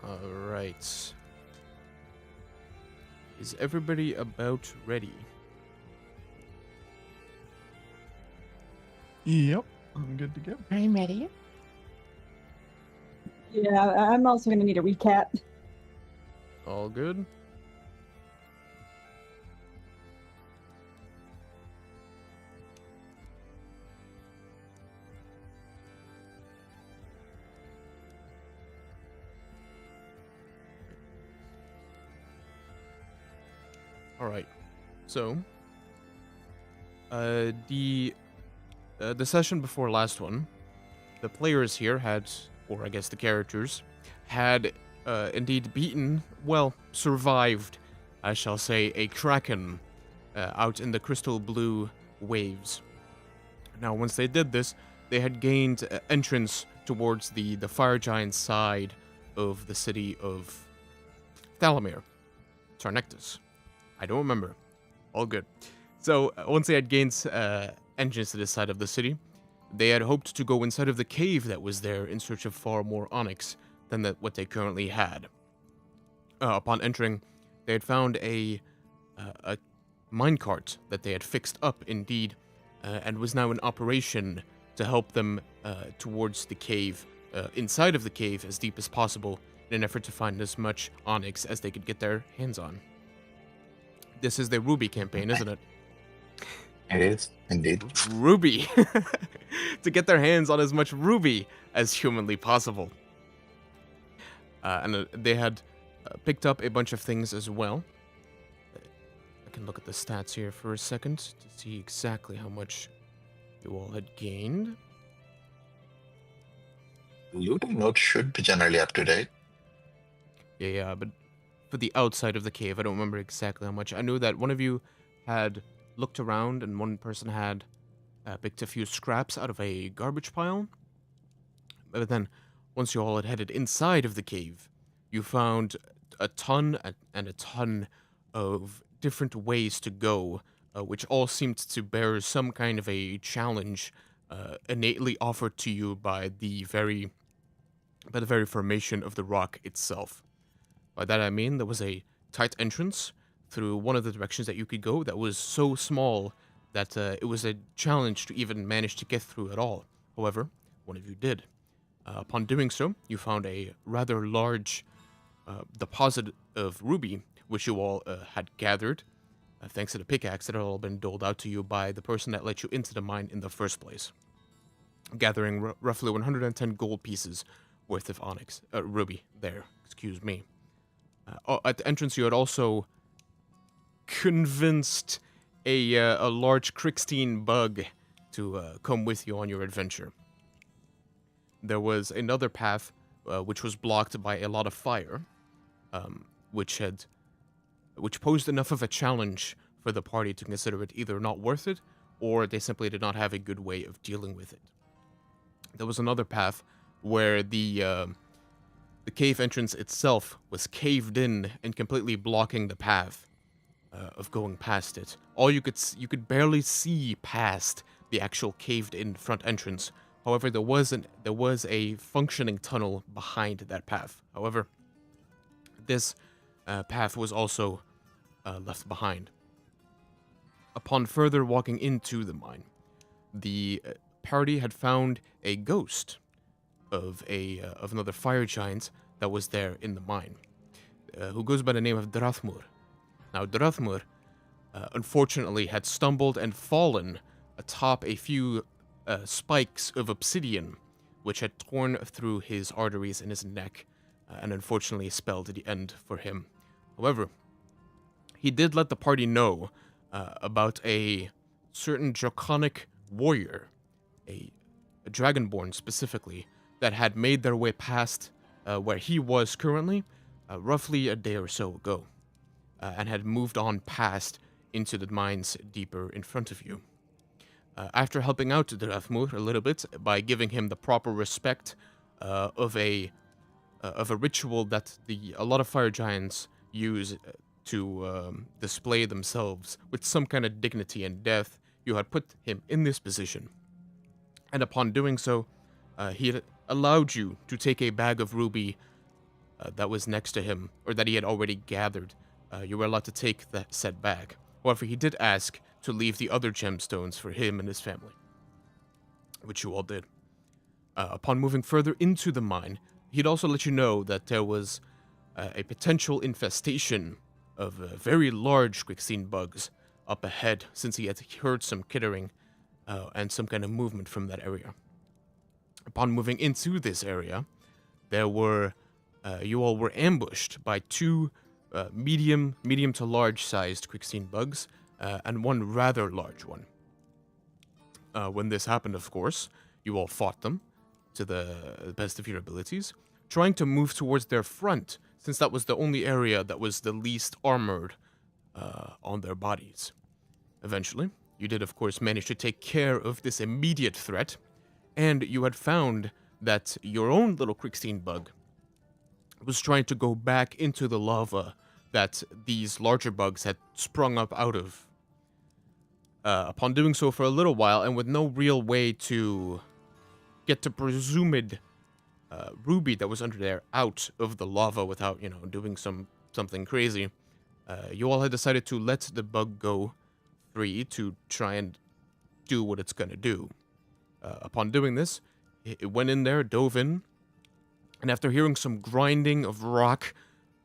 Alright. Is everybody about ready? Yep, I'm good to go. I'm ready. Yeah, I'm also going to need a recap. All good? Alright. So, the session before last one, the players here had, or I guess the characters, had indeed beaten, well, survived, I shall say, a kraken out in the crystal blue waves. Now, once they did this, they had gained entrance towards the fire giant side of the city of Thalamir, Tarnectus. I don't remember. All good. So, once they had gained entrance to this side of the city, they had hoped to go inside of the cave that was there in search of far more onyx than what they currently had. Upon entering, they had found a minecart that they had fixed up, indeed, and was now in operation to help them towards the cave, inside of the cave as deep as possible, in an effort to find as much onyx as they could get their hands on. This is the Ruby campaign, isn't it? It is, indeed. Ruby! To get their hands on as much ruby as humanly possible. And they had picked up a bunch of things as well. I can look at the stats here for a second to see exactly how much you all had gained. Looting notes should be generally up to date. Yeah, but for the outside of the cave, I don't remember exactly how much. I knew that one of you had looked around and one person had picked a few scraps out of a garbage pile. But then, once you all had headed inside of the cave, you found a ton and a ton of different ways to go, which all seemed to bear some kind of a challenge innately offered to you by the very formation of the rock itself. By that I mean there was a tight entrance through one of the directions that you could go that was so small that it was a challenge to even manage to get through at all. However, one of you did. Upon doing so, you found a rather large deposit of ruby, which you all had gathered, thanks to the pickaxe that had all been doled out to you by the person that let you into the mine in the first place, gathering roughly 110 gold pieces worth of onyx, ruby there, excuse me. At the entrance, you had also convinced a large Crixtine bug to come with you on your adventure. There was another path which was blocked by a lot of fire, which posed enough of a challenge for the party to consider it either not worth it, or they simply did not have a good way of dealing with it. There was another path where the cave entrance itself was caved in and completely blocking the path of going past it. All you could barely see past the actual caved-in front entrance. However, there was a functioning tunnel behind that path. However, this path was also left behind. Upon further walking into the mine, the party had found a ghost of another fire giant that was there in the mine, who goes by the name of Drathmur. Now, Drathmur, unfortunately, had stumbled and fallen atop a few spikes of obsidian, which had torn through his arteries in his neck, and unfortunately spelled the end for him. However, he did let the party know about a certain draconic warrior, a dragonborn specifically, that had made their way past where he was currently, roughly a day or so ago, and had moved on past into the mines deeper in front of you. After helping out Drathmur a little bit by giving him the proper respect of a ritual that a lot of fire giants use to display themselves with some kind of dignity and depth, you had put him in this position. And upon doing so, he had allowed you to take a bag of ruby that was next to him, or that he had already gathered, you were allowed to take that set back. However, he did ask to leave the other gemstones for him and his family, which you all did. Upon moving further into the mine, he'd also let you know that there was a potential infestation of very large quicksand bugs up ahead, since he had heard some kittering and some kind of movement from that area. Upon moving into this area, there were you all were ambushed by two medium to large sized quicksand bugs and one rather large one. When this happened, of course, you all fought them to the best of your abilities, trying to move towards their front, since that was the only area that was the least armored on their bodies. Eventually, you did, of course, manage to take care of this immediate threat, and you had found that your own little quicksand bug was trying to go back into the lava that these larger bugs had sprung up out of. Upon doing so for a little while, and with no real way to get the presumed ruby that was under there out of the lava without, doing something crazy, you all had decided to let the bug go free to try and do what it's gonna do. Upon doing this, it went in there, dove in, and after hearing some grinding of rock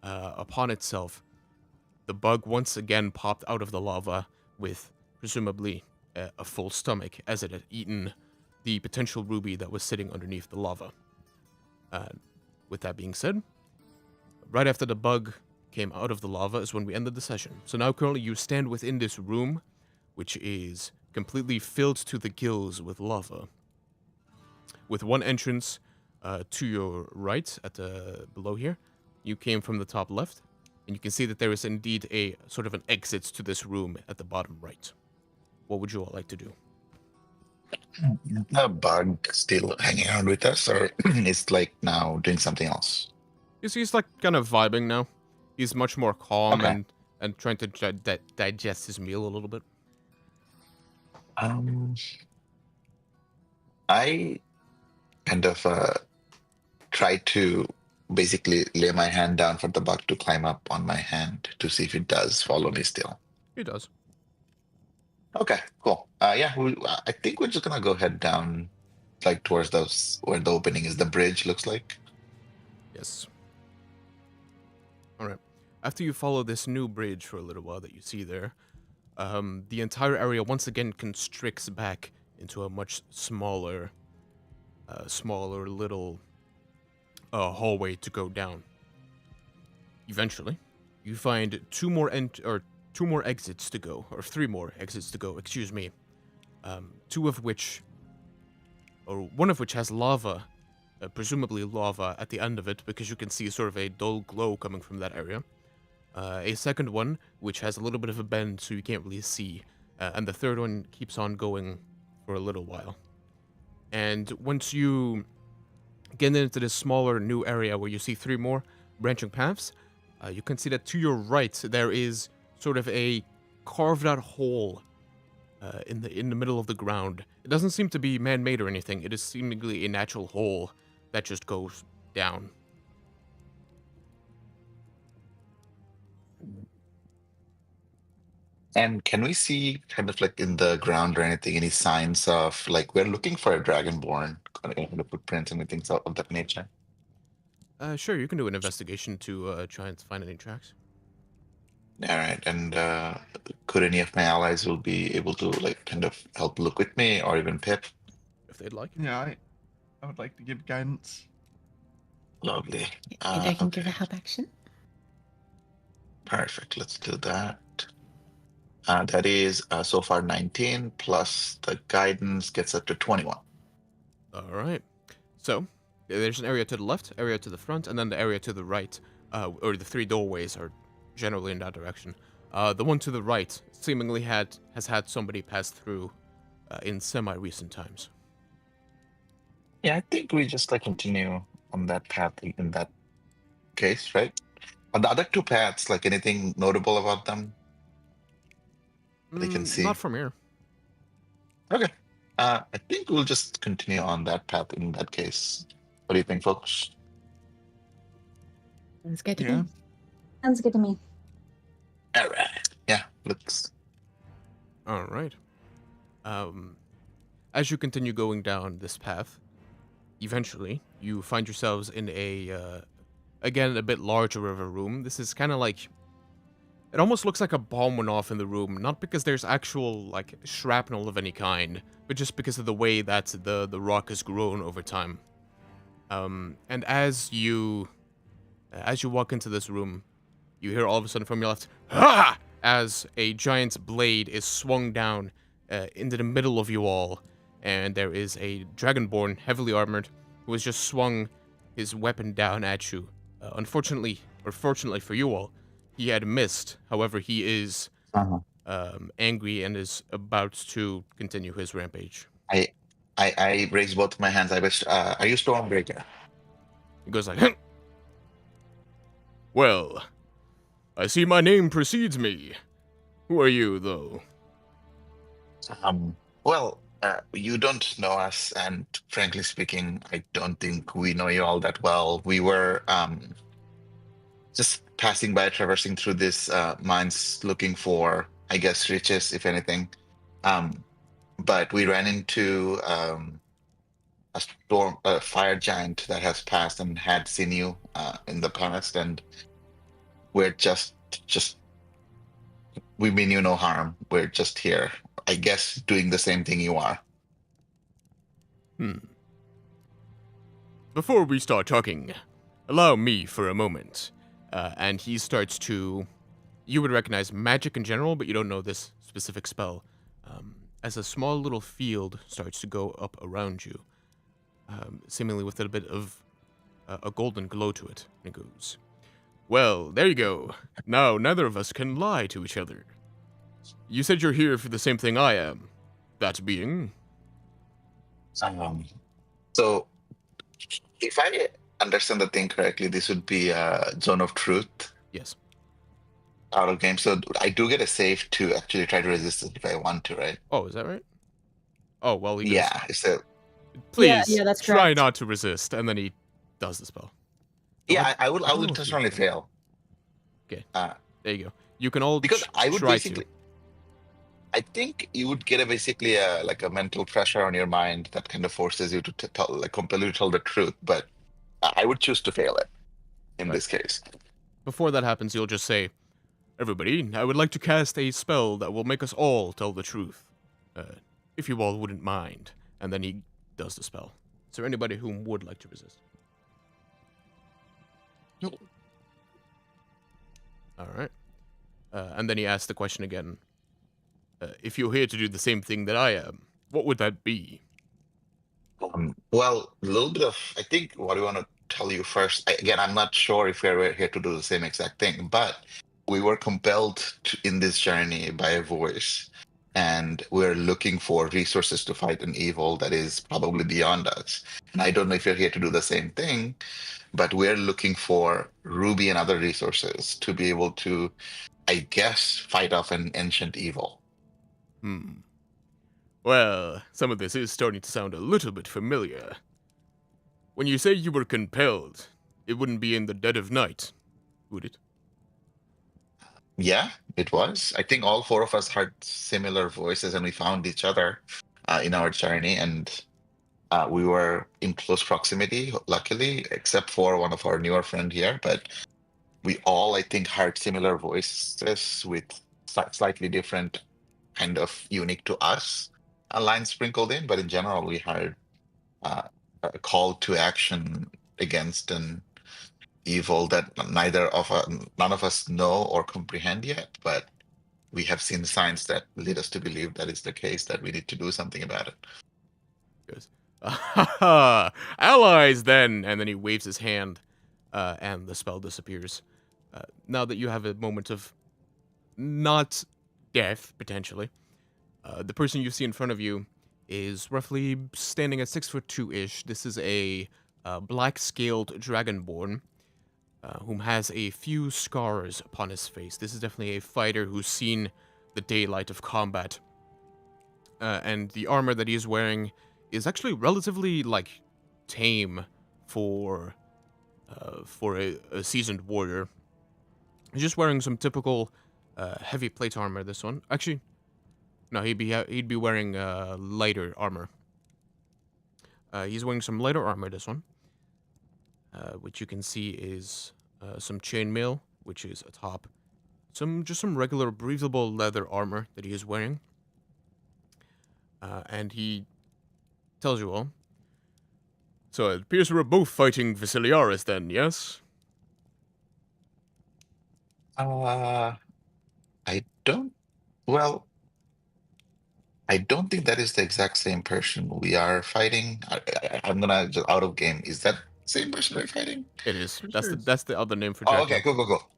upon itself, the bug once again popped out of the lava with presumably a full stomach, as it had eaten the potential ruby that was sitting underneath the lava. With that being said, right after the bug came out of the lava is when we ended the session. So now currently you stand within this room, which is completely filled to the gills with lava, with one entrance to your right at the below here. You came from the top left, and you can see that there is indeed a sort of an exit to this room at the bottom right. What would you all like to do? The bug still hanging around with us, or is like now doing something else? He's like kind of vibing now. He's much more calm Okay. and trying to digest his meal a little bit. I kind of try to basically lay my hand down for the bug to climb up on my hand to see if it does follow me still. He does. Okay, cool. Yeah, I think we're just gonna go head down, like towards those where the opening is. The bridge looks like. Yes. All right. After you follow this new bridge for a little while that you see there, the entire area once again constricts back into a much smaller little hallway to go down. Eventually, you find two more exits to go, or three more exits to go. Excuse me. One of which has lava, presumably lava at the end of it, because you can see sort of a dull glow coming from that area. A second one, which has a little bit of a bend, so you can't really see. And the third one keeps on going for a little while. And once you get into this smaller new area where you see three more branching paths, you can see that to your right there is sort of a carved out hole in the middle of the ground. It doesn't seem to be man-made or anything. It is seemingly a natural hole that just goes down. And can we see kind of like in the ground or anything, any signs of like we're looking for a dragonborn, kind of the footprints, anything of that nature? Sure, you can do an investigation to try and find any tracks. All right, and could any of my allies will be able to like kind of help look with me, or even Pip? If they'd like. Yeah, I would like to give guidance. Lovely. And I can give a Okay. help action. Perfect. Let's do that. That is so far 19 plus the guidance gets up to 21. All right. So, there's an area to the left, area to the front, and then the area to the right, or the three doorways are generally in that direction. The one to the right seemingly has had somebody pass through in semi-recent times. Yeah, I think we just like continue on that path in that case, right? On the other two paths, like anything notable about them they can see? Not from here. Okay. I think we'll just continue on that path in that case. What do you think, folks? Sounds good to Yeah. me. Sounds good to me. All right. Yeah, looks. All right. As you continue going down this path, eventually you find yourselves in again, a bit larger of a room. This is kind of like, it almost looks like a bomb went off in the room, not because there's actual, like, shrapnel of any kind, but just because of the way that the rock has grown over time. And as you walk into this room, you hear all of a sudden from your left, "Ha!" as a giant's blade is swung down into the middle of you all, and there is a dragonborn, heavily armored, who has just swung his weapon down at you. Unfortunately, or fortunately for you all, he had missed. However, he is angry and is about to continue his rampage. I raise both my hands. I wish. Are you Stormbreaker? He goes like, "Hm. Well, I see my name precedes me. Who are you, though?" Well, you don't know us, and frankly speaking, I don't think we know you all that well. We were just passing by, traversing through this mines, looking for, I guess, riches, if anything. But we ran into a fire giant that has passed and had seen you in the past, and we're just we mean you no harm. We're just here, I guess, doing the same thing you are. Before we start talking, allow me for a moment. And he starts to. You would recognize magic in general, but you don't know this specific spell. As a small little field starts to go up around you, seemingly with a bit of a golden glow to it. And it goes, "Well, there you go. Now neither of us can lie to each other. You said you're here for the same thing I am. That being?" So, if I understand the thing correctly, this would be a Zone of Truth Yes. out of game. So I do get a save to actually try to resist it if I want to, right? Oh, is that right? Oh, well, he goes, Yeah. So "Please, Yeah, that's try correct. not to resist," and then he does the spell. yeah, I I will don't know if intentionally you- fail. Okay. Uh, There you go. You can all because I would try basically. I think you would get basically like a mental pressure on your mind that kind of forces you to tell, like, compel you to tell the truth. But I would choose to fail it in Right. this case. Before that happens, you'll just say, "Everybody, I would like to cast a spell that will make us all tell the truth. If you all wouldn't mind." And then he does the spell. Is there anybody who would like to resist? Nope. All right. And then he asks the question again. "If you're here to do the same thing that I am, what would that be?" Well, a little bit of, I think what I want to tell you first, again, I'm not sure if we're here to do the same exact thing, but we were compelled in this journey by a voice, and we're looking for resources to fight an evil that is probably beyond us. And I don't know if you're here to do the same thing, but we're looking for ruby and other resources to be able to, I guess, fight off an ancient evil. Well, some of this is starting to sound a little bit familiar. When you say you were compelled, it wouldn't be in the dead of night, would it? Yeah, it was. I think all four of us heard similar voices and we found each other in our journey, and we were in close proximity, luckily, except for one of our newer friend here. But we all, I think, heard similar voices with slightly different, kind of unique to us lines sprinkled in. But in general, we heard a call to action against an evil that none of us know or comprehend yet, but we have seen signs that lead us to believe that is the case, that we need to do something about it. He goes, "Ah, allies then!" And then he waves his hand, and the spell disappears. Now that you have a moment of not death, potentially, the person you see in front of you is roughly standing at 6'2" ish. This is a black-scaled dragonborn, whom has a few scars upon his face. This is definitely a fighter who's seen the daylight of combat. And the armor that he's wearing is actually relatively, like, tame for for a seasoned warrior. He's just wearing some typical heavy plate armor. This one, actually, no, he'd be wearing lighter armor. He's wearing some lighter armor. This one, which you can see is some chainmail, which is atop some regular breathable leather armor that he is wearing. And he tells you all. So it appears we're both fighting Vasiliaris then, yes? I don't. Well, I don't think that is the exact same person we are fighting. I'm gonna just out of game. Is that the same person we're fighting? It is. Pretty sure it's- That's the other name for Oh, Jack. okay, cool.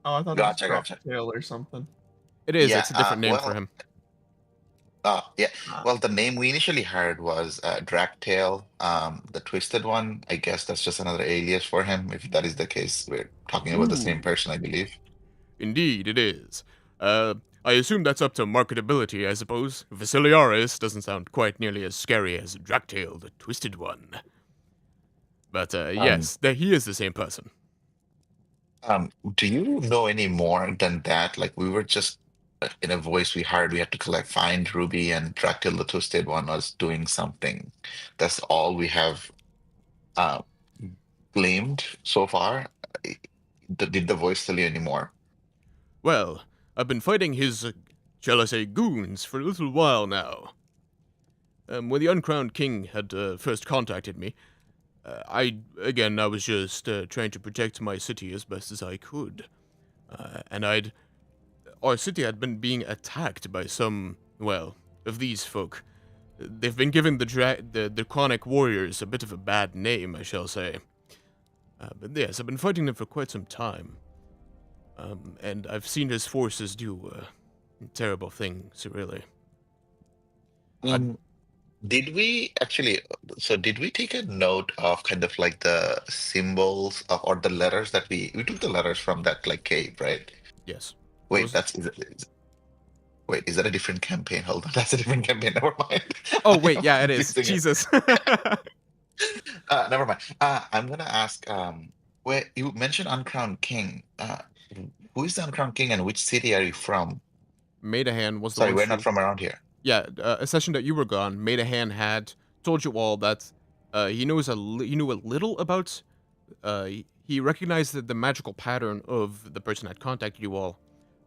Oh, I thought Gotcha, it was gotcha. Tail or something. It is. Yeah, It's a different name for well, him. Yeah. Ah. Well, the name we initially heard was Draktail, the Twisted One. I guess that's just another alias for him. If that is the case, we're talking about the same Ooh. person, I believe. Indeed, it is. I assume that's up to marketability, I suppose. Vasiliaris doesn't sound quite nearly as scary as Draktail, the Twisted One. But yes, he is the same person. Do you know any more than that? Like we were just in a voice we heard we had to find Ruby and Draktail the Twisted One was doing something. That's all we have gleamed so far. Did the voice tell you any more? Well, I've been fighting his, shall I say, goons for a little while now. When the Uncrowned King had first contacted me, I was just trying to protect my city as best as I could. Our city had been being attacked by some, well, of these folk. They've been giving the Draconic Warriors a bit of a bad name, I shall say. But yes, I've been fighting them for quite some time. And I've seen his forces do terrible things, really. Did we actually, so did we take a note of kind of like the symbols or the letters that we took the letters from that cave, right? Yes. Wait, wait, is that a different campaign? Hold on, that's a different campaign. Never mind. Oh, wait, yeah, it is. Confusing Jesus. Never mind. I'm gonna ask, where you mentioned Uncrowned King. Who is the Uncrowned King and which city are you from? Maidahan was the Sorry, one we're not from around here. Yeah, a session that you were gone, Maidahan had told you all that he knew a little about. He recognized the magical pattern of the person that contacted you all,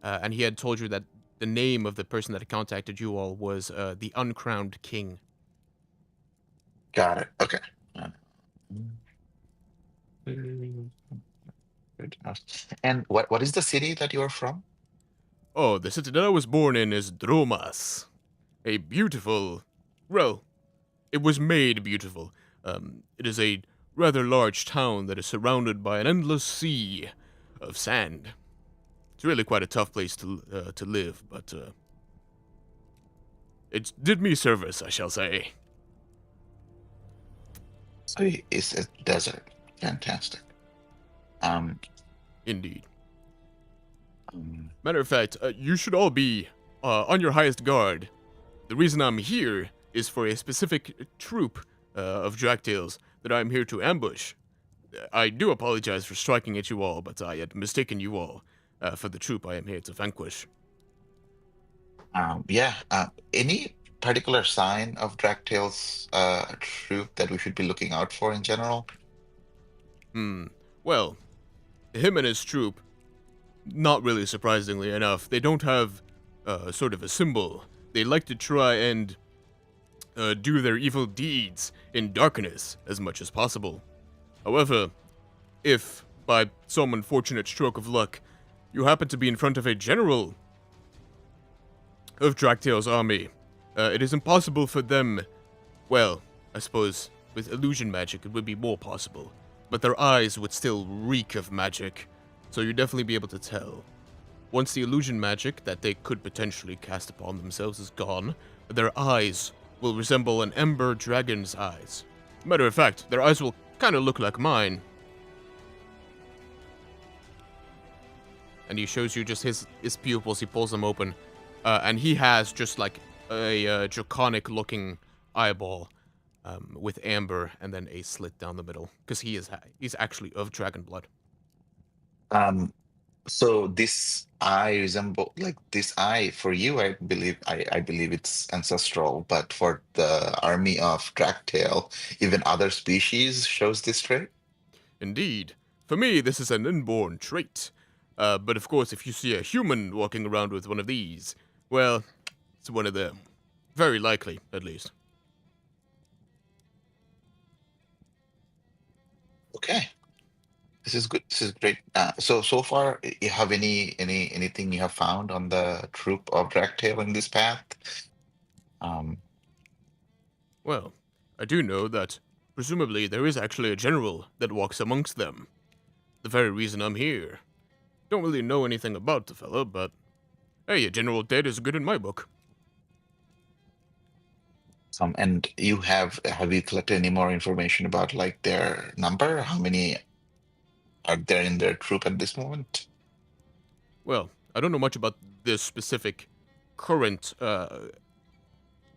and he had told you that the name of the person that had contacted you all was the Uncrowned King. Got it. Okay. And what is the city that you are from? Oh, the city that I was born in is Dromas. A beautiful, well, it was made beautiful. It is a rather large town that is surrounded by an endless sea of sand. It's really quite a tough place to live, but it did me service, I shall say. So it's a desert. Fantastic. Indeed. Matter of fact, you should all be on your highest guard. The reason I'm here is for a specific troop of Draktails that I'm here to ambush. I do apologize for striking at you all, but I had mistaken you all for the troop I am here to vanquish. Any particular sign of Draktail's troop that we should be looking out for in general? Well, him and his troop, not really surprisingly enough, they don't have sort of a symbol. They like to try and do their evil deeds in darkness as much as possible. However, if, by some unfortunate stroke of luck, you happen to be in front of a general of Draktail's army, it is impossible for them, well, I suppose with illusion magic it would be more possible, but their eyes would still reek of magic, so you'd definitely be able to tell. Once the illusion magic that they could potentially cast upon themselves is gone, their eyes will resemble an ember dragon's eyes. Matter of fact, their eyes will kind of look like mine. And he shows you just his pupils, he pulls them open, and he has just like a draconic looking eyeball with amber and then a slit down the middle, because he's actually of dragon blood. So this eye resemble like this eye for you, I believe it's ancestral, but for the army of Draktail, even other species shows this trait. Indeed, for me, this is an inborn trait. But of course, if you see a human walking around with one of these, well, it's one of them. Very likely, at least. Okay. This is good. This is great. So far, you have anything you have found on the troop of Draktail in this path? Well, I do know that presumably there is actually a general that walks amongst them. The very reason I'm here. Don't really know anything about the fella, but hey, a general dead is good in my book. And have you collected any more information about like their number? How many are there in their troop at this moment? Well, I don't know much about this specific current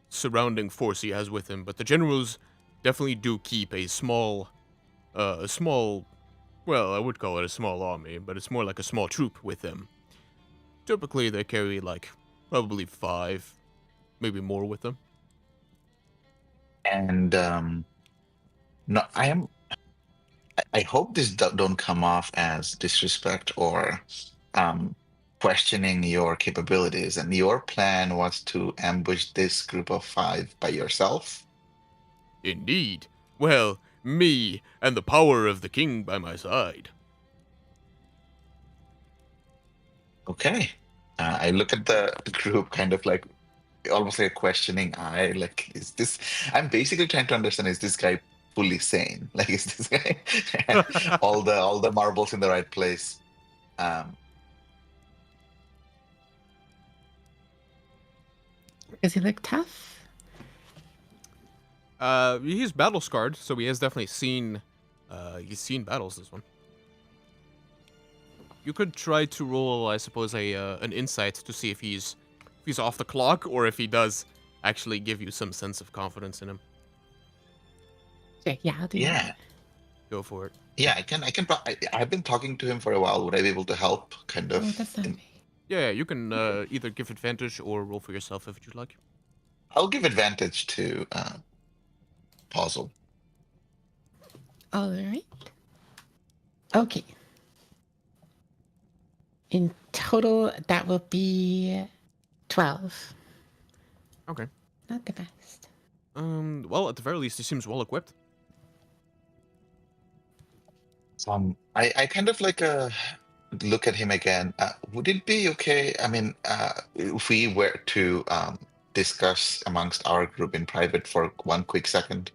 surrounding force he has with him, but the generals definitely do keep a small, well, I would call it a small army, but it's more like a small troop with them. Typically, they carry like probably 5, maybe more with them. And no, I hope this don't come off as disrespect or questioning your capabilities. And your plan was to ambush this group of 5 by yourself? Indeed. Well, me and the power of the king by my side. Okay. I look at the group kind of like almost like a questioning eye. Like, is this? I'm basically trying to understand: is this guy fully sane? Like, is this guy all the marbles in the right place? Does he look tough? He's battle scarred, so he has definitely seen, he's seen battles. This one. You could try to roll, I suppose, an insight to see if he's off the clock or if he does actually give you some sense of confidence in him. Sure, yeah, I'll do Yeah. that. Go for it. Yeah, I can. I've been talking to him for a while. Would I be able to help? Kind of. Oh, that's not me. Yeah, you can either give advantage or roll for yourself if you'd like. I'll give advantage to Puzzle. All right. Okay. In total, that will be 12. Okay. Not the best. Well, at the very least, he seems well equipped. I kind of like look at him again. Would it be okay? I mean, if we were to discuss amongst our group in private for one quick second?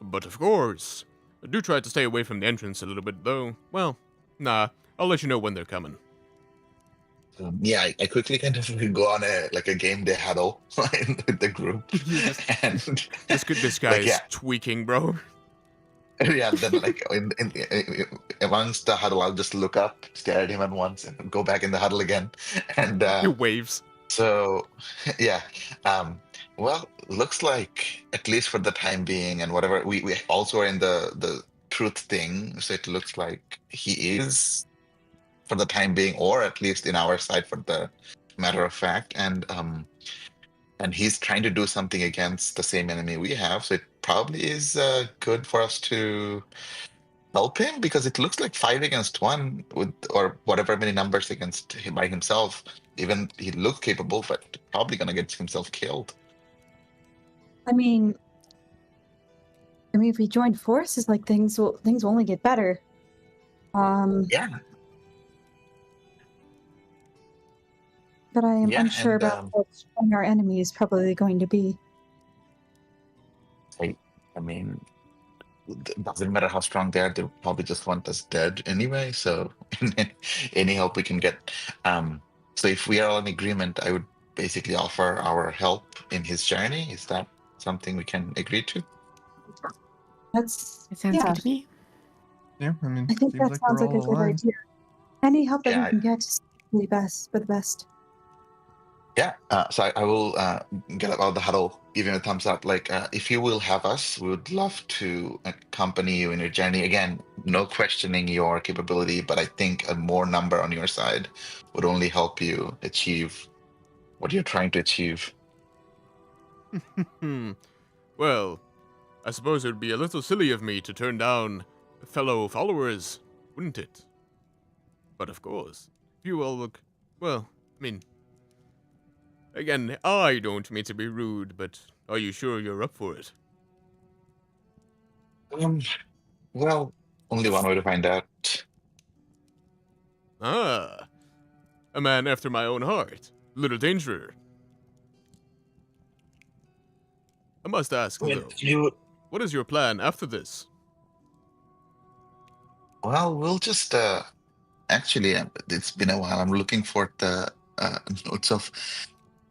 But of course. Do try to stay away from the entrance a little bit, though. Well, nah. I'll let you know when they're coming. Yeah, I quickly kind of go on a game day huddle with the group. And This guy like, is yeah. tweaking, bro. Yeah, then like in amongst the huddle, I'll just look up, stare at him at once, and go back in the huddle again. And He waves. so, yeah. Well, looks like at least for the time being, and whatever we also are in the truth thing, so it looks like he is for the time being, or at least in our side for the matter of fact, and he's trying to do something against the same enemy we have, so it probably is good for us to help him, because it looks like 5 against 1 with, or whatever many numbers against him by himself. Even he looks capable, but probably gonna get himself killed. I mean, if we join forces, like things will only get better. Yeah. But I am Yeah, unsure and, about how strong our enemy is probably going to be. I mean, it doesn't matter how strong they are, they'll probably just want us dead anyway, so any help we can get. So if we are all in agreement, I would basically offer our help in his journey. Is that something we can agree to? That's It sounds yeah. good to me. Yeah, I mean, I think seems that like sounds we're like a all good aligned. idea. Any help that Yeah, we can get is really best for the best. Yeah, so I will get out of the huddle giving a thumbs up. Like, if you will have us, we would love to accompany you in your journey. Again, no questioning your capability, but I think a more number on your side would only help you achieve what you're trying to achieve. Hmm. Well, I suppose it would be a little silly of me to turn down fellow followers, wouldn't it? But of course, if you all look, well, I mean, again, I don't mean to be rude, but are you sure you're up for it? Um, well, only one way to find out. Ah, a man after my own heart. Little danger. I must ask, When though, you, what is your plan after this? well, we'll just actually, it's been a while. I'm looking for the notes of.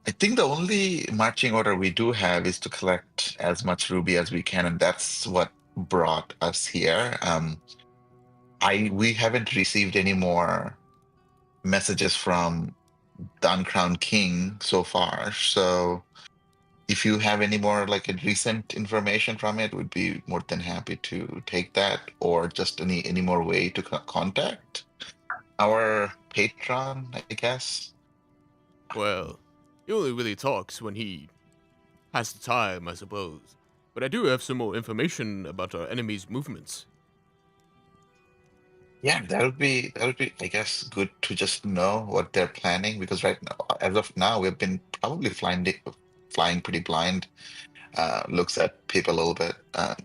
I think the only marching order we do have is to collect as much ruby as we can, and that's what brought us here. We haven't received any more messages from the Uncrowned King so far. So if you have any more like recent information from it, we'd be more than happy to take that, or just any more way to contact our patron, I guess. Well, he only really talks when he has the time, I suppose. But I do have some more information about our enemy's movements. Yeah, that would be, I guess, good to just know what they're planning, because right now, as of now, we've been probably flying pretty blind. Looks at Pip a little bit.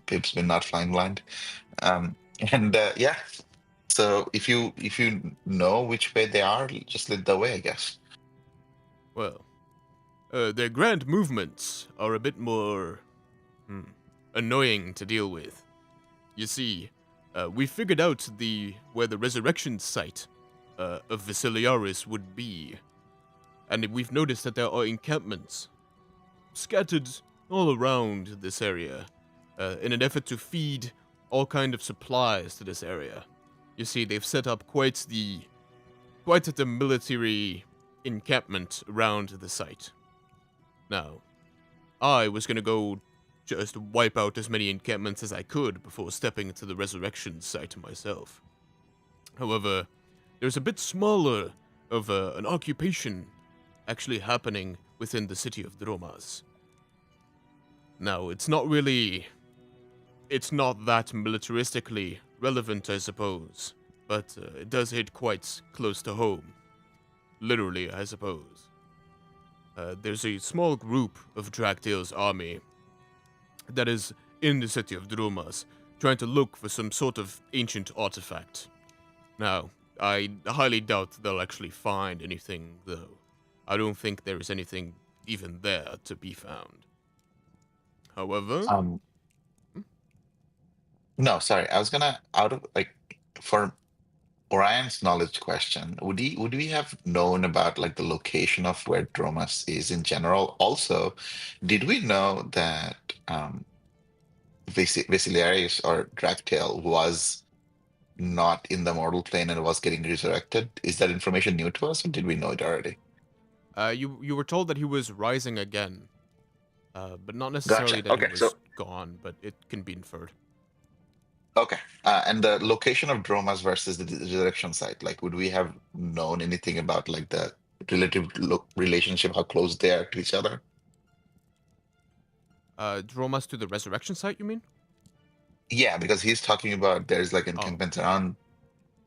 Pip's been not flying blind. Um, and yeah, so if you know which way they are, just lead the way, I guess. Well, their grand movements are a bit more hmm, annoying to deal with. You see, we figured out where the resurrection site of Vasiliaris would be, and we've noticed that there are encampments scattered all around this area in an effort to feed all kind of supplies to this area. You see, they've set up quite the military encampment around the site. Now, I was gonna go just wipe out as many encampments as I could before stepping into the resurrection site myself. However, there's a bit smaller of an occupation actually happening within the city of Dromas. Now, it's not that militaristically relevant, I suppose, but it does hit quite close to home. Literally, I suppose. There's a small group of Dractail's army that is in the city of Dromas, trying to look for some sort of ancient artifact. Now, I highly doubt they'll actually find anything, though. I don't think there is anything even there to be found. However, Um, no, sorry, I was gonna out of like for Orion's knowledge question, would we have known about like the location of where Dromas is in general? Also, did we know that Vasiliaris or Dractail was not in the mortal plane and was getting resurrected? Is that information new to us, or did we know it already? you were told that he was rising again, but not necessarily Gotcha. that he Okay, so was gone, but it can be inferred. okay, and the location of Dromas versus the resurrection site, like, would we have known anything about like the relative relationship, how close they are to each other? Dromas to the resurrection site, you mean? Yeah, because he's talking about there's like Oh, encampments around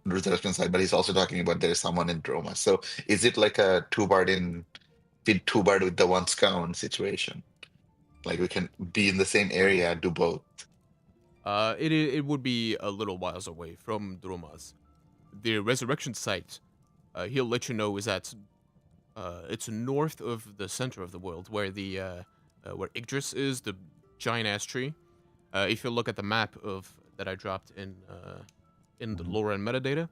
resurrection site, but he's also talking about there's someone in Dromas. So is it like a feed two bird with the one scone situation? Like we can be in the same area, do both. it would be a little whiles away from Dromas. The resurrection site, he'll let you know, is at it's north of the center of the world, where where Yggdrasil is, the giant ash tree. If you look at the map of that I dropped in the Mhm. lore and metadata,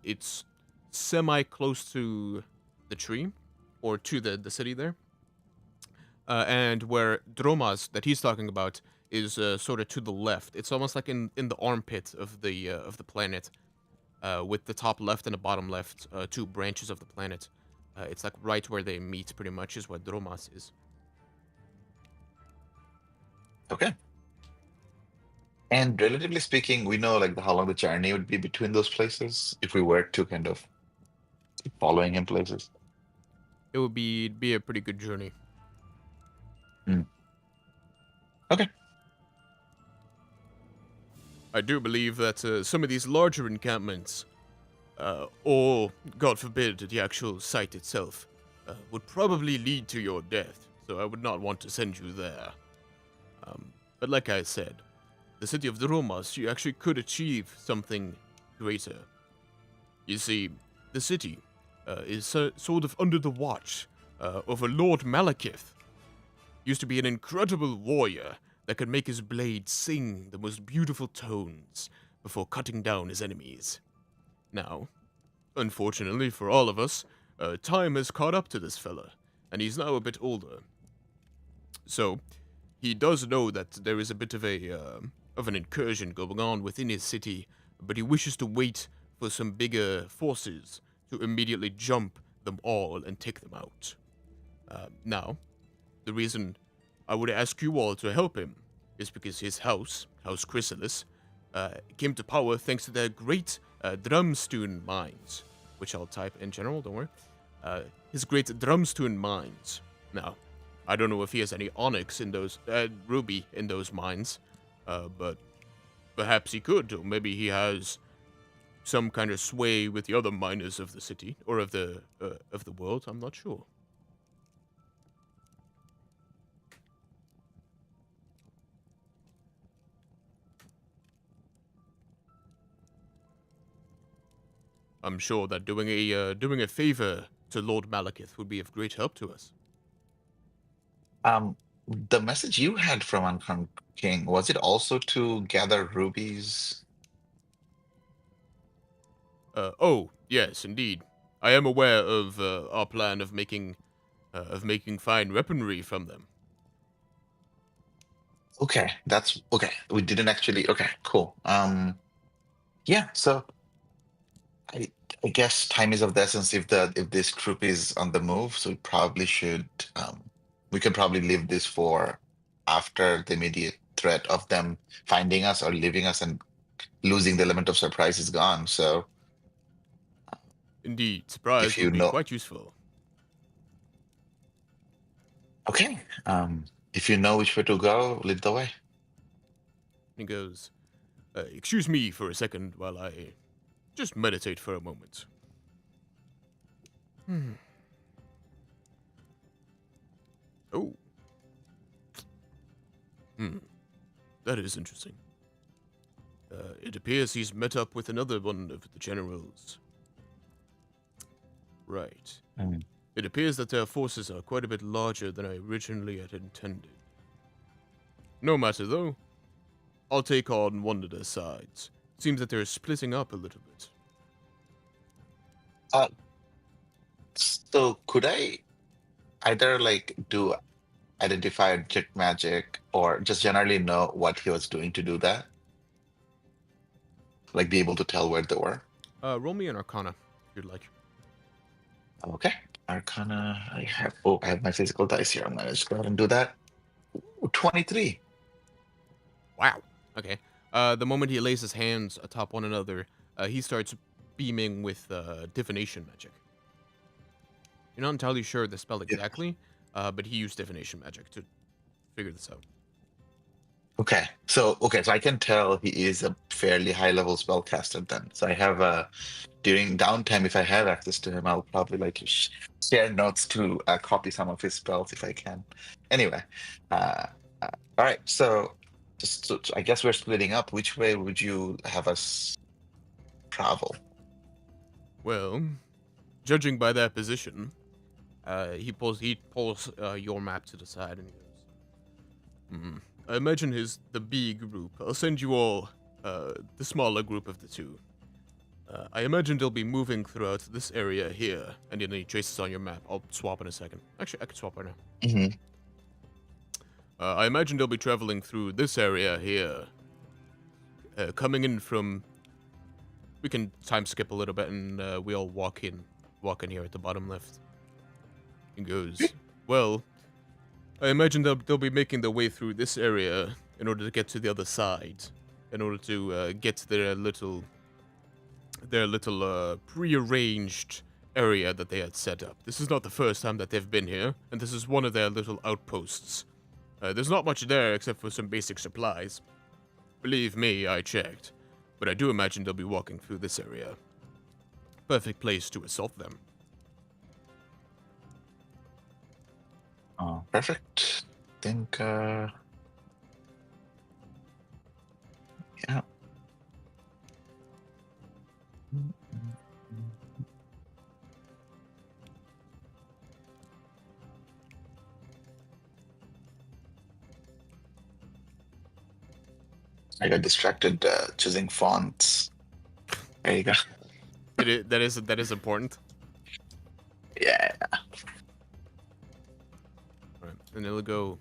it's semi close to the tree, or to the city there. And where Dromas that he's talking about is sort of to the left. It's almost like in the armpit of the planet, with the top left and the bottom left, two branches of the planet. It's like right where they meet, pretty much, is what Dromas is. Okay. And relatively speaking, we know like how long the journey would be between those places if we were to kind of keep following him places. It would be a pretty good journey. Okay. I do believe that some of these larger encampments, or God forbid, the actual site itself, would probably lead to your death. So I would not want to send you there. But like I said, the city of Dromas, you actually could achieve something greater. You see, the city is sort of under the watch of a Lord Malekith. Used to be an incredible warrior that could make his blade sing the most beautiful tones before cutting down his enemies. Now, unfortunately for all of us, time has caught up to this fella, and he's now a bit older. So, he does know that there is a bit of an incursion going on within his city, but he wishes to wait for some bigger forces to immediately jump them all and take them out. Now, the reason I would ask you all to help him is because his House Chrysalis, came to power thanks to their great Drumstone mines, which I'll type in general, don't worry. His great Drumstone mines. Now, I don't know if he has any onyx in those, ruby in those mines, but perhaps he could, or maybe he has some kind of sway with the other miners of the city, or of the world, I'm not sure. I'm sure that doing a favor to Lord Malekith would be of great help to us. The message you had from Uncon King, was it also to gather rubies? Oh, yes, indeed. I am aware of our plan of making fine weaponry from them. Okay, that's okay. We didn't actually. Okay, cool. Yeah. So I I guess time is of the essence if this troop is on the move, so we probably should. We could probably leave this for after the immediate threat of them finding us or leaving us and losing the element of surprise is gone. So Indeed, surprise if you would be know, quite useful. okay. If you know which way to go, lead the way. He goes, excuse me for a second while I just meditate for a moment. Oh. That is interesting. It appears he's met up with another one of the generals. Right. Mm. It appears that their forces are quite a bit larger than I originally had intended. No matter, though. I'll take on one of their sides. Seems that they're splitting up a little bit. So could I either like do identify object magic or just generally know what he was doing to do that? Like be able to tell where they were? Roll me an Arcana, if you'd like. Okay. Arcana, I have my physical dice here. I'm gonna just go ahead and do that. Ooh, 23. Wow. Okay. The moment he lays his hands atop one another, he starts beaming with divination magic. You're not entirely sure the spell exactly, but he used divination magic to figure this out. Okay. So I can tell he is a fairly high level spellcaster then. So I have during downtime, if I have access to him, I'll probably like share notes to copy some of his spells if I can. Anyway, all right. So I guess we're splitting up. Which way would you have us travel? Well, judging by that position, he pulls your map to the side and he goes, I imagine the B group. I'll send you all the smaller group of the two. I imagine they'll be moving throughout this area here, and then he traces on your map. I'll swap in a second. Actually, I can swap right now. Mm-hmm. I imagine they'll be traveling through this area here, coming in from. We can time skip a little bit, and we all walk in here at the bottom left. He goes, well, I imagine they'll be making their way through this area in order to get to the other side, in order to get to their little prearranged area that they had set up. This is not the first time that they've been here, and this is one of their little outposts. There's not much there except for some basic supplies. Believe me, I checked, but I do imagine they'll be walking through this area. Perfect place to assault them. Oh, perfect. Think, yeah. I got distracted choosing fonts. There you go. That is important. Yeah. Right. And it'll go.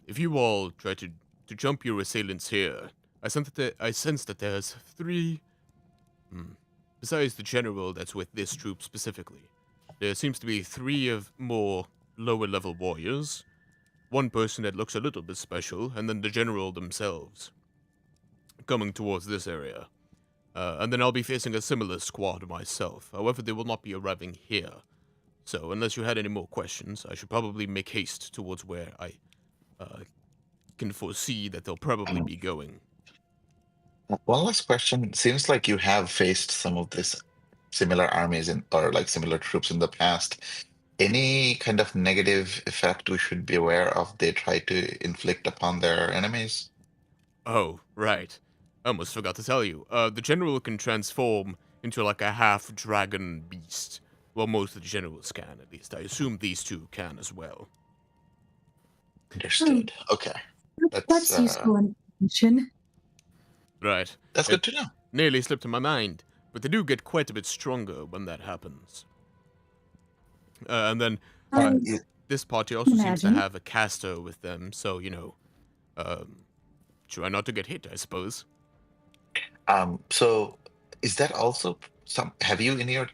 If you all try to jump your assailants here, I sense that there's three. Besides the general that's with this troop specifically, there seems to be three of more lower level warriors, one person that looks a little bit special, and then the general themselves coming towards this area. And then I'll be facing a similar squad myself. However, they will not be arriving here. So, unless you had any more questions, I should probably make haste towards where I can foresee that they'll probably be going. One last question. Seems like you have faced some of these similar armies or like similar troops in the past. Any kind of negative effect we should be aware of they try to inflict upon their enemies? Oh, right. I almost forgot to tell you. The general can transform into like a half-dragon beast. Well, most of the generals can, at least. I assume these two can as well. Understood. Okay. That's useful information. Right. That's good to know. Nearly slipped in my mind, but they do get quite a bit stronger when that happens. And then this party also seems to Imagine. have a caster with them, so, try not to get hit, I suppose. So is that also have you in your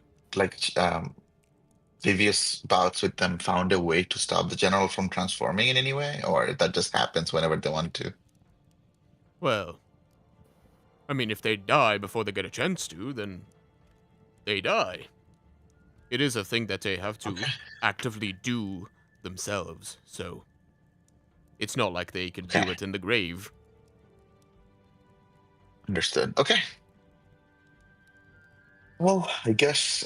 previous bouts with them found a way to stop the general from transforming in any way, or that just happens whenever they want to? Well, I mean, if they die before they get a chance to, then they die. It is a thing that they have to actively do themselves, so it's not like they can do it in the grave. Understood. Okay. Well, I guess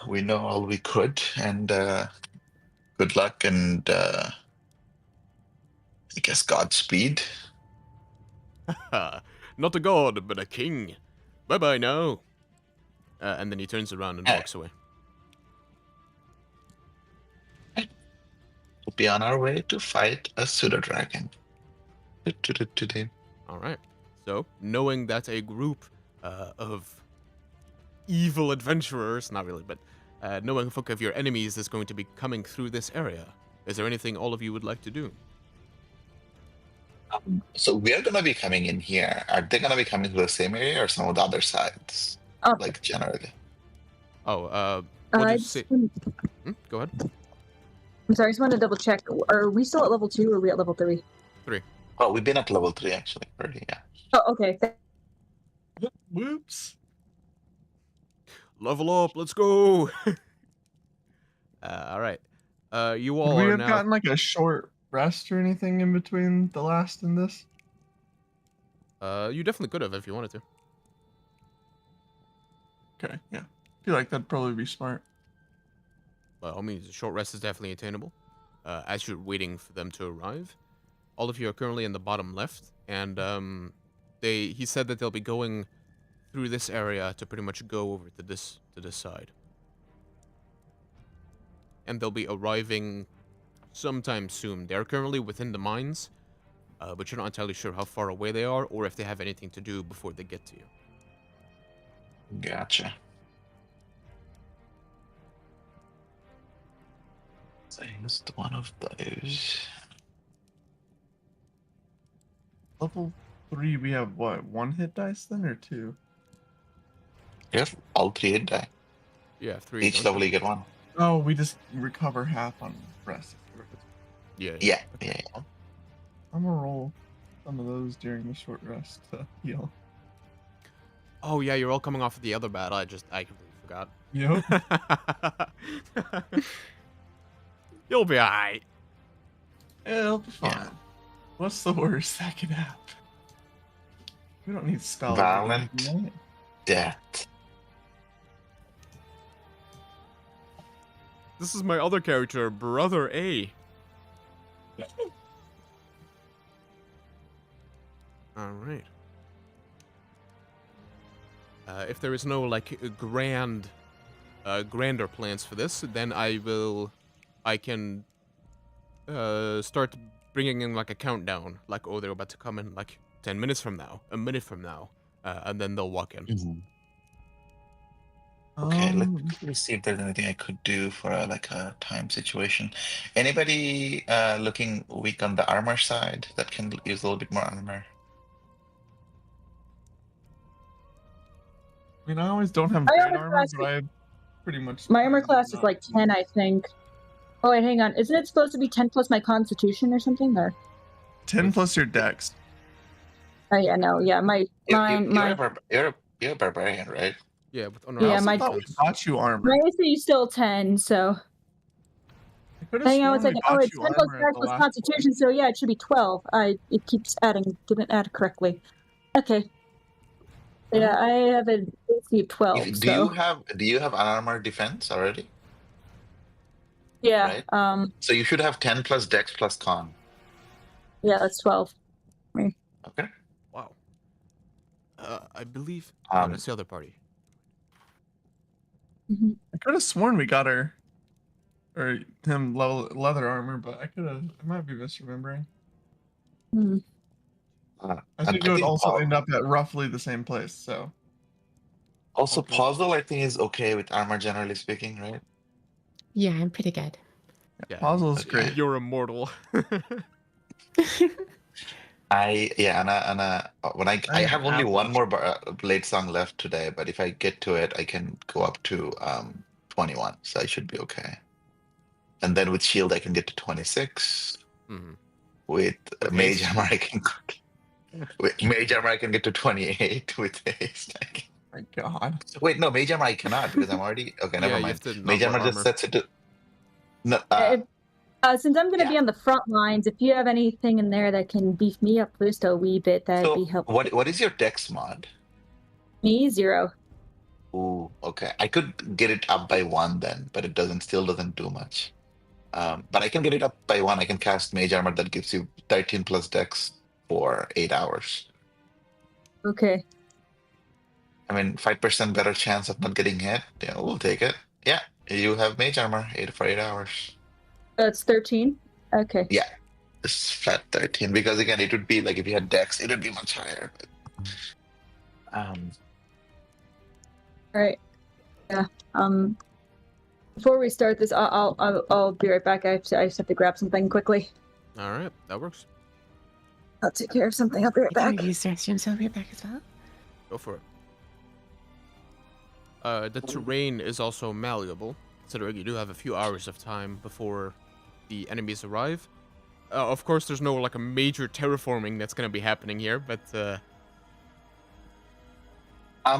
we know all we could, and good luck, and I guess Godspeed. Not a god, but a king. Bye-bye now. And then he turns around and walks away. We'll be on our way to fight a pseudo-dragon. All right. So, knowing that a group of evil adventurers, not really, but knowing a folk of your enemies is going to be coming through this area, is there anything all of you would like to do? So we're gonna be coming in here. Are they gonna be coming to the same area or some of the other sides? Oh. Like generally. Oh, what I did you just say? wanted- Go ahead. I'm sorry, I just wanted to double check. Are we still at level 2 or are we at level 3? Oh, we've been at level 3 actually already, yeah. Oh, okay. Whoops. Level up, let's go! All right. You Would all we are have now... gotten like a short rest or anything in between the last and this? You definitely could have if you wanted to. Okay, yeah. I feel like that'd probably be smart. By all means, a short rest is definitely attainable. As you're waiting for them to arrive, all of you are currently in the bottom left, and he said that they'll be going through this area to pretty much go over to this side, and they'll be arriving sometime soon. They're currently within the mines, but you're not entirely sure how far away they are or if they have anything to do before they get to you. Gotcha. So just one of those. Level 3, we have what? 1 hit dice then or 2? You have all 3 hit die. Yeah, 3. Each don't level you? you get 1. Oh, we just recover half on rest. Yeah. Yeah. I'm a roll. some of those during the short rest to heal. Oh yeah, you're all coming off of the other battle. I completely forgot. Yep. You'll be alright. It'll be fine. Yeah. What's the worst that could happen? We don't need spells. Violent. Right? Death. This is my other character, Brother A. Alright. If there is no, like, grander plans for this, then I can start bringing in, like, a countdown. Like, oh, they're about to come in, like, 10 minutes from now, a minute from now, and then they'll walk in. Okay, let me see if there's anything I could do for like a time situation. Anybody looking weak on the armor side that can use a little bit more armor? I mean, I always don't have My great armor armor, class but I have pretty much. My armor class is not- like 10, I think. Oh wait, hang on. Isn't it supposed to be 10 plus my constitution or something? Or 10 plus your dex. oh yeah, no, yeah, my You're a barbarian, right? Yeah, with Yeah, unarmed my- I thought we defense. got you armor. my AC is still 10, so I could've hang on one sworn we second. Oh, got it's you 10 plus armor at dex the plus last constitution, so yeah, it should be 12. It keeps adding, didn't add correctly. Okay. Yeah, I have an AC of 12. Do you So have unarmored defense already? yeah, right? So you should have 10 plus dex plus con. yeah, that's 12. Okay. Wow. I believe. Um, It's the other party. Mhm. I could have sworn we got her, or him leather armor, but I might be misremembering. Hmm. I think it would think also Paul- end up at roughly the same place. So Also, Okay. puzzle I think is okay with armor generally speaking, right? Yeah, I'm pretty good. Yeah. puzzle's Okay. great. You're immortal. When I I have only have one watched- more blade song left today, but if I get to it, I can go up to 21, so I should be okay. And then with shield, I can get to 26. Mhm. With With mage haste. armor, I can get to 28. With haste, I can... My God. Wait, no, mage armor I cannot because I'm already okay. Yeah, Never you mind. have to not Mage wear armor just armor. sets it to. No, Since I'm going to be yeah. on the front lines, if you have anything in there that can beef me up just a wee bit, that'd so be helpful. what is your dex mod? Me, 0. Ooh, okay. I could get it up by 1 then, but it still doesn't do much. But I can get it up by 1. I can cast mage armor that gives you 13 plus dex for 8 hours. Okay. I mean, 5% better chance of not getting hit. Yeah, we'll take it. Yeah, you have mage armor 8 hours. That's 13. Okay. Yeah, it's flat 13 because again, it would be like if you had dex, it would be much higher. All right. Yeah. Before we start this, I'll be right back. I just have to grab something quickly. All right, that works. I'll take care of something. I'll be right I can back. use the restroom, so I'll be back as well. Go for it. The terrain is also malleable, considering you do have a few hours of time before the enemies arrive. Of course, there's no like a major terraforming that's gonna be happening here, but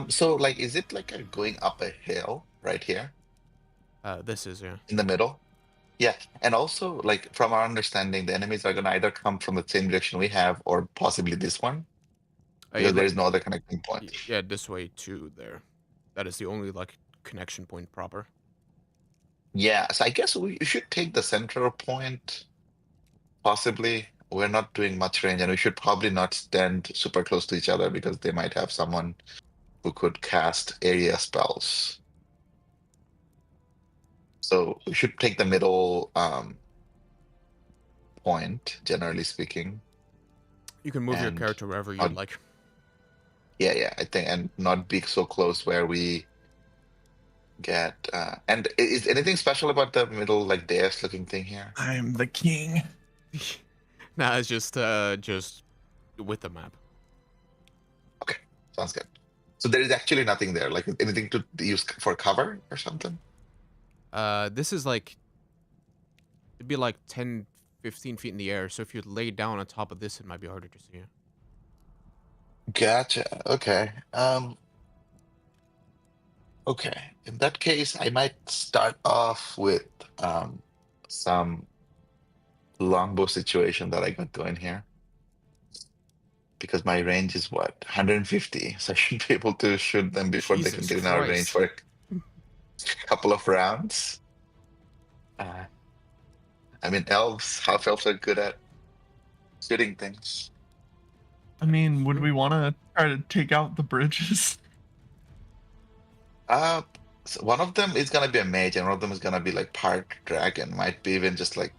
So like, is it like going up a hill right here this is yeah. in the middle? Yeah, and also like from our understanding, the enemies are gonna either come from the same direction we have, or possibly this one, because there is no other connecting point. Yeah, this way to there. That is the only like connection point proper. Yeah, so I guess we should take the central point. Possibly, we're not doing much range, and we should probably not stand super close to each other because they might have someone who could cast area spells. So we should take the middle point, generally speaking. You can move your And character wherever you'd on- like. Yeah, I think, and not be so close where we get. And is anything special about the middle, like dais looking thing here? I'm the king. Nah, it's just with the map. Sounds good. So there is actually nothing there, like anything to use for cover or something. This is like it'd be like 10 15 feet in the air, so if you lay down on top of this, it might be harder to see you. Gotcha. Okay. Okay. In that case, I might start off with some longbow situation that I got going here. Because my range is what? 150. So I should be able to shoot them before they can Jesus get in our range Christ. for a couple of rounds. Uh, I mean, half elves are good at shooting things. I mean, would we want to try to take out the bridges? So one of them is gonna be a mage, and one of them is gonna be like part dragon. Might be even just like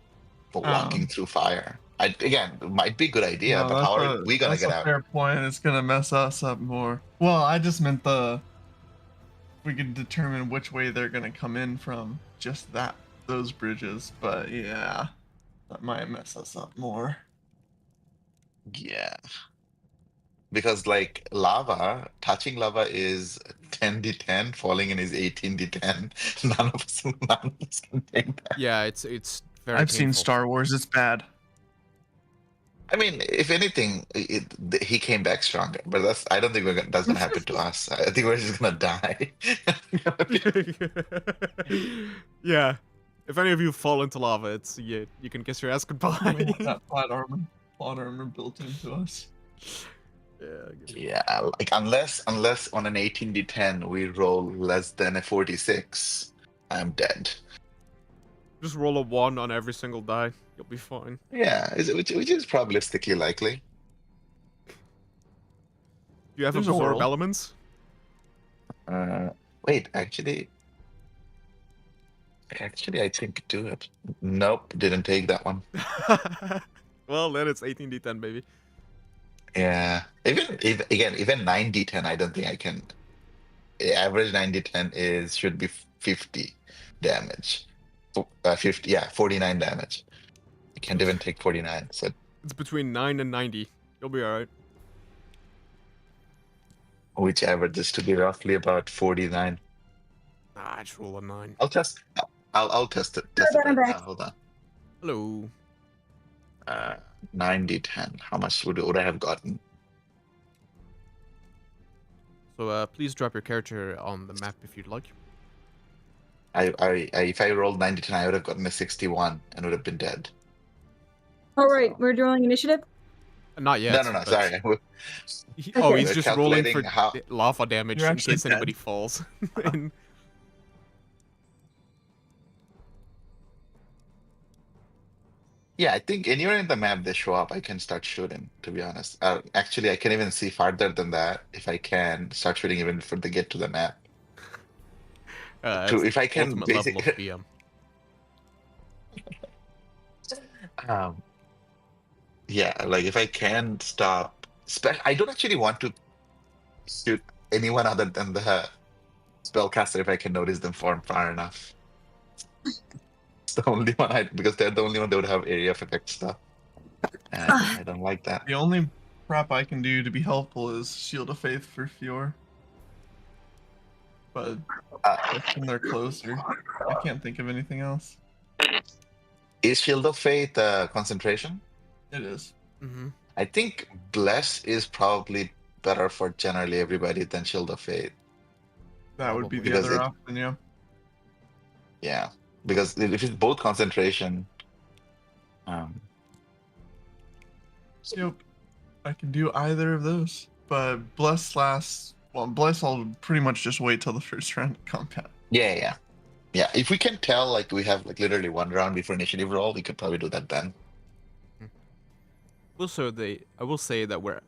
walking through fire. Again, it might be a good idea, No, but how are we gonna that's get a out? fair point. It's gonna mess us up more. Well, I just meant we could determine which way they're gonna come in from just those bridges. But yeah, that might mess us up more. Yeah, because like touching lava is 10d10, falling in is 18d10. None of us can take that. Yeah, it's very I've seen painful. Star Wars. It's bad. I mean, if anything, he came back stronger. But I don't think that's gonna happen to us. I think we're just gonna die. Yeah. If any of you fall into lava, you can kiss your ass We goodbye. want that plot armor built into us. Yeah. Yeah, like unless on an 18d10 we roll less than a 46, I'm dead. Just roll a 1 on every single die. You'll be fine. Yeah, which is probabilistically likely. Do you have There's absorb world. elements? Wait, actually, I think I do have. Nope, didn't take that one. Well, then it's 18d10, baby. Yeah, even 9d10, I don't think I can. Average 9d10 should be 50 damage. 50, yeah, 49 damage. I can't even take 49. So It's between 9 and 90. You'll be alright. which averages to be roughly about 49. Ah, just roll a 9. I'll test. I'll test it. I'm Right back. now. Hold on. Hello. 9d10. How much would I have gotten? So, please drop your character on the map if you'd like. If I rolled 9d10, I would have gotten a 61 and would have been dead. All right, we're doing initiative. Not yet. No. but- Sorry. Oh, Okay. he's We're just rolling for calculating how- lava damage You're in actually case anybody dead. falls. And- Yeah, I think anywhere in the map they show up, I can start shooting. To be honest, actually, I can even see farther than that if I can start shooting even before they get to the map. that's If I the can ultimate level of basic- BM. Yeah, like if I can stop. I don't actually want to shoot anyone other than the spellcaster if I can notice them from far enough. It's the only one because they're the only one that would have area of effect stuff. And I don't like that. The only prop I can do to be helpful is Shield of Faith for Fior. But when they're closer, I can't think of anything else. Is Shield of Faith concentration? It is. Mm-hmm. I think Bless is probably better for generally everybody than Shield of Faith. That would be the Because other it- option, yeah. Yeah, because if it's both concentration, Yep. I can do either of those. But Bless I'll pretty much just wait till the first round of combat. yeah. If we can tell, like we have like literally one round before initiative roll, we could probably do that then. Also, I will say that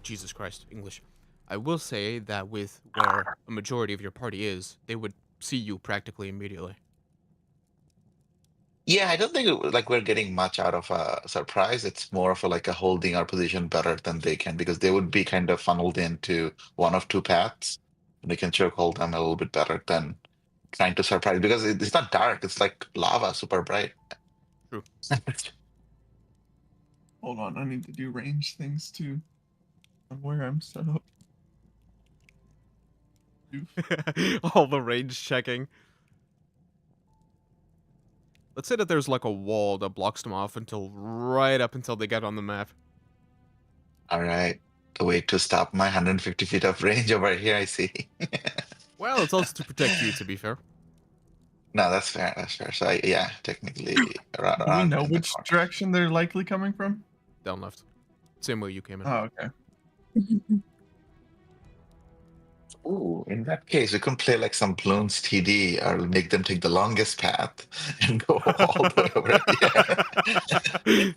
Jesus Christ, English. I will say that with where a majority of your party is, they would see you practically immediately. Yeah, I don't think like we're getting much out of a surprise. It's more of like a holding our position better than they can because they would be kind of funneled into one of two paths. And we can chokehold them a little bit better than trying to surprise because it's not dark. It's like lava, super bright. True. Hold on, I need to do range things too. On where I'm set up. Oof. All the range checking. Let's say that there's like a wall that blocks them off until right up until they get on the map. All right. The way to stop my 150 feet of range over here, I see. Well, it's also to protect you, to be fair. No, that's fair. That's fair. So, yeah, technically, around. Do we know in the which corner. direction they're likely coming from? Down left. Same way you came in. Oh, okay. Ooh, in that case, we can play like some Bloons TD or make them take the longest path and go all the way over here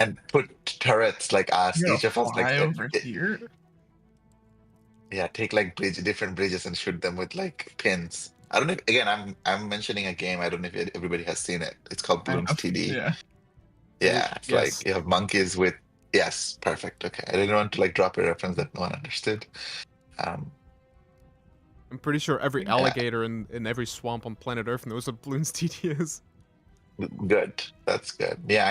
and put turrets like us, You each of us like fly over it- here. yeah, take like different bridges and shoot them with like pins. I don't know. Again, I'm mentioning a game. I don't know if everybody has seen it. It's called I Bloons have- TD. Yeah. Yeah, it's Yes. like you have monkeys with. Yes, perfect. Okay, I didn't want to like drop a reference that no one understood. I'm pretty sure every Yeah. alligator in every swamp on planet Earth knows what Bloons TD is. Good. That's good. Yeah,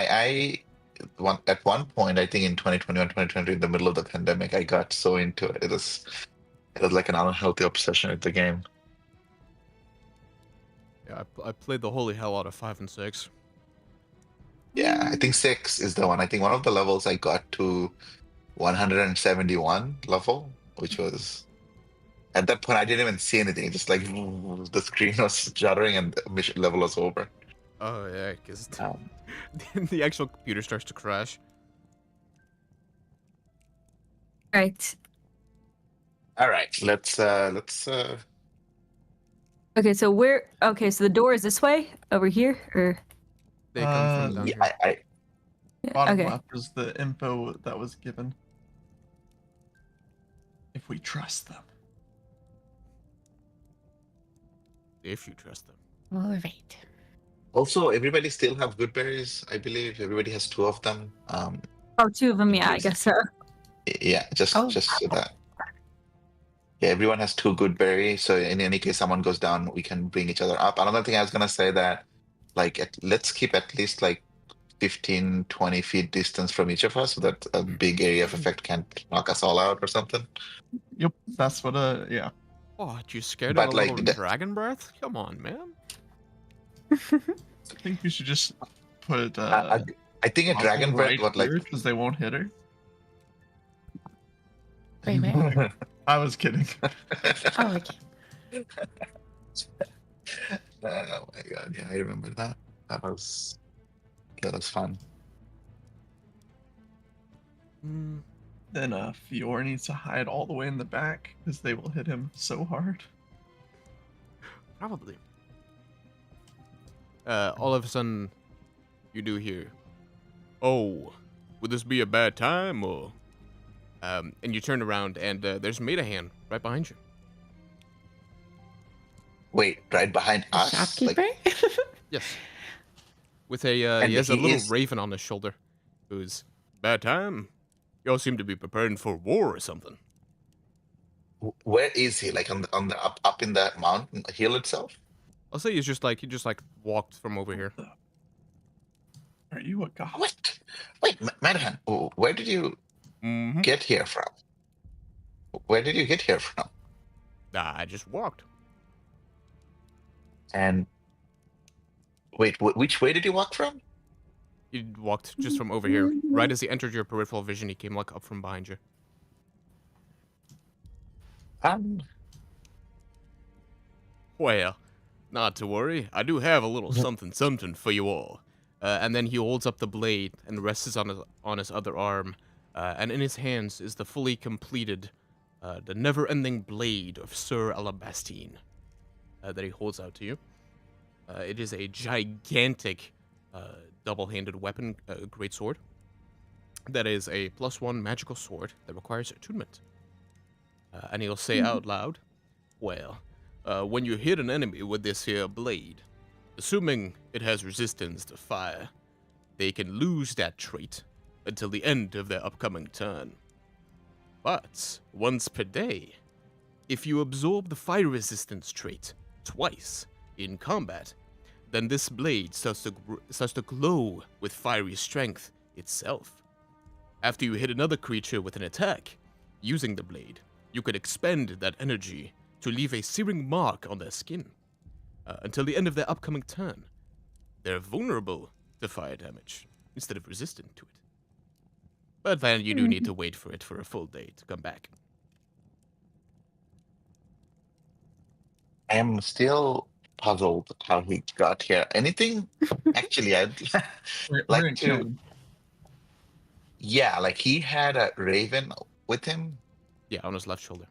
at one point, I think in 2021, 2020, in the middle of the pandemic, I got so into it. It was like an unhealthy obsession with the game. Yeah, I played the holy hell out of 5 and 6. Yeah, I think 6 is the one. I think one of the levels I got to 171 level, which was at that point I didn't even see anything. Just like the screen was juddering and the mission level was over. Oh yeah, because Um, the actual computer starts to crash. Right. all right, let's Okay, so so the door is this way? Over here? Or They come from down yeah, here. Bottom okay. left was the info that was given. If we trust them. If you trust them. All right. also everybody still have good berries. I believe everybody has 2 of them. Oh, 2 of them, yeah, I Yes. guess so. Yeah, just Oh. so that. Yeah, everyone has 2 good berries, so in any case someone goes down, we can bring each other up. Another thing I was gonna say that, like, let's keep at least like 15, 20 feet distance from each of us, so that a big area of effect can't knock us all out or something. Yep, that's what yeah. What, you scared But, of a like, little the- dragon breath? Come on, man. I think we should just put I think a dragon breath right would like. because they won't hit her. Wait, where? I was kidding. Oh, okay. Oh my god! Yeah, I remember that. That was fun. Hmm. Then Fior needs to hide all the way in the back because they will hit him so hard. Probably. All of a sudden, you do hear, "Oh, would this be a bad time?" Or, and you turn around and there's Maidahan right behind you. Wait, right behind The us. shopkeeper? Yes. With a, And he has a he little is- raven on his shoulder, who's, "Bad time? Y'all seem to be preparing for war or something." Where is he? Like on the up in that mountain hill itself? I'll say he just walked from over here. Are you a god? What? Wait, Madahan, where did you Mm-hmm. get here from? Where did you get here from? I just walked. And wait, which way did you walk from? He walked just from over here. Right as he entered your peripheral vision, he came like up from behind you. Well, not to worry. I do have a little something for you all. And then he holds up the blade and rests on his other arm. And in his hands is the fully completed, the never-ending blade of Sir Alabastine that he holds out to you. It is a gigantic, double-handed weapon, greatsword. That is a +1 magical sword that requires attunement. And he'll say out loud, "Well, when you hit an enemy with this here blade, assuming it has resistance to fire, they can lose that trait until the end of their upcoming turn. But once per day, if you absorb the fire resistance trait twice in combat, then this blade starts to glow with fiery strength itself. After you hit another creature with an attack, using the blade, you could expend that energy to leave a searing mark on their skin until the end of their upcoming turn. they're vulnerable to fire damage instead of resistant to it. But then you do need to wait for it for a full day to come back. I am still puzzled how he got here. Anything? Actually, I'd We're like in to. Ken. Yeah, like he had a raven with him. Yeah, on his left shoulder.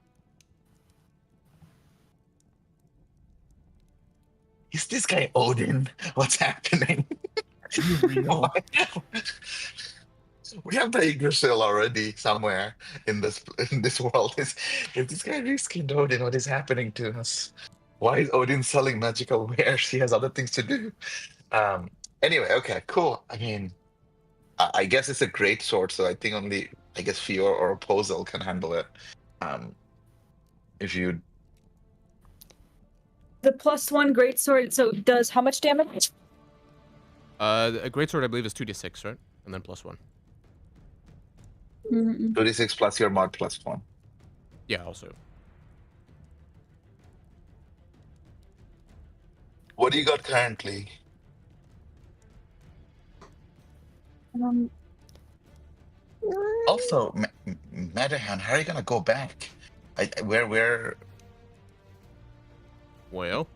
Is this guy Odin? What's happening? You real. We have the Yggdrasil already somewhere in this world. Is this guy reskinned Odin? What is happening to us? Why is Odin selling magical wares? He has other things to do. Anyway, okay, cool. I mean, I guess it's a great sword, so I think only Fior or Posel can handle it. If you The +1 greatsword. So does how much damage? A greatsword, I believe, is 2d6, right? And then +1. 2d6 plus your mod +1. Yeah, also. What do you got currently? Also, Madahan, how are you gonna go back? Where? Well,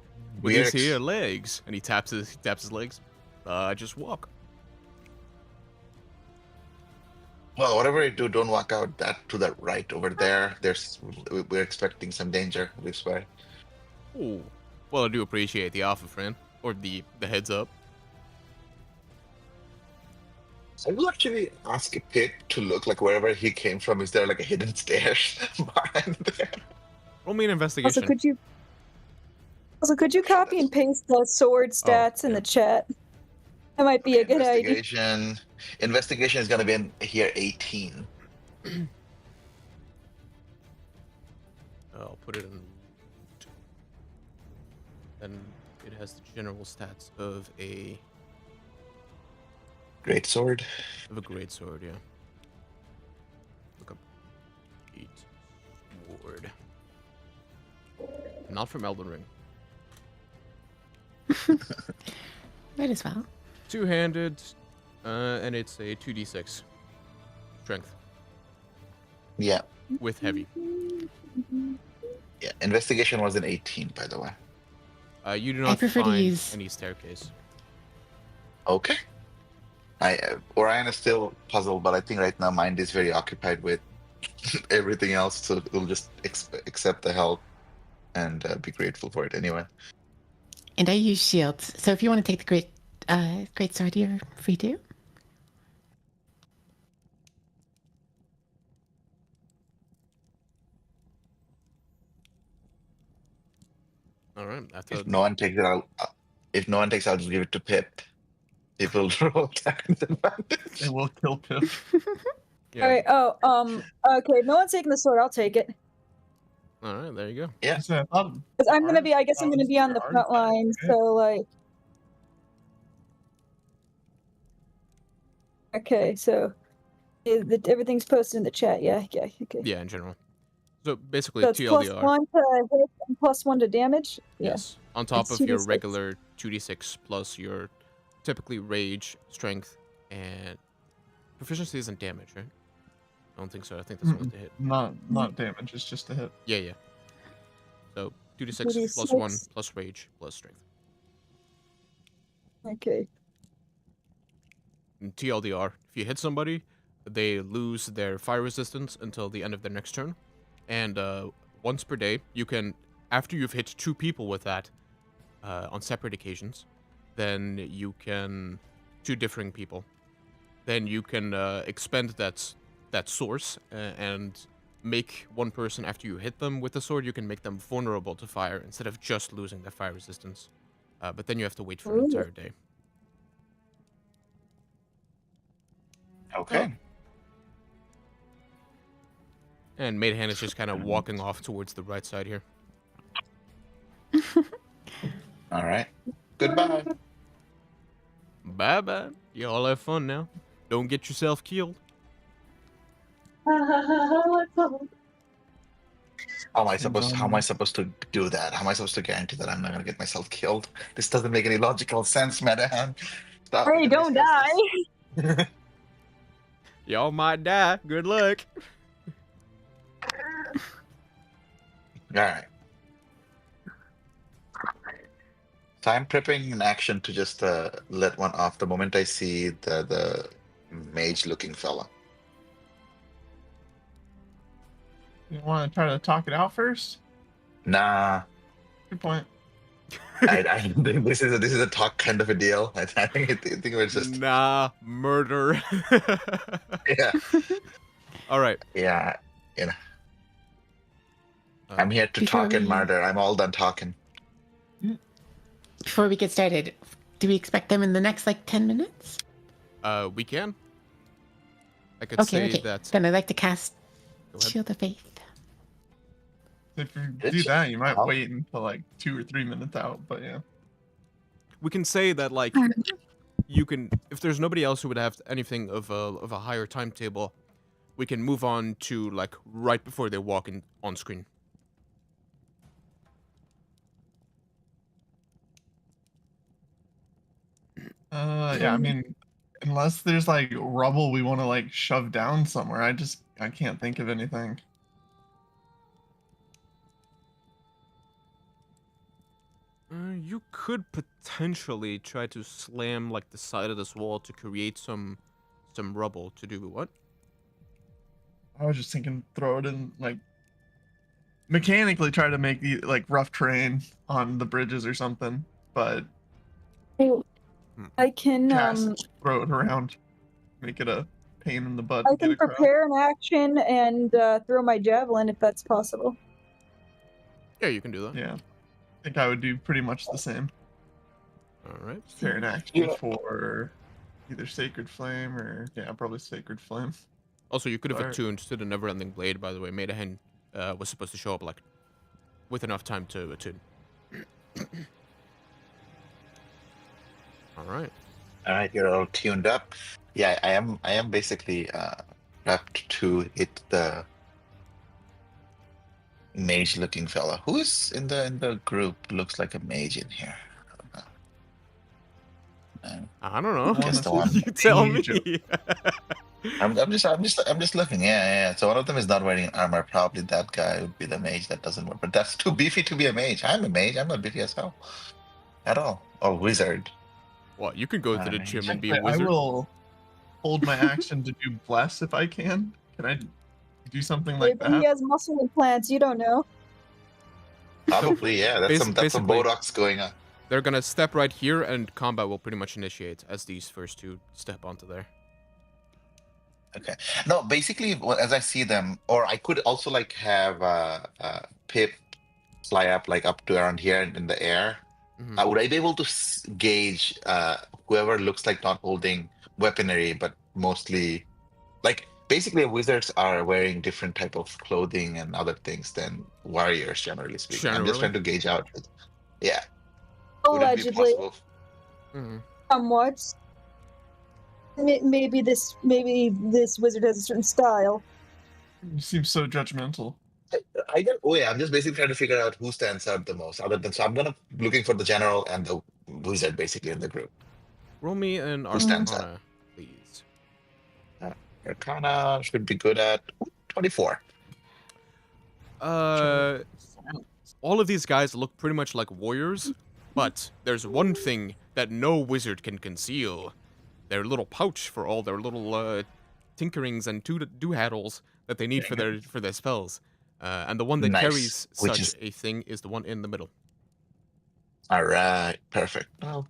with We're his here legs, and he taps his legs. Just walk. Well, whatever you do, don't walk out that to the right over there. We're expecting some danger this way. Ooh. Well, I do appreciate the offer, friend, or the heads up. I will actually ask Pip to look like wherever he came from. Is there like a hidden stairs behind there? Roll me an investigation. Also, could you copy and paste the sword stats in yeah. the chat? That might be a good idea. Investigation is gonna be in here 18. I'll put it in. Then it has the general stats of a Great sword. great sword, yeah. Look up great sword. Not from Elden Ring. Might as well. Two-handed, and it's a 2d6 strength Yeah. with heavy. Yeah. Investigation was an 18, by the way. You do I not prefer to find use- any staircase. Okay. Orion is still puzzled, but I think right now mind is very occupied with everything else, so we'll just accept the help and be grateful for it anyway. And I use shields. So if you want to take the great sword, you're free to. All right. If no one takes it, I'll just give it to Pip. It will roll attack advantage. It will kill Pip. Yeah. All right. Okay. No one's taking the sword. I'll take it. All right. There you go. Yeah. So I thought 'Cause I'm gonna be. I guess I'm gonna be on the Artifact, front line. right? So like. Okay. So. Everything's posted in the chat. Yeah. Okay. Yeah, in general. So basically, So it's TLDR. +1 to hit and +1 to damage. Yeah. Yes. On top It's of your 2d6. regular 2d6 plus your typically rage, strength, and proficiency isn't damage, right? I don't think so. I think that's only to hit. Not damage. It's just a hit. Yeah. So 2d6 plus 1 2d6. plus rage plus strength. Okay. And TLDR, if you hit somebody, they lose their fire resistance until the end of their next turn. And once per day, you can, after you've hit 2 people with that on separate occasions, then you can, 2 differing people, then you can expend that source and make one person, after you hit them with the sword, you can make them vulnerable to fire instead of just losing their fire resistance. But then you have to wait for an Ooh. entire day. Okay. And Maidhan is just kind of walking off towards the right side here. All right. Goodbye. Bye-bye. Y'all have fun now. Don't get yourself killed. How am I Seems supposed? How am I on- supposed to do that? How am I supposed to guarantee that I'm not gonna get myself killed? This doesn't make any logical sense, Madahan. Stop. Hey, We can don't discuss die. this. Y'all might die. Good luck. All right. So I'm prepping an action to just let one off the moment I see the mage-looking fella. You want to try to talk it out first? Nah, Good point. I think this is a talk kind of a deal. I think we're just Nah, murder. yeah, All right. yeah. I'm here to Before talk and we- murder. I'm all done talking. Before we get started, do we expect them in the next like 10 minutes? We can. I could Okay, say okay. that. Then I'd like to cast Go ahead. Shield of Faith. If you Did do you- that, you might how- wait until like 2 or 3 minutes out. But yeah, We can say that like you can, if there's nobody else who would have anything of a higher timetable, we can move on to like right before they walk in on screen. yeah. I mean, unless there's like rubble we want to like shove down somewhere, I can't think of anything. You could potentially try to slam like the side of this wall to create some rubble to do what? I was just thinking, throw it in like mechanically try to make the like rough terrain on the bridges or something, but I can cast, throw it around, make it a pain in the butt. I to get can across. prepare an action and throw my javelin if that's possible. Yeah, you can do that. Yeah, I think I would do pretty much the same. All right. Prepare an action Yeah. for either Sacred Flame or yeah, probably Sacred Flame. Also, you could have Alright. attuned to the Neverending Blade, by the way. Madahan was supposed to show up like with enough time to attune. All right. All right, you're all tuned up. Yeah, I am basically prepped to hit the mage-looking fella. Who's in the group? Looks like a mage in here. I don't know. Guess the one. You tell me. Mage. I'm just looking. Yeah. So one of them is not wearing armor. Probably that guy would be the mage that doesn't work. But that's too beefy to be a mage. I'm a mage. I'm not beefy as hell. At all. Or wizard. Well, you can go to the Alright. gym and be a I wizard. will hold my action to do Bless if I can. Can I do something like Maybe he that? has muscle implants, you don't know. Probably, yeah. That's some basically- Botox going on. They're gonna step right here, and combat will pretty much initiate as these first two step onto there. Okay. No, basically, as I see them, or I could also like have Pip fly up like up to around here in the air. Mhm. Would I be able to gauge whoever looks like not holding weaponry, but mostly like basically wizards are wearing different type of clothing and other things than warriors, generally speaking. I'm just Generally? trying to gauge out. Yeah. Would it be Allegedly, possible? Mhm. somewhat. Maybe this wizard has a certain style. You seem so judgmental. I don't. Oh yeah, I'm just basically trying to figure out who stands out the most. Other than so, I'm gonna looking for the general and the wizard basically in the group. Roll me an Who stands out? Arcana, please. Arcana should be good at 24. All of these guys look pretty much like warriors, but there's one thing that no wizard can conceal: their little pouch for all their little tinkerings and do-haddles that they need for their spells. And the one that Nice. carries Which such is- a thing is the one in the middle. All right, perfect. Well,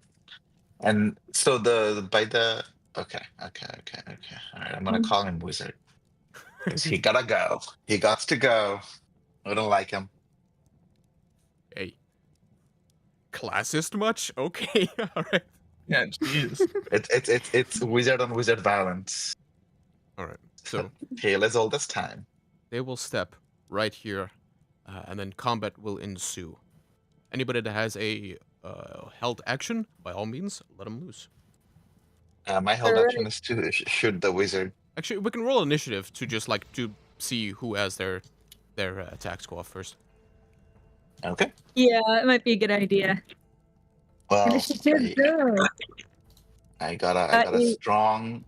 and so okay. All right, I'm gonna call him wizard. 'Cause he gotta go. He got to go. I don't like him. Hey, classist much? Okay, all right, Yeah, jeez. It's wizard on wizard violence. all right. So Hail is all this time. they will step right here, and then combat will ensue. Anybody that has a held action, by all means, let them loose. My held Alright. action is to shoot the wizard. Actually, we can roll initiative to just like to see who has their their attacks go off first. Okay. Yeah, it might be a good idea. Well, Initiative, go. I got Uh, a you- strong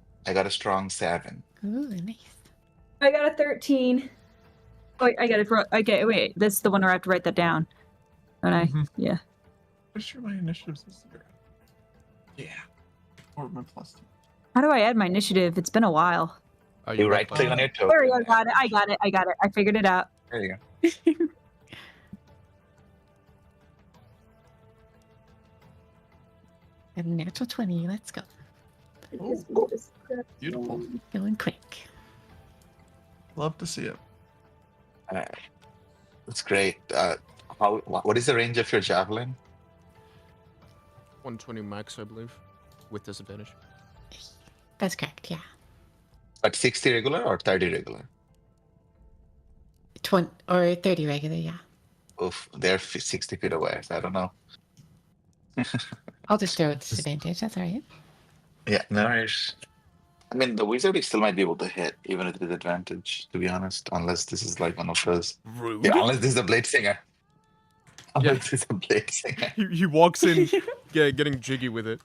7. Ooh, nice. I got a 13. Wait, I got it. Okay, wait. This is the one where I have to write that down. Don't I? Mhm. Yeah. Pretty sure my initiative's this year. Yeah. Or my +2. How do I add my initiative? It's been a while. Oh, You right click on your token. There we go. Got it. I got it. I figured it out. There you go. A natural 20. Let's go. Oh, beautiful. Going quick. Love to see it. That's great. What is the range of your javelin? 120 max, I believe, with disadvantage. That's correct, yeah. At 60 regular or 30 regular? 20 or 30 regular, yeah. Oof, they're 60 feet away. So I don't know. I'll just throw it disadvantage. That's all right. Yeah, no worries. I mean, the wizard still might be able to hit, even at disadvantage, to be honest, unless this is like one of those. Rude. Yeah, unless this is a blade singer. Yeah. Unless this is a blade singer. He walks in, getting jiggy with it.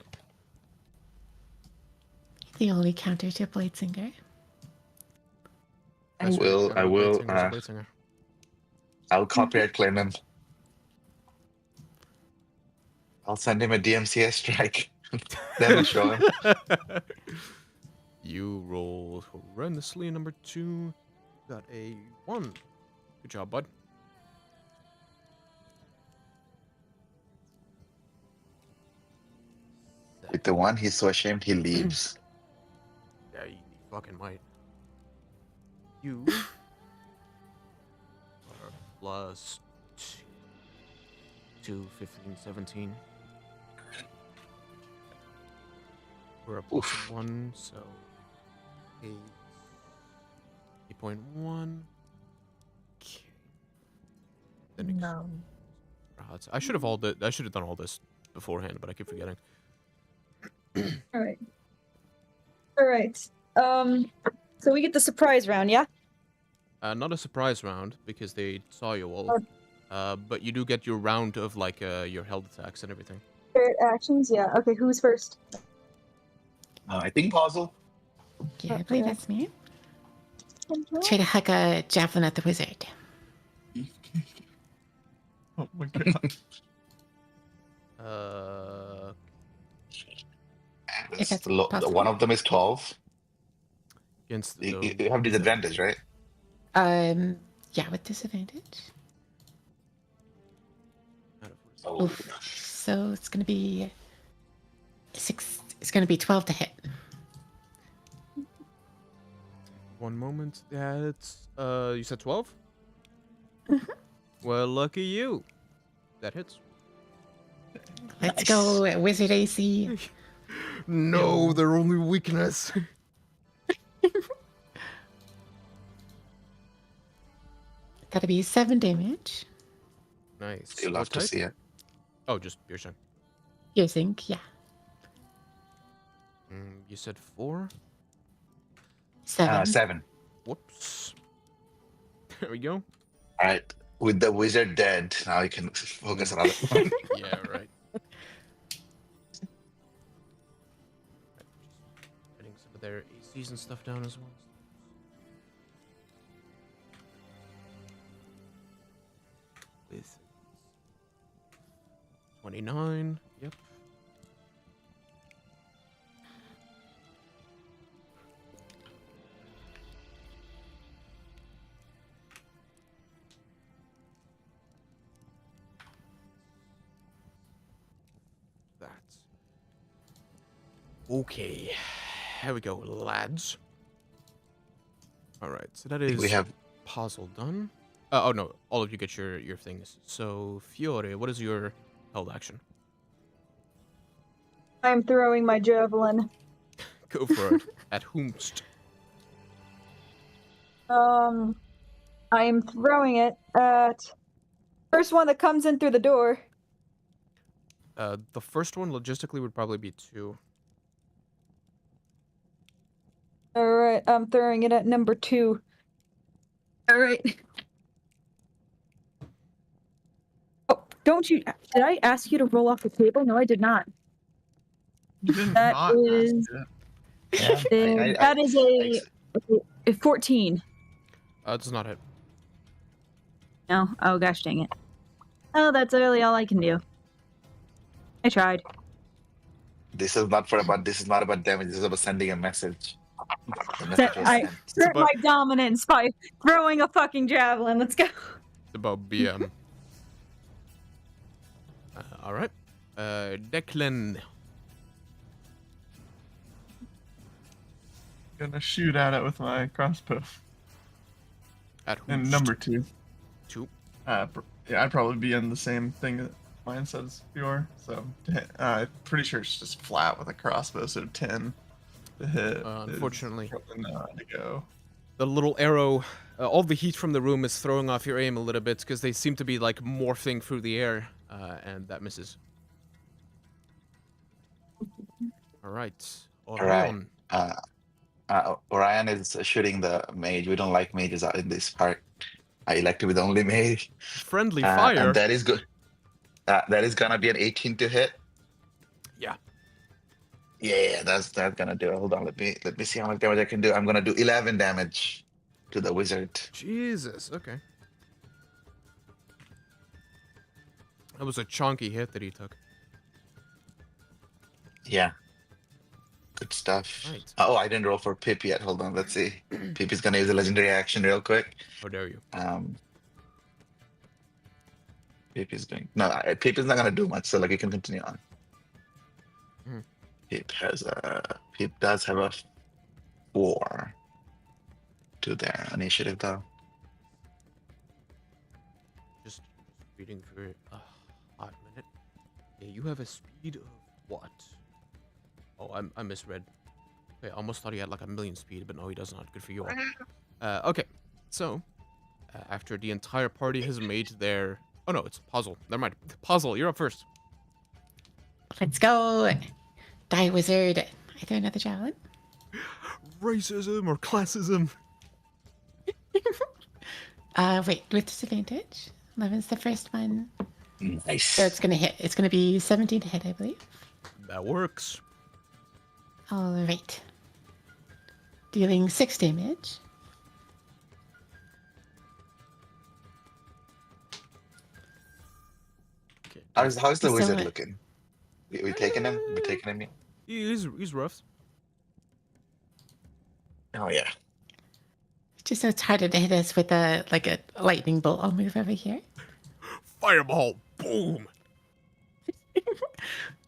The only counter to Bladesinger. I will, Bladsinger's a Bladesinger. I'll copyright claim him. I'll send him a DMCA strike. Then I'll show him. You roll horrendously, number 2. Got a 1. Good job, bud. With the one, he's so ashamed he leaves. Yeah, you fucking might. You are plus 2, 15, 17. We're a plus Oof. 1, so 8. 8.1. Okay. Then I should have done all this beforehand, but I keep forgetting. All right. All right. So we get the surprise round, yeah? Not a surprise round because they saw you all. But you do get your round of like your held attacks and everything. Favorite actions, yeah. Okay, who's first? I think Basil. Yeah, I believe that's me. Kendra? Try to huck a javelin at the wizard. Beefcake. Oh my god. If that's One possible. of them is 12. Against You the have disadvantage, right? Yeah, with disadvantage. Oh, Oof. So it's gonna be 6. It's gonna be 12 to hit. One moment. That's you said 12? Well, lucky you. That hits. Let's go, wizard AC. No, their only weakness. That'll be 7 damage. Nice. you love What to type? see it. Oh, just piercing. Piercing, yeah. You said 4? 7. 7. Whoops. There we go. All right. With the wizard dead, now you can focus on other one. Yeah, right. Getting some of their ACs and stuff down as well. With 29. Yep. That's okay. Here we go, lads. All right, so that is We have puzzle done. Oh no, all of you get your things. So Fiore, what is your held action? I'm throwing my javelin. Go for it. At whomst? I am throwing it at first one that comes in through the door. The first one logistically would probably be 2. All right, I'm throwing it at number 2. All right. Don't you? Did I ask you to roll off the table? No, I did not. You did That not ask is- it. Yeah, That is a 14. Does not hit. No. Oh gosh, dang it. Oh, that's really all I can do. I tried. this is not about damage. This is about sending a message. The message was I sent. assert about- my dominance by throwing a fucking javelin. Let's go. It's about BM. All right. Declan. Gonna shoot at it with my crossbow. At And who's number 2. 2. Yeah, I'd probably be in the same thing that mine says Fior. So pretty sure it's just flat with a crossbow, so 10 to hit. Unfortunately. Probably not to go. The little arrow, all the heat from the room is throwing off your aim a little bit because they seem to be like morphing through the air, and that misses. All right. Orion. Orion is shooting the mage. We don't like mages out in this part. I elected with only mage. Friendly fire. And that is good. That is gonna be an 18 to hit. Yeah. Yeah, that's gonna do it. Hold on, let me see how much damage I can do. I'm gonna do 11 damage to the wizard. Jesus. Okay. That was a chunky hit that he took. Yeah. Good stuff. Right. Oh, I didn't roll for Pip yet. Hold on, let's see. Pip is gonna use a legendary action real quick. How dare you? Pip is doing Pip is not gonna do much, so like you can continue on. Mhm. Pip does have a 4 to their initiative though. Just reading for a hot minute. Yeah, you have a speed of what? Oh, I misread. Okay, I almost thought he had like a million speed, but no, he does not. Good for you all. Okay, so after the entire party has made their... Oh no, it's Puzzle. Never mind. Puzzle, you're up first. Let's go. Die wizard. I throw another javelin. Racism or classism? Wait, with disadvantage. 11's the first one. Nice. So it's gonna hit. It's gonna be 17 to hit, I believe. That works. All right. Dealing 6 damage. Okay. How's the So, wizard looking? We taking him? We taking him? He's rough. Oh yeah. Just so it's harder to hit us with a lightning bolt. I'll move over here. Fireball! Boom!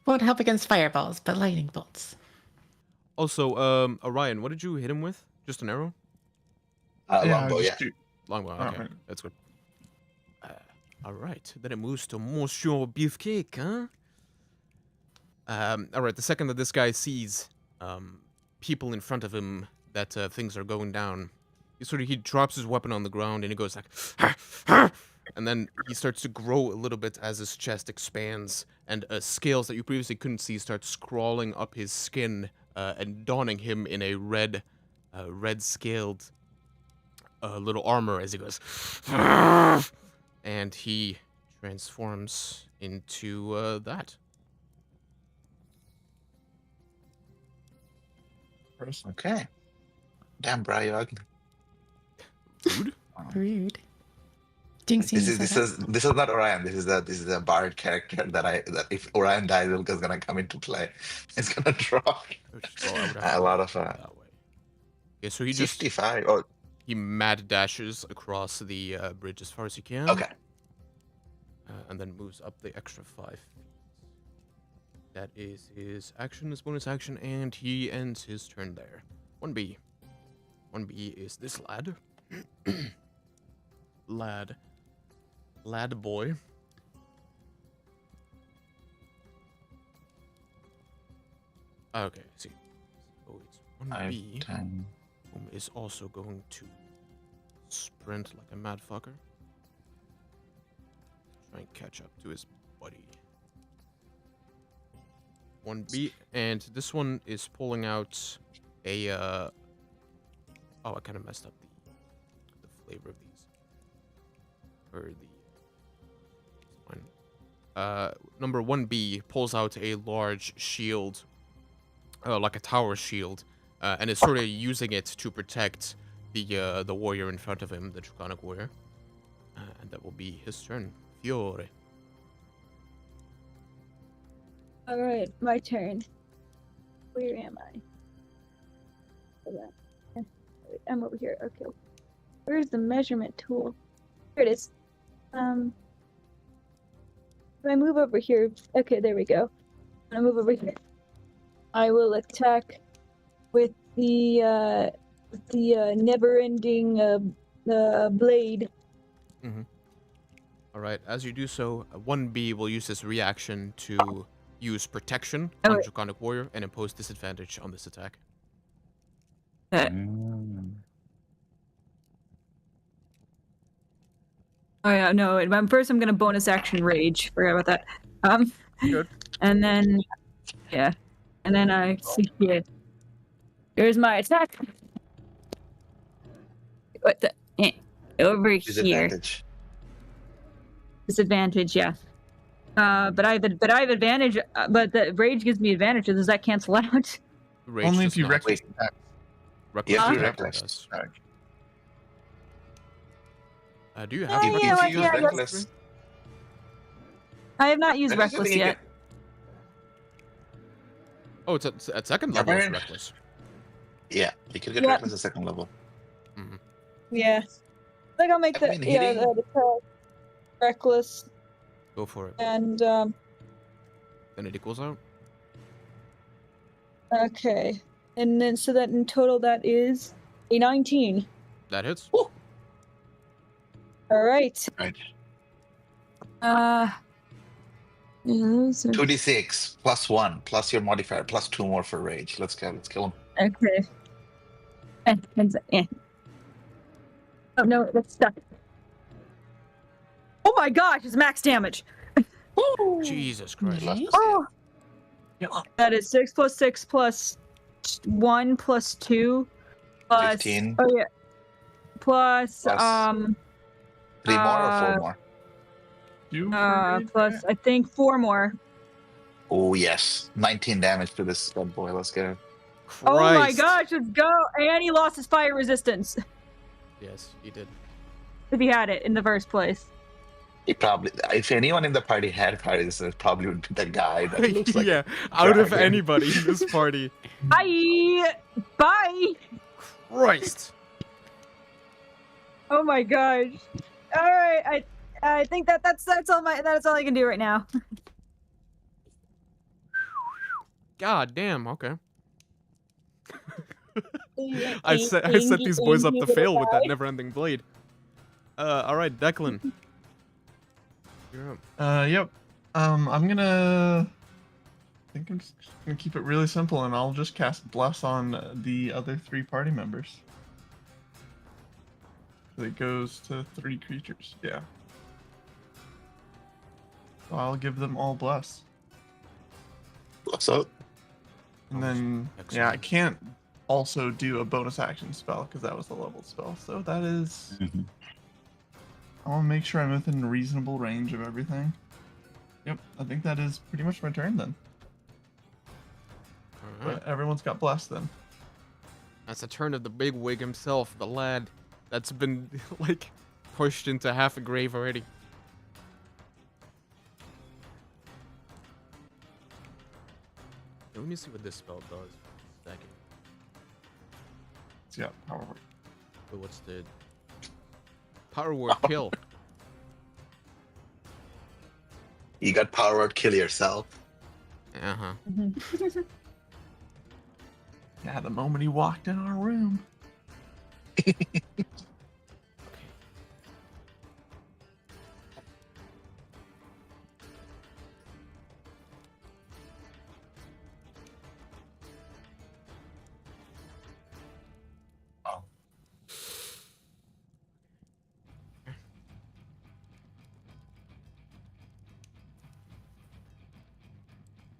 Won't help against fireballs, but lightning bolts. Also, Orion, what did you hit him with? Just an arrow? Longbow, yeah. just shoot. Longbow, Oh, okay. right. That's good. Alright, then it moves to Monsieur Beefcake, huh? Alright, the second that this guy sees people in front of him that things are going down, he drops his weapon on the ground and he goes like, and then he starts to grow a little bit as his chest expands, and scales that you previously couldn't see start scrawling up his skin and donning him in a red scaled little armor as he goes, and he transforms into that. Okay. Damn, bro, you're ugly. Rude? Rude. Jinxing This is not Orion. This is a bard character that if Orion dies, is gonna come into play. It's gonna draw Oh, I would have a to lot go of that way. Yeah, so he just 65. Oh, he mad dashes across the bridge as far as he can. okay. And then moves up the extra 5 feet. That is his action, his bonus action, and he ends his turn there. 1B. 1B is this lad. Lad boy. Okay, I see. So it's 1B, 10. whom is also going to sprint like a mad fucker. Try and catch up to his buddy. 1B, and this one is pulling out a oh, I kind of messed up the flavor of these. Or the it's fine. number 1B pulls out a large shield, like a tower shield, and is sort of using it to protect the warrior in front of him, the Draconic warrior. And that will be his turn. Fiore. All right, my turn. Where am I? Hold on. Wait, I'm over here. Okay. Where's the measurement tool? Here it is. If I move over here, okay, there we go. When I move over here, I will attack with the never-ending blade. All right. As you do so, 1B will use his reaction to use protection Oh, on wait. Draconic warrior and impose disadvantage on this attack. Oh yeah, no. First, I'm gonna bonus action rage. Forgot about that. Good. And then, yeah, and then I see here. Here's my attack. What the? Over here. Disadvantage. Disadvantage, yeah. But I have advantage. But the rage gives me advantage. Does that cancel out? Rage Only does if you not. reckless attack. Reckless Yeah, if you attack reckless does. attack. Do you have Yeah, to yeah, use like, yeah, reckless? reckless. I have not used Reckless, I reckless think you yet. Oh, it's at second level. It's Barbarian? reckless. Yeah, you can get Yep. reckless at second level. Yeah. I think I'll make I mean, the hitting- attack reckless Go for it. and Then it equals out. okay, and then so that in total that is a 19. That hits. All right. Right. Yeah, those are- 2d6 plus 1 plus your modifier plus 2 more for rage. Let's go. Let's kill him. Okay. Oh no, that's stuck. Oh my gosh, it's max damage. Jesus Christ. Left us Oh, that is 6 plus 6 plus 1 plus 2 plus 15. Oh yeah, plus Plus- 3 more or 4 more? You for rage? plus I think 4 more. Oh, yes. 19 damage to this bad boy. Let's go. Christ. Oh my gosh, let's go! And he lost his fire resistance Yes, he did. if he had it in the first place. He probably, if anyone in the party had fire resistance, it probably would be the guy that looks like yeah, out of dragon. anybody in this party. Bye. Bye. Christ. Oh my gosh. All right, I think that's all I can do right now. God damn. Okay. I set these boys up to fail with that never-ending blade. All right, Declan. You're up. Yep. I'm gonna. I think I'm just gonna keep it really simple, and I'll just cast Bless on the other 3 party members. So it goes to 3 creatures. Yeah. So I'll give them all Bless, What's up? and then yeah, I can't also do a bonus action spell because that was a level spell. So that is. I want to make sure I'm within reasonable range of everything. Yep, I think that is pretty much my turn then. All right. But everyone's got blessed then. That's the turn of the big wig himself, the lad that's been like pushed into half a grave already. Let me see what this spell does. Second. So yeah, power word. Wait, what's the power word kill? You got power word, kill yourself. Uh huh. Yeah, the moment he walked in our room. Oh.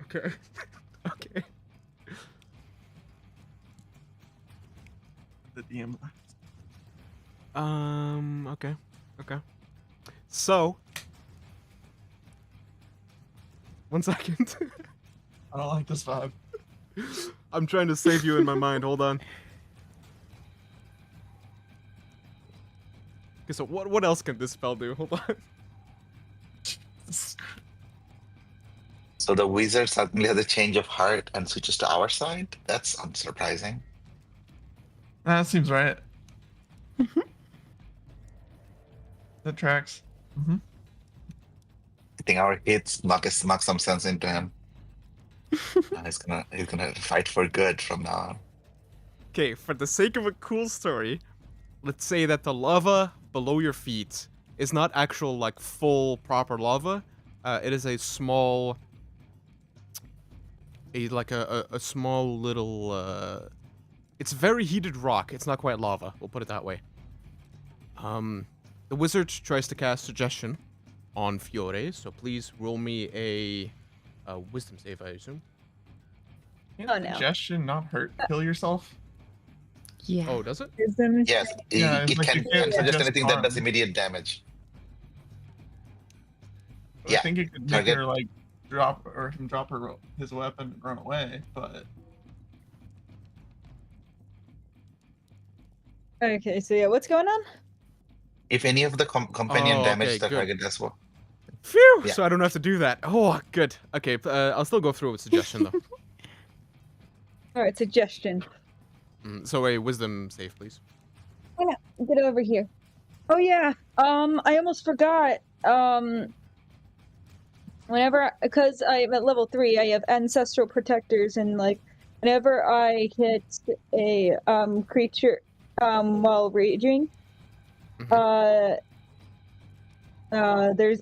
Okay. Okay. The DM left. Okay. Okay. So, 1 second. I don't like this vibe. I'm trying to save you in my mind. Hold on. Okay, so what else can this spell do? Hold on. So the wizard suddenly has a change of heart and switches to our side? That's unsurprising. That seems right. That tracks. I think our hits knock some sense into him. He's gonna fight for good from now on. Okay, for the sake of a cool story, let's say that the lava below your feet is not actual, like, full, proper lava. It is a small... a small little, It's very heated rock. It's not quite lava. We'll put it that way. The wizard tries to cast Suggestion on Fiore, so please roll me a wisdom save, I assume. Can't Oh, no. suggestion not hurt? Kill yourself? Yeah. Oh, does it? Wisdom. Yes, Yeah, it it's like can you can't suggest suggest anything that does harm. immediate damage. I think it could make Target. her like drop or him drop his weapon and run away, but Okay, so yeah, what's going on? If any of the companion Oh, damage okay, the good. target does well. Phew! Yeah. So I don't have to do that. Oh, good. Okay, I'll still go through with Suggestion, though. All right, suggestion. So a wisdom save, please. Get over here. Oh yeah. I almost forgot. Because I'm at level 3, I have ancestral protectors, and like, whenever I hit a creature while raging, there's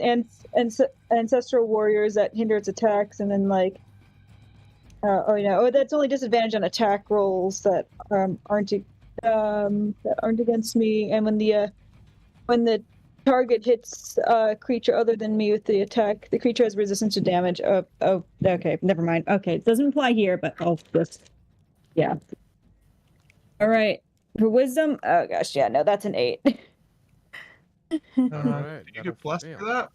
ancestral warriors that hinder its attacks, and then like, that's only disadvantage on attack rolls that aren't against me, and when the target hits a creature other than me with the attack, the creature has resistance to damage. Oh, okay, never mind. Okay, it doesn't apply here, but I'll just, yeah. All right, for wisdom, oh gosh, yeah, no, that's an 8. Alright, did you that'll get blessed fail. for that?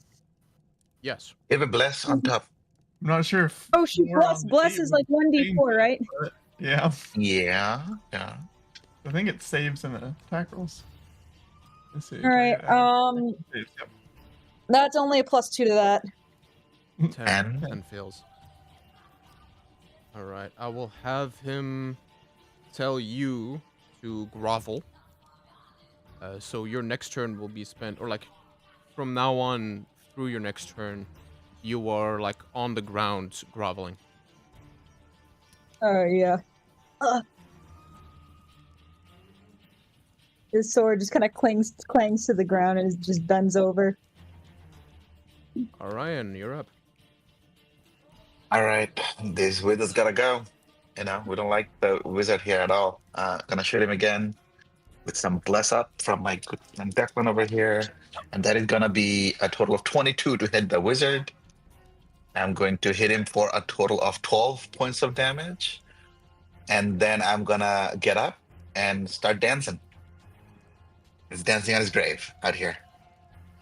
Yes. You have a bless on top. I'm not sure if. Oh shoot, more bless on the bless eight is would like change 1d4, it, right? but yeah, Yeah. I think it saves in the attack rolls. Let's see. All right, Saves, yep. that's only a +2 to that. 10. And? 10 fails. Alright, I will have him tell you to grovel. So your next turn will be spent, or like, from now on through your next turn, you are like on the ground groveling. Oh yeah. His sword just kind of clangs to the ground and it just bends over. Orion, you're up. All right, this wizard's gotta go. You know, we don't like the wizard here at all. Gonna shoot him again with some bless up from my good friend Declan over here, and that is gonna be a total of 22 to hit the wizard. I'm going to hit him for a total of 12 points of damage, and then I'm gonna get up and start dancing. He's dancing on his grave out here.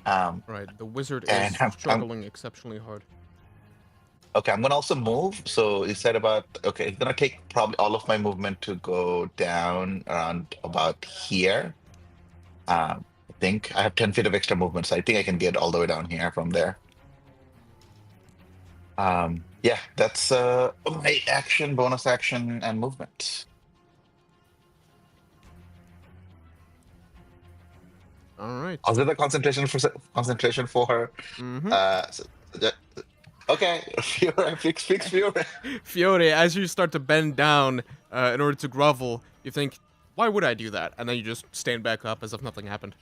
Right, the wizard And is I'm- struggling exceptionally hard. Okay, I'm gonna also move. So you said about okay, it's gonna take probably all of my movement to go down around about here. I think I have 10 feet of extra movement, so I think I can get all the way down here from there. Yeah, that's my action, bonus action, and movement. All right. I'll do the concentration for her. Mm-hmm. Okay, Fiore, fix Fiore. Fiore, as you start to bend down in order to grovel, you think, why would I do that? And then you just stand back up as if nothing happened.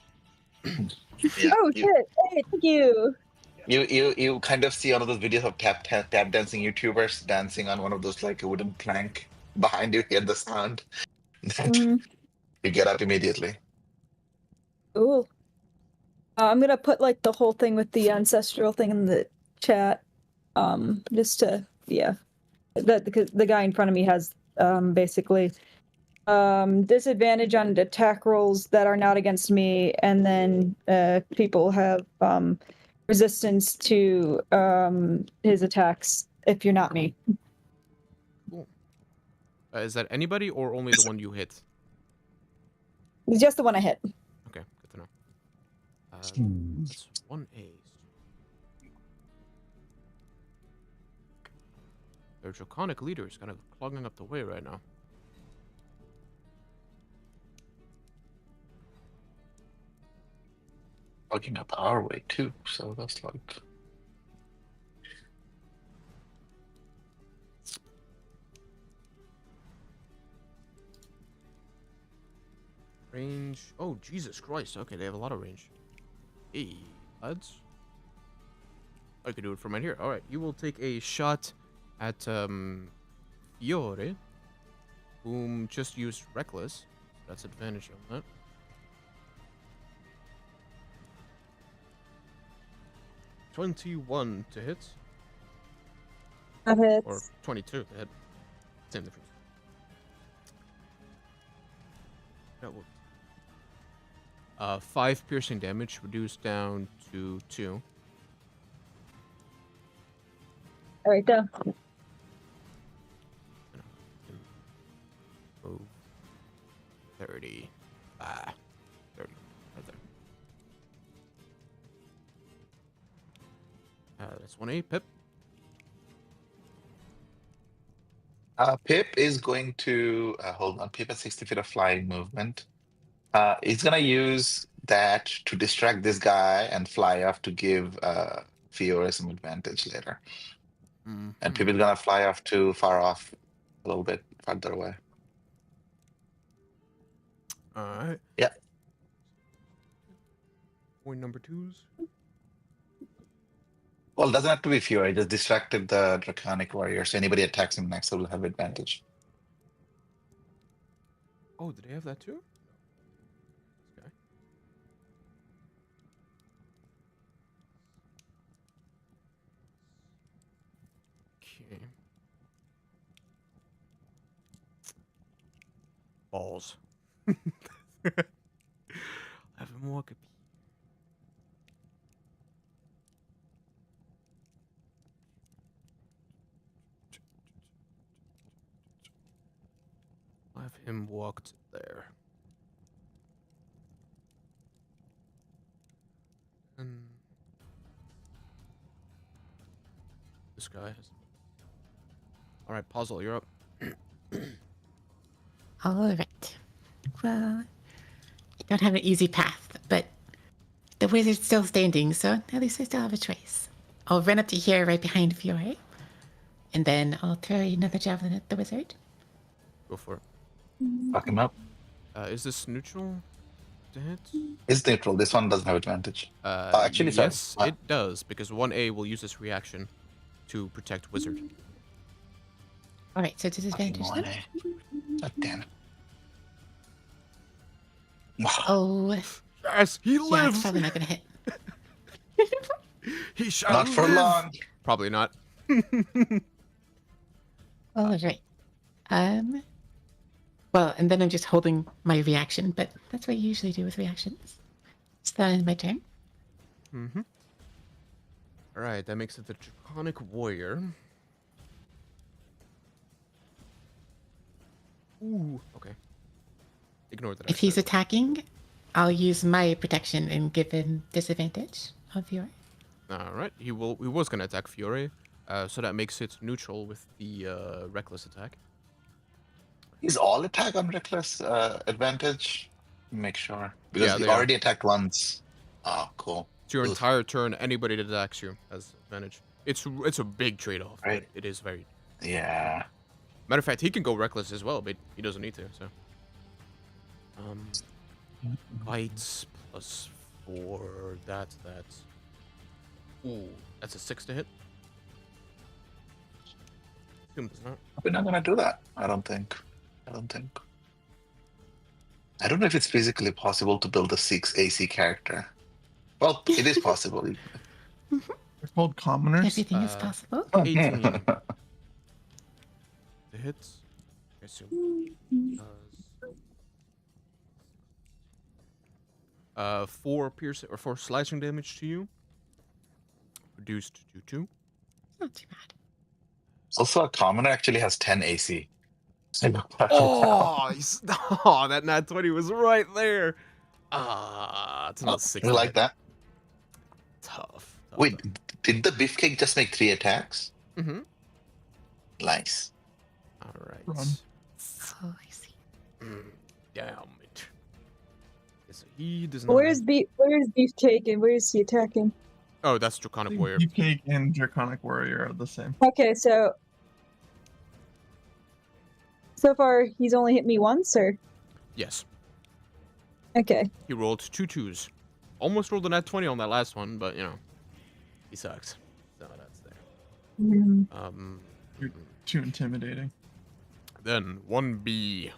Yeah, Oh shit! Hey, thank you. You kind of see one of those videos of tap dancing YouTubers dancing on one of those like a wooden plank behind you. Hear the sound. Mhm. You get up immediately. Ooh. I'm gonna put like the whole thing with the ancestral thing in the chat. Just to that because the guy in front of me has basically disadvantage on attack rolls that are not against me, and then people have resistance to his attacks if you're not me. Cool. Is that anybody or only the one you hit? It's just the one I hit. Okay, good to know. Hmm. That's 1A. Their draconic leader is kind of clogging up the way right now. Plugging up our way too, so that's like Range. Oh, Jesus Christ. Okay, they have a lot of range. Hey, lads. I could do it from right here. Alright, you will take a shot at Fiore, whom just used Reckless. That's advantage on that. $21 to hit, That hits. or 22 to hit. Same difference. That will 5 piercing damage, reduced down to 2. All right, go. Move. 30. 30. Right there. That's 1A. Pip. Pip is going to hold on. Pip has 60 feet of flying movement. He's gonna use that to distract this guy and fly off to give Fiore some advantage later. And Pip is gonna fly off to far off, a little bit farther away. Alright. Yeah. Point number 2s. Well, it doesn't have to be Fiore. Just distracted the Draconic Warrior, so anybody attacks him next will have advantage. Oh, did they have that too? Okay. Okay. Balls. Have him walk a have him walked there. And this guy has. Alright, Puzzle, you're up. All right. Well, you don't have an easy path, but the wizard's still standing, so at least I still have a choice. I'll run up to here right behind Fiore, and then I'll throw another javelin at the wizard. Go for it. Fuck him up. Is this neutral to hit? It's neutral. This one doesn't have advantage. Actually, sorry. yes, it does, because 1A will use this reaction to protect wizard. All right, so disadvantage Fucking then. 1A. God damn it. Oh, Yes, he yeah, it's lives! probably not gonna hit. He shall Not for live! long. Probably not. All right. Well, and then I'm just holding my reaction, but that's what I usually do with reactions. So that ends my turn. Mm-hmm. Alright, that makes it the Draconic Warrior. Ooh, okay. Ignore that. I If he's said. attacking, I'll use my protection and give him disadvantage on Fiore. Alright, he was gonna attack Fiore, so that makes it neutral with the reckless attack. Is all attack on reckless advantage? Make sure. Because Yeah, he they are. already attacked once. Oh, cool. It's your Oof. entire turn, anybody that attacks you has advantage. It's a big trade-off, Right. but it is very... Yeah. Matter of fact, he can go reckless as well, but he doesn't need to, so... Bites plus 4, that's... Ooh, that's a 6 to hit. Assume it's not. We're not gonna do that. I don't think. I don't know if it's physically possible to build a 6 AC character. Well, it is possible. They're called commoners. Everything is possible. 18 to hit. I assume. 4 piercing or 4 slashing damage to you. reduced to 2. Not too bad. Also, a commoner actually has 10 AC. So Oh, oh, that nat 20 was right there. It's another oh, 6. you like that? Tough. Wait, did the beefcake just make 3 attacks? Mm-hmm. Nice. All right. Run. Oh, I see. Damn it. So he does not. Where's Beefcake and where is he attacking? Oh, that's I Draconic think Warrior. Beefcake and Draconic Warrior are the same. Okay, so far he's only hit me once, or Yes. okay. He rolled 2 2s. Almost rolled a nat 20 on that last one, but he sucks. So that's there. Mm, Too intimidating. Then 1B.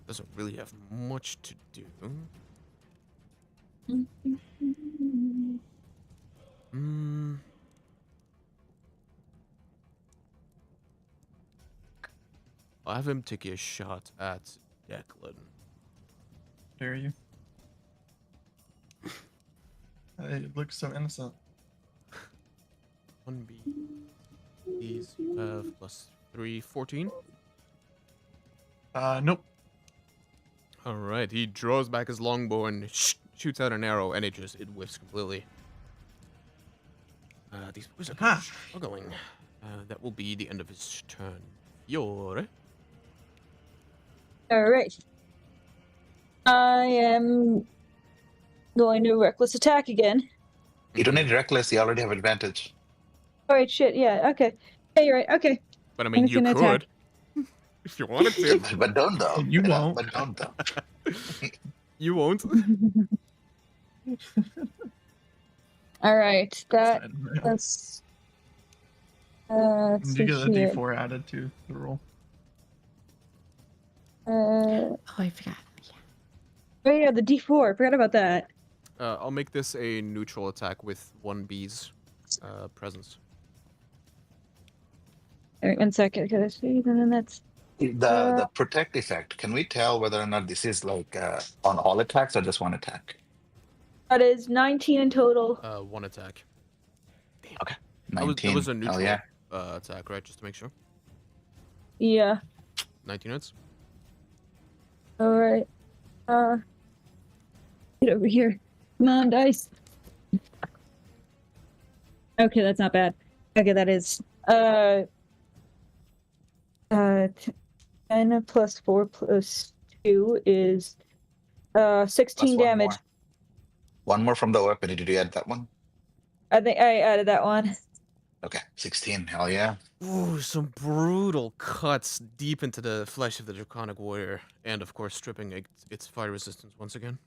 Doesn't really have much to do. I'll have him take a shot at Declan. Dare you? It looks so innocent. 1B. These have plus 3, 14. Nope. Alright, he draws back his longbow and shoots out an arrow, and it whiffs completely. These boys are Aha. struggling. That will be the end of his turn. Fiore. all right. I am going to reckless attack again. You don't need reckless, you already have advantage. All right, shit. Yeah. Okay. Yeah, you're right. Okay. But I mean, I'm you gonna could. attack. If you wanted to. But don't though. You won't. But don't though. You won't. All right. That's. You get a D4 added to the roll. Oh, I forgot. Yeah. Oh yeah, the D4. Forgot about that. I'll make this a neutral attack with 1B's presence. All right, 1 second. Cause and then that's. The protect effect, can we tell whether or not this is like on all attacks or just one attack? That is 19 in total. 1 attack. Okay. That 19. was a Hell neutral yeah. attack, right? Just to make sure. Yeah. 19 hits. All right. Get over here. Come on, dice. Okay, that's not bad. Okay, that is 10 plus 4 plus 2 is 16 Plus one damage. more. One more from the weapon. Did you add that one? I think I added that one. Okay. 16. Hell yeah. Ooh, some brutal cuts deep into the flesh of the Draconic Warrior, and of course stripping its fire resistance once again.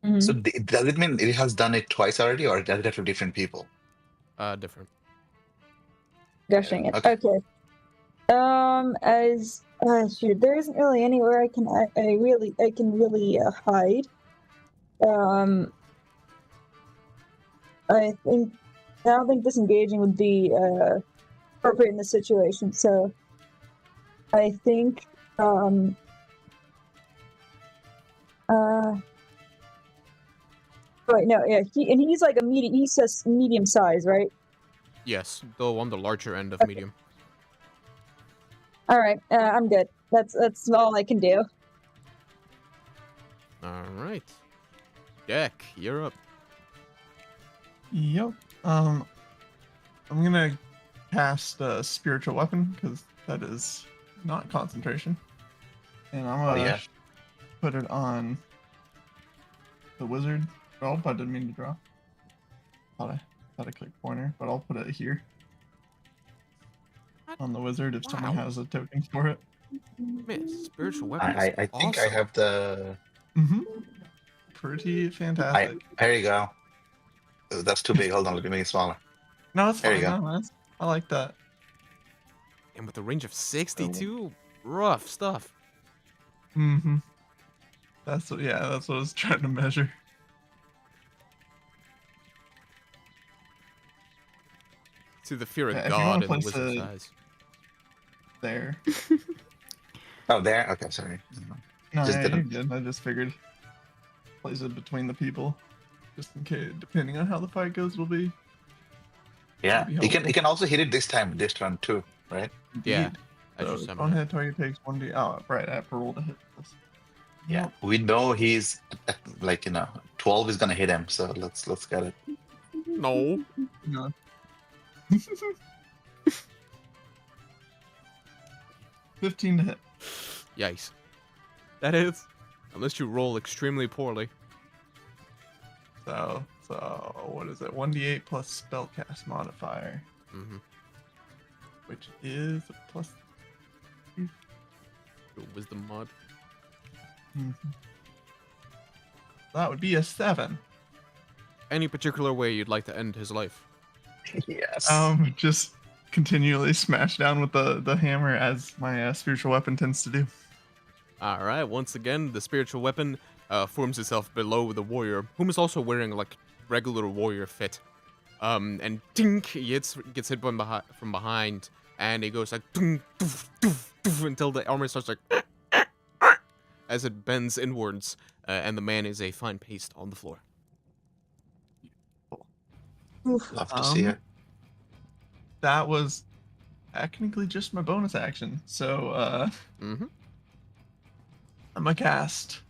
Mhm. So does it mean it has done it twice already, or does it have to different people? Different. Gushing it. Okay. Okay. As shoot, there isn't really anywhere I can really hide. I don't think disengaging would be appropriate in this situation. So, I think Right, no, yeah, he's like he says medium size, right? Yes, though on the larger end of medium. All right, I'm good. That's all I can do. All right. Deck, you're up. Yep. I'm gonna cast a spiritual weapon because that is not concentration, and I'm gonna yeah. put it on the wizard. Oh, I didn't mean to draw. Thought I clicked pointer, but I'll put it here on the wizard if someone Wow. has a token for it. Man, spiritual weapon. I think I awesome. have the. Pretty fantastic. There you go. That's too big. Hold on, let me make it smaller. No, it's There fine. you go. No, I like that. And with a range of 62, rough stuff. That's what I was trying to measure. See the fear of Yeah, if you wanna God in the place wizard's a- eyes. There. Oh, there. Okay, sorry. No, Just yeah, you're didn't- good. I just figured place it between the people. Just in case, depending on how the fight goes, it'll be Yeah, be he can helpful. he can also hit it this turn too, right? Yeah, indeed. I So just on summoned it. head target takes 1d. Oh, right. I have to roll to hit this. Yeah, Nope. we know he's like 12 is gonna hit him, so let's get it. No. No. 15 to hit. Yikes. That is. Unless you roll extremely poorly. So what is it? 1d8 plus spellcast modifier, Mm-hmm. which is a plus. Your wisdom mod. Mhm. That would be a 7. Any particular way you'd like to end his life? Yes. Just continually smash down with the hammer as my spiritual weapon tends to do. Alright, once again, the spiritual weapon forms itself below the warrior, whom is also wearing like regular warrior fit. And dink, he gets hit from behind, and he goes like dunk, doof, doof, doof, until the armor starts like as it bends inwards, and the man is a fine paste on the floor. Oof. Love to see it. That was technically just my bonus action. So Mm-hmm. I'm gonna cast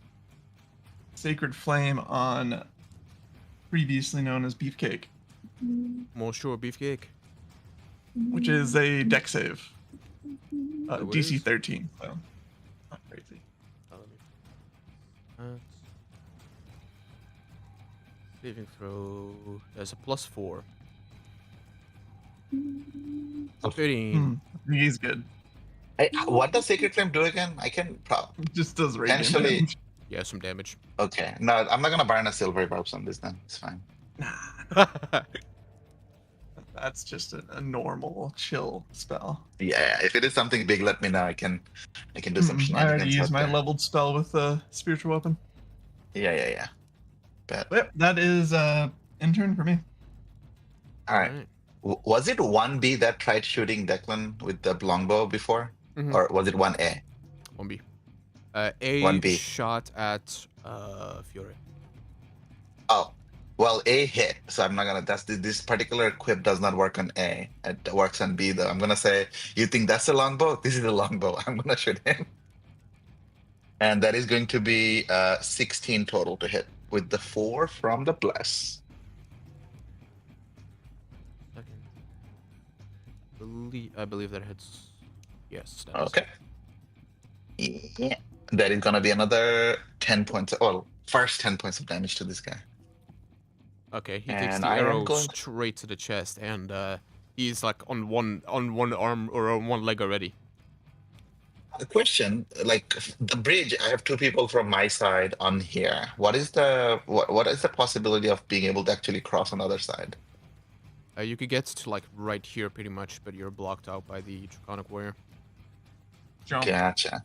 Sacred Flame on previously known as Beefcake, Monsieur Beefcake. which is a deck save. Oh, it DC is? 13. So not crazy. Saving throw. There's a +4. 13. He's good. Hey, what does Sacred Flame do again? I can Just does radiant Potentially- damage. Yeah, some damage. okay. No, I'm not gonna burn a silver barbs on this then. It's fine. Nah, that's just a normal chill spell. Yeah, if it is something big, let me know. I can do some I already shenanigans used out my there. leveled spell with the spiritual weapon. Yeah. Bet. Yep, that is intern for me. All right. Alright. Was it 1B that tried shooting Declan with the longbow before, Mhm. or was it 1A? 1B. A 1B. shot at Fiore. Oh, well, A hit, so I'm not gonna. This particular quip does not work on A. It works on B though. I'm gonna say, you think that's a longbow? This is a longbow. I'm gonna shoot him, and that is going to be 16 total to hit with the 4 from the bless. Second. I believe that hits. Yes. That is. Okay. Yeah, that is gonna be another 10 points. Well, first 10 points of damage to this guy. Okay, he takes And the I am arrow going- straight to the chest, and he's like on one arm or on one leg already. The question, like the bridge, I have 2 people from my side on here. What is the possibility of being able to actually cross on the other side? You could get to like right here pretty much, but you're blocked out by the Draconic Warrior. Jump. Gotcha.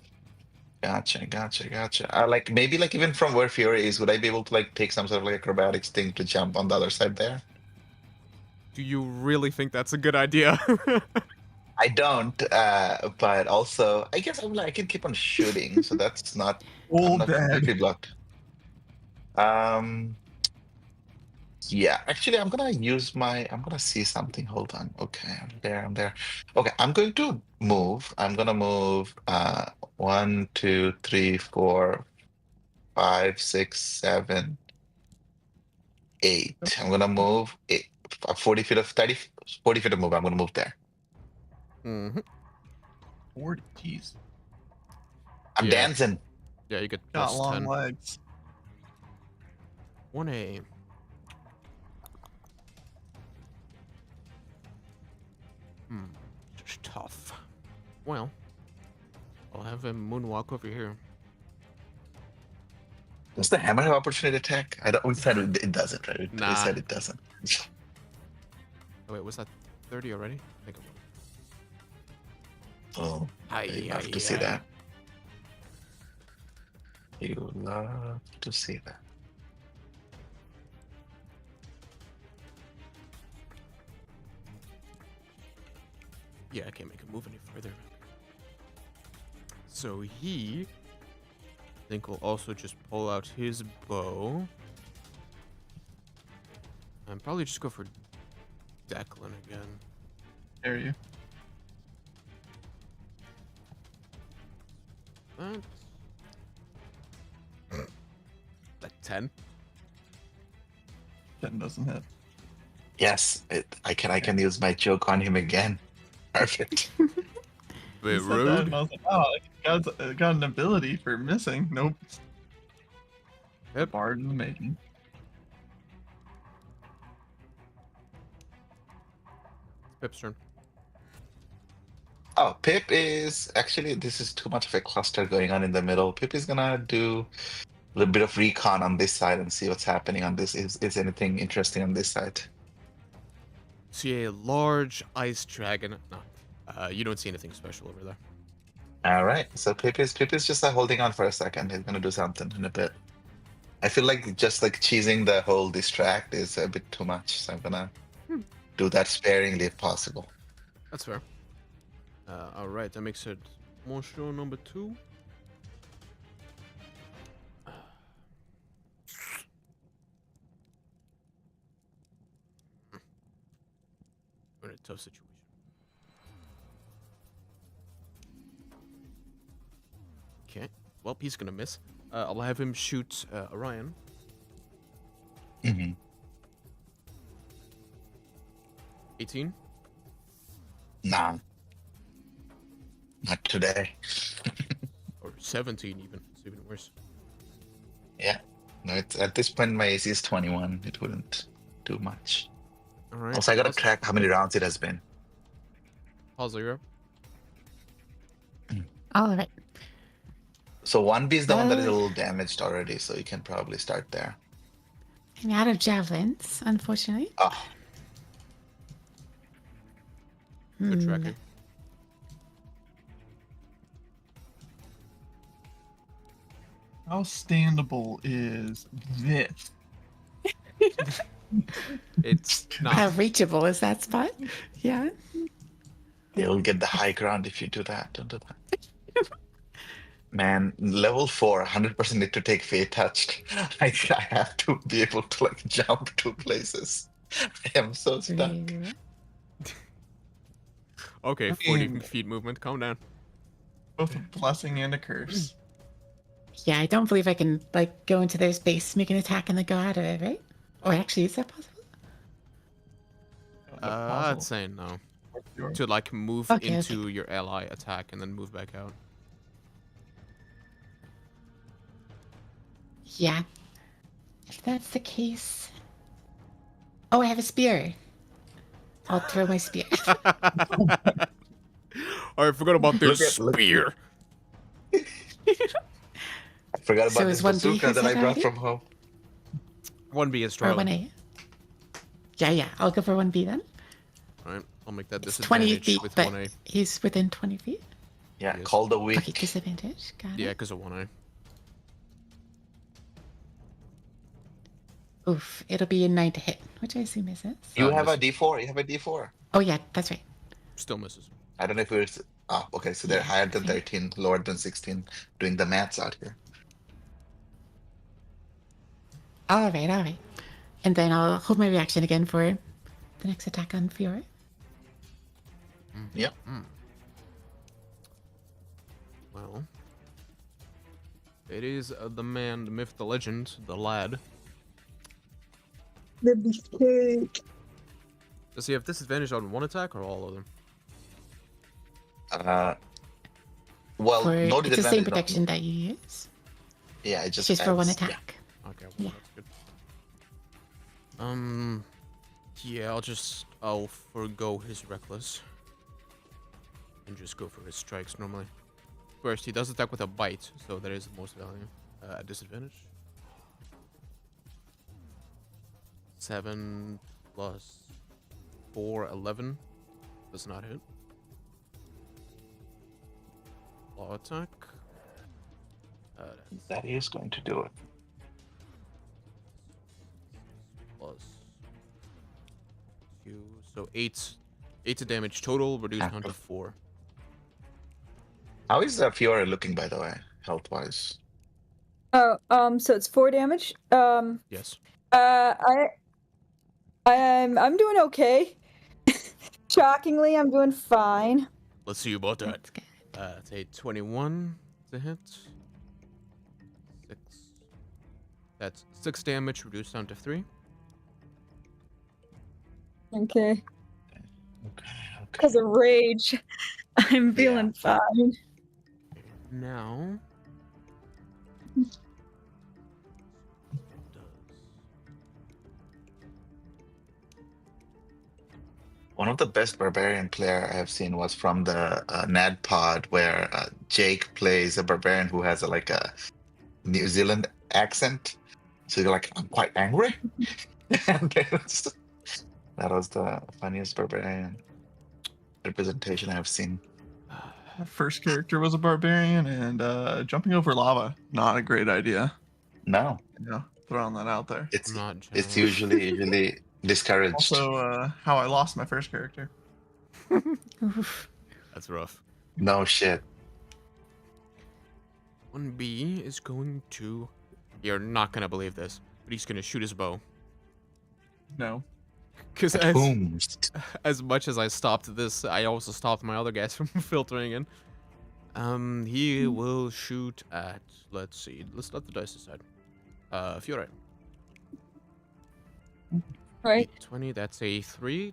Like maybe like even from where Fury is, would I be able to like take some sort of like acrobatics thing to jump on the other side there? Do you really think that's a good idea? I don't, but also I guess I can keep on shooting, so that's not I'm Old not dad. completely blocked. Yeah, actually, I'm gonna see something. Hold on. Okay, I'm there. Okay, I'm going to move. I'm gonna move 1, 2, 3, 4, 5, 6, 7, 8. I'm gonna move 40 feet of 40 feet of move. I'm gonna move there. Mm-hmm. 40. Jeez. I'm Yeah. dancing. Yeah, you get Got plus long 10. legs. 1A. Just tough. Well, I'll have a moonwalk over here. Does the hammer have opportunity attack? I don't. We said it doesn't, right? We Nah. said it doesn't. Oh, wait, was that 30 already? I think it was. Oh, Aye, you love aye, to see aye. that. You love to see that. Yeah, I can't make a move any further. So he, I think, will also just pull out his bow. And probably just go for Declan again. Dare you? That 10. 10 doesn't hit. Yes, I can use my joke on him again. Perfect. Bit You said that, rude. and I was like, oh, got an ability for missing. Nope. Yep. Bard and the Maiden. Pip's turn. Oh, Pip is actually, this is too much of a cluster going on in the middle. Pip is gonna do a little bit of recon on this side and see what's happening on this. Is anything interesting on this side? See a large ice dragon. No, you don't see anything special over there. All right, so Pip is just holding on for a second. He's gonna do something in a bit. I feel like just like cheesing the whole distract is a bit too much, so I'm gonna do that sparingly if possible. That's fair. All right, that makes it Monsieur number 2. We're in a tough situation. Okay. Well, he's gonna miss. I'll have him shoot Orion. Mm-hmm. 18. Nah, not today. Or 17 even. It's even worse. Yeah, no. It's at this point my AC is 21. It wouldn't do much. All right. Also, I gotta pause- track how many rounds it has been. Pause 0. All right. So 1B is the one that is a little damaged already, so you can probably start there. I'm out of javelins, unfortunately. Oh, Good Hmm. tracking. How standable is this? It's not. How reachable is that spot? Yeah. you'll get the high ground if you do that. Don't do that. Man, level 4, 100% need to take Fate Touched. I have to be able to like jump to places. I am so stuck. Really? Okay, 40 mean- feet movement. Calm down. Both a blessing and a curse. Yeah, I don't believe I can like go into their space, make an attack, and then go out of it, right? Or actually, is that possible? I'd say no. To like move Okay, into your ally attack and then move back out. Yeah. If that's the case. Oh, I have a spear. I'll throw my spear. I forgot about this Look- spear. I forgot So about is this 1B bazooka that I brought already? from home. 1B is Or Charlie. 1A. Yeah, I'll go for 1B then. Alright, I'll make that It's 20 disadvantage feet, with but 1A. he's within 20 feet. Yeah, Yes. call the Okay, weak. disadvantage. Got Yeah, it. because of 1A. Oof, it'll be a 9 to hit, which I assume misses. You have a misses. D4. You have a D4. Oh, yeah, that's right. Still misses. I don't know if it's. Oh, okay. So they're Yeah, higher than okay. 13, lower than 16. Doing the maths out here. All right. And then I'll hold my reaction again for the next attack on Fiora. Yep. Well, it is the man, the myth, the legend, the lad. The beefcake. Does he have disadvantage on one attack or all of them? Well, For no it's the same disadvantage. no. protection that you use. Yeah, it It's just just for one adds- yeah. attack. Okay, well, Yeah. that's good. Yeah, I'll forgo his reckless. And just go for his strikes normally. First, he does attack with a bite, so that is the most value. At disadvantage. 7 plus 4, 11. Does not hit. Claw attack. That is going to do it. Plus 2, so 8 to damage total, reduced down to After- 4. How is Fiora looking, by the way, health wise? Oh, so it's 4 damage. Yes. I I'm doing okay. Shockingly, I'm doing fine. Let's see about that. That's good. It's a 21 to hit. 6. That's 6 damage reduced down to 3. Okay. Okay. Because of rage, I'm feeling fine. Now. One of the best barbarian player I have seen was from the NAD pod, where Jake plays a barbarian who has like a New Zealand accent. So you're like, I'm quite angry. And that was the funniest barbarian representation I have seen. My first character was a barbarian, and jumping over lava, not a great idea. No, Yeah, throwing that out there. it's Not it's generous. usually discouraged. Also, how I lost my first character. Oof. That's rough. No shit. 1B is going to. You're not gonna believe this, but he's gonna shoot his bow. No. Because Boom. as much as I stopped this, I also stopped my other guys from filtering in. He will shoot at. Let's see. Let's let the dice decide. Fiore. Right. 20. That's a 3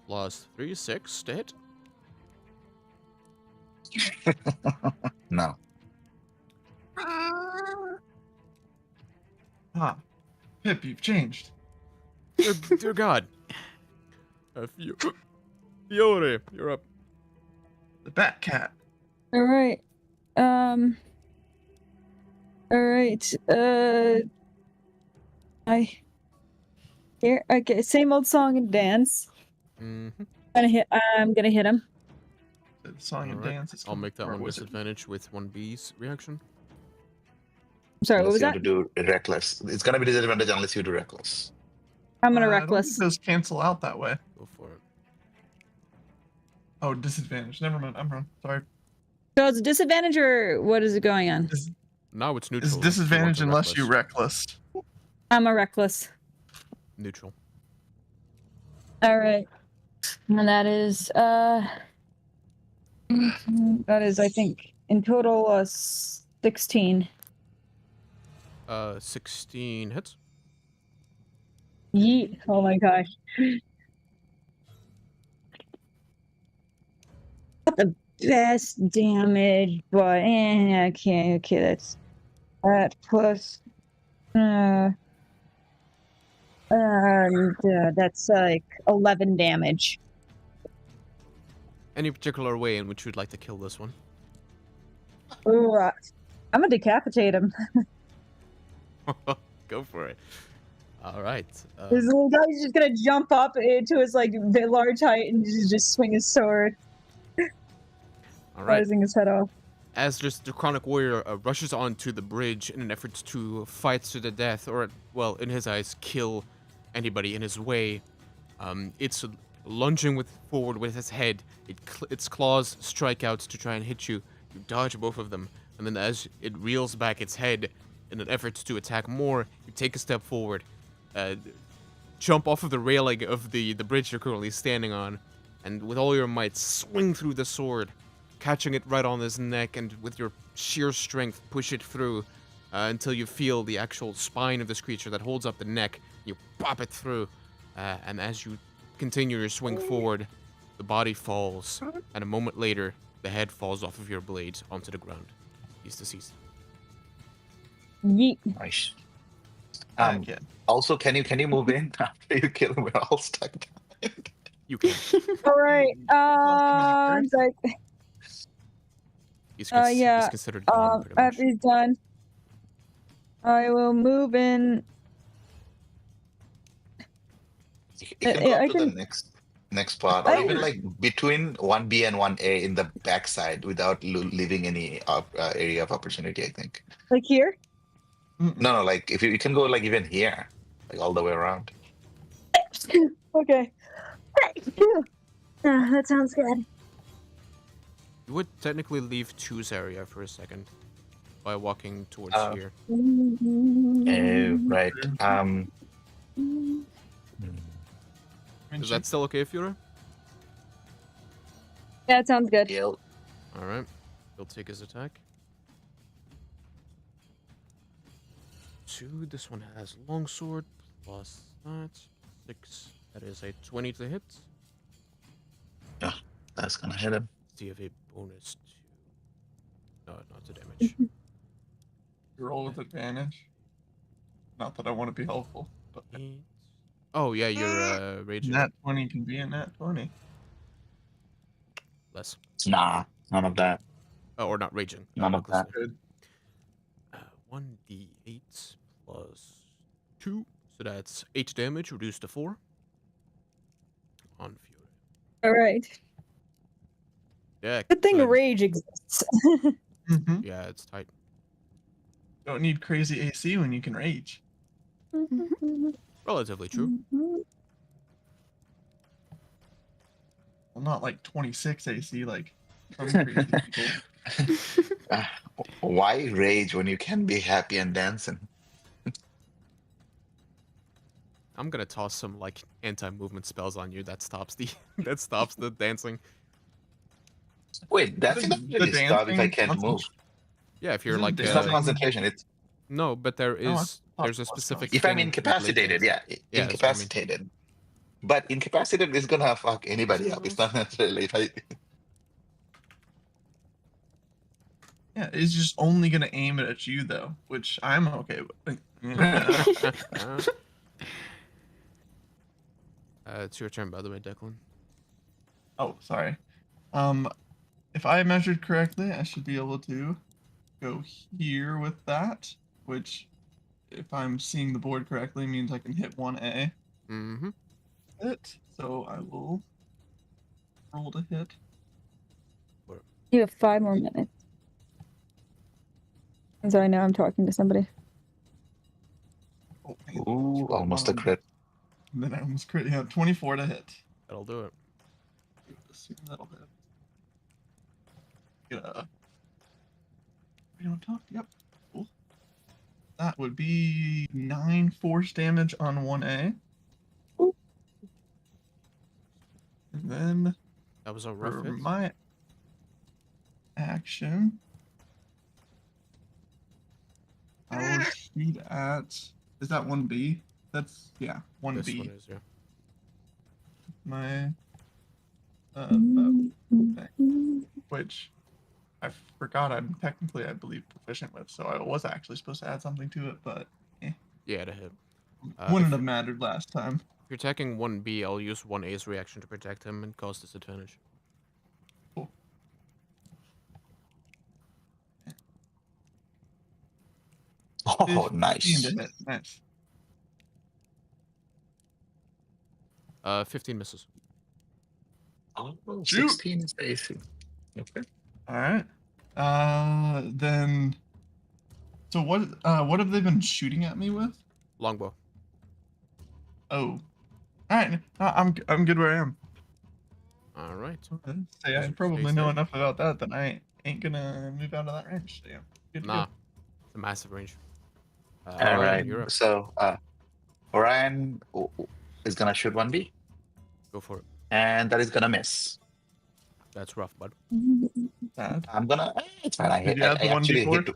plus 3, 6 to hit. No. Ah, Pip, you've changed. Dear God. Fiore, you're up. The Bat Cat. All right. All right. Here. Okay. Same old song and dance. Mm-hmm. I'm gonna hit him. The song and Alright, dance. Is I'll make that or one wizard. disadvantage with 1B's reaction. Sorry. What Unless was you that? have to do reckless. It's gonna be disadvantage unless you do reckless. I'm gonna I don't think reckless. those cancel out that way. Go for it. Oh, disadvantage. Never mind. I'm wrong. Sorry. So it's a disadvantage, or what is it going on? Now it's neutral. It's if you want disadvantage to unless you reckless. reckless. I'm a reckless. Neutral. All right. And that is I think in total 16. 16 hits. Yeet. Oh my gosh. Not the best damage, but okay, that's that plus that's like 11 damage. Any particular way in which you'd like to kill this one? Ooh, I'm gonna decapitate him. Go for it. All right. This little guy's just gonna jump up into his like large height and just swing his sword, All right. rising his head off. As just the Chronic Warrior rushes onto the bridge in an effort to fight to the death, or, well, in his eyes, kill anybody in his way, it's lunging forward with its head. Its claws strike out to try and hit you. You dodge both of them, and then as it reels back its head in an effort to attack more, you take a step forward, jump off of the railing of the bridge you're currently standing on, and with all your might swing through the sword, catching it right on his neck, and with your sheer strength push it through until you feel the actual spine of this creature that holds up the neck. You pop it through, and as you continue your swing forward, the body falls, and a moment later, the head falls off of your blade onto the ground. He's deceased. Yeet. Nice. Yeah. Also, can you move in after you kill him? We're all stuck down. You can. All right. Sorry. He's, yeah, he's considered gone, pretty much. after he's done, I will move in. You can go I up to the can- next part, or even like between 1B and 1A in the backside without leaving any area of opportunity. I think. Like here? No, like if you can go like even here, like all the way around. Okay. That sounds good. You would technically leave 2's area for a second by walking towards here. Oh, right. Is that still okay, Fiora? Yeah, it sounds good. He'll All right. He'll take his attack. 2. This one has longsword plus that 6. That is a 20 to hit. that's gonna hit him. Do you have a bonus to? No, not to damage. Roll with advantage. Not that I want to be helpful, but 8. Oh yeah, you're raging. nat 20 can be a nat 20. Less. Nah, none of that. Oh, or not raging. None of that. Good. 1d8 plus 2. So that's 8 damage, reduced to 4. On Fury. All right. Yeah. Good thing good. rage exists. Mm-hmm. Yeah, it's tight. Don't need crazy AC when you can rage. Relatively true. Well, not like 26 AC like some crazy people. Uh, why rage when you can be happy and dancing? I'm gonna toss some like anti-movement spells on you that stops the that stops the dancing. Wait, dancing The doesn't really stop if I dancing can't move. Yeah, if you're Isn't like It's not dancing- concentration. It's no, but there Oh, I is thought there's a it was specific. if I'm thing with incapacitated, late yeah, dancing. Yeah, that's what I mean. incapacitated. But incapacitated is gonna fuck anybody up. It's not necessarily if I. Yeah, it's just only gonna aim it at you though, which I'm okay with. It's your turn, by the way, Declan. Oh, sorry. If I measured correctly, I should be able to go here with that, which, if I'm seeing the board correctly, means I can hit 1A. Mm-hmm. Hit. So I will roll to hit. You have 5 more minutes. So I know I'm talking to somebody. Oh, man. Ooh, almost a crit. And then I almost crit. Yeah, 24 to hit. That'll do it. Assume that'll hit. Get a. We don't talk. Yep. Cool. That would be 9 force damage on 1A. And then That was a rough for hit. my action, I will shoot at. Is that 1B? That's, yeah, This 1B. one is, yeah. My. Which I forgot I'm technically, I believe, proficient with, so I was actually supposed to add something to it, but Yeah, to hit. wouldn't if have mattered last time. If you're attacking 1B, I'll use 1A's reaction to protect him and cause disadvantage. Cool. Oh, 15 nice. to hit. Nice. 15 misses. Oh, Shoot. 16 is the AC. Okay. All right. Then. So what have they been shooting at me with? Longbow. Oh. All right. I'm good where I am. All right. Say I Just probably stays know there. enough about that that I ain't gonna move out of that range. So yeah. Good to Nah, go. it's a massive range. All Orion, right. you're up. So, Orion is gonna shoot 1B, Go for it. and that is gonna miss. That's rough, bud. Bad. I'm gonna. It's fine. I Did you add the actually 1d4? hit.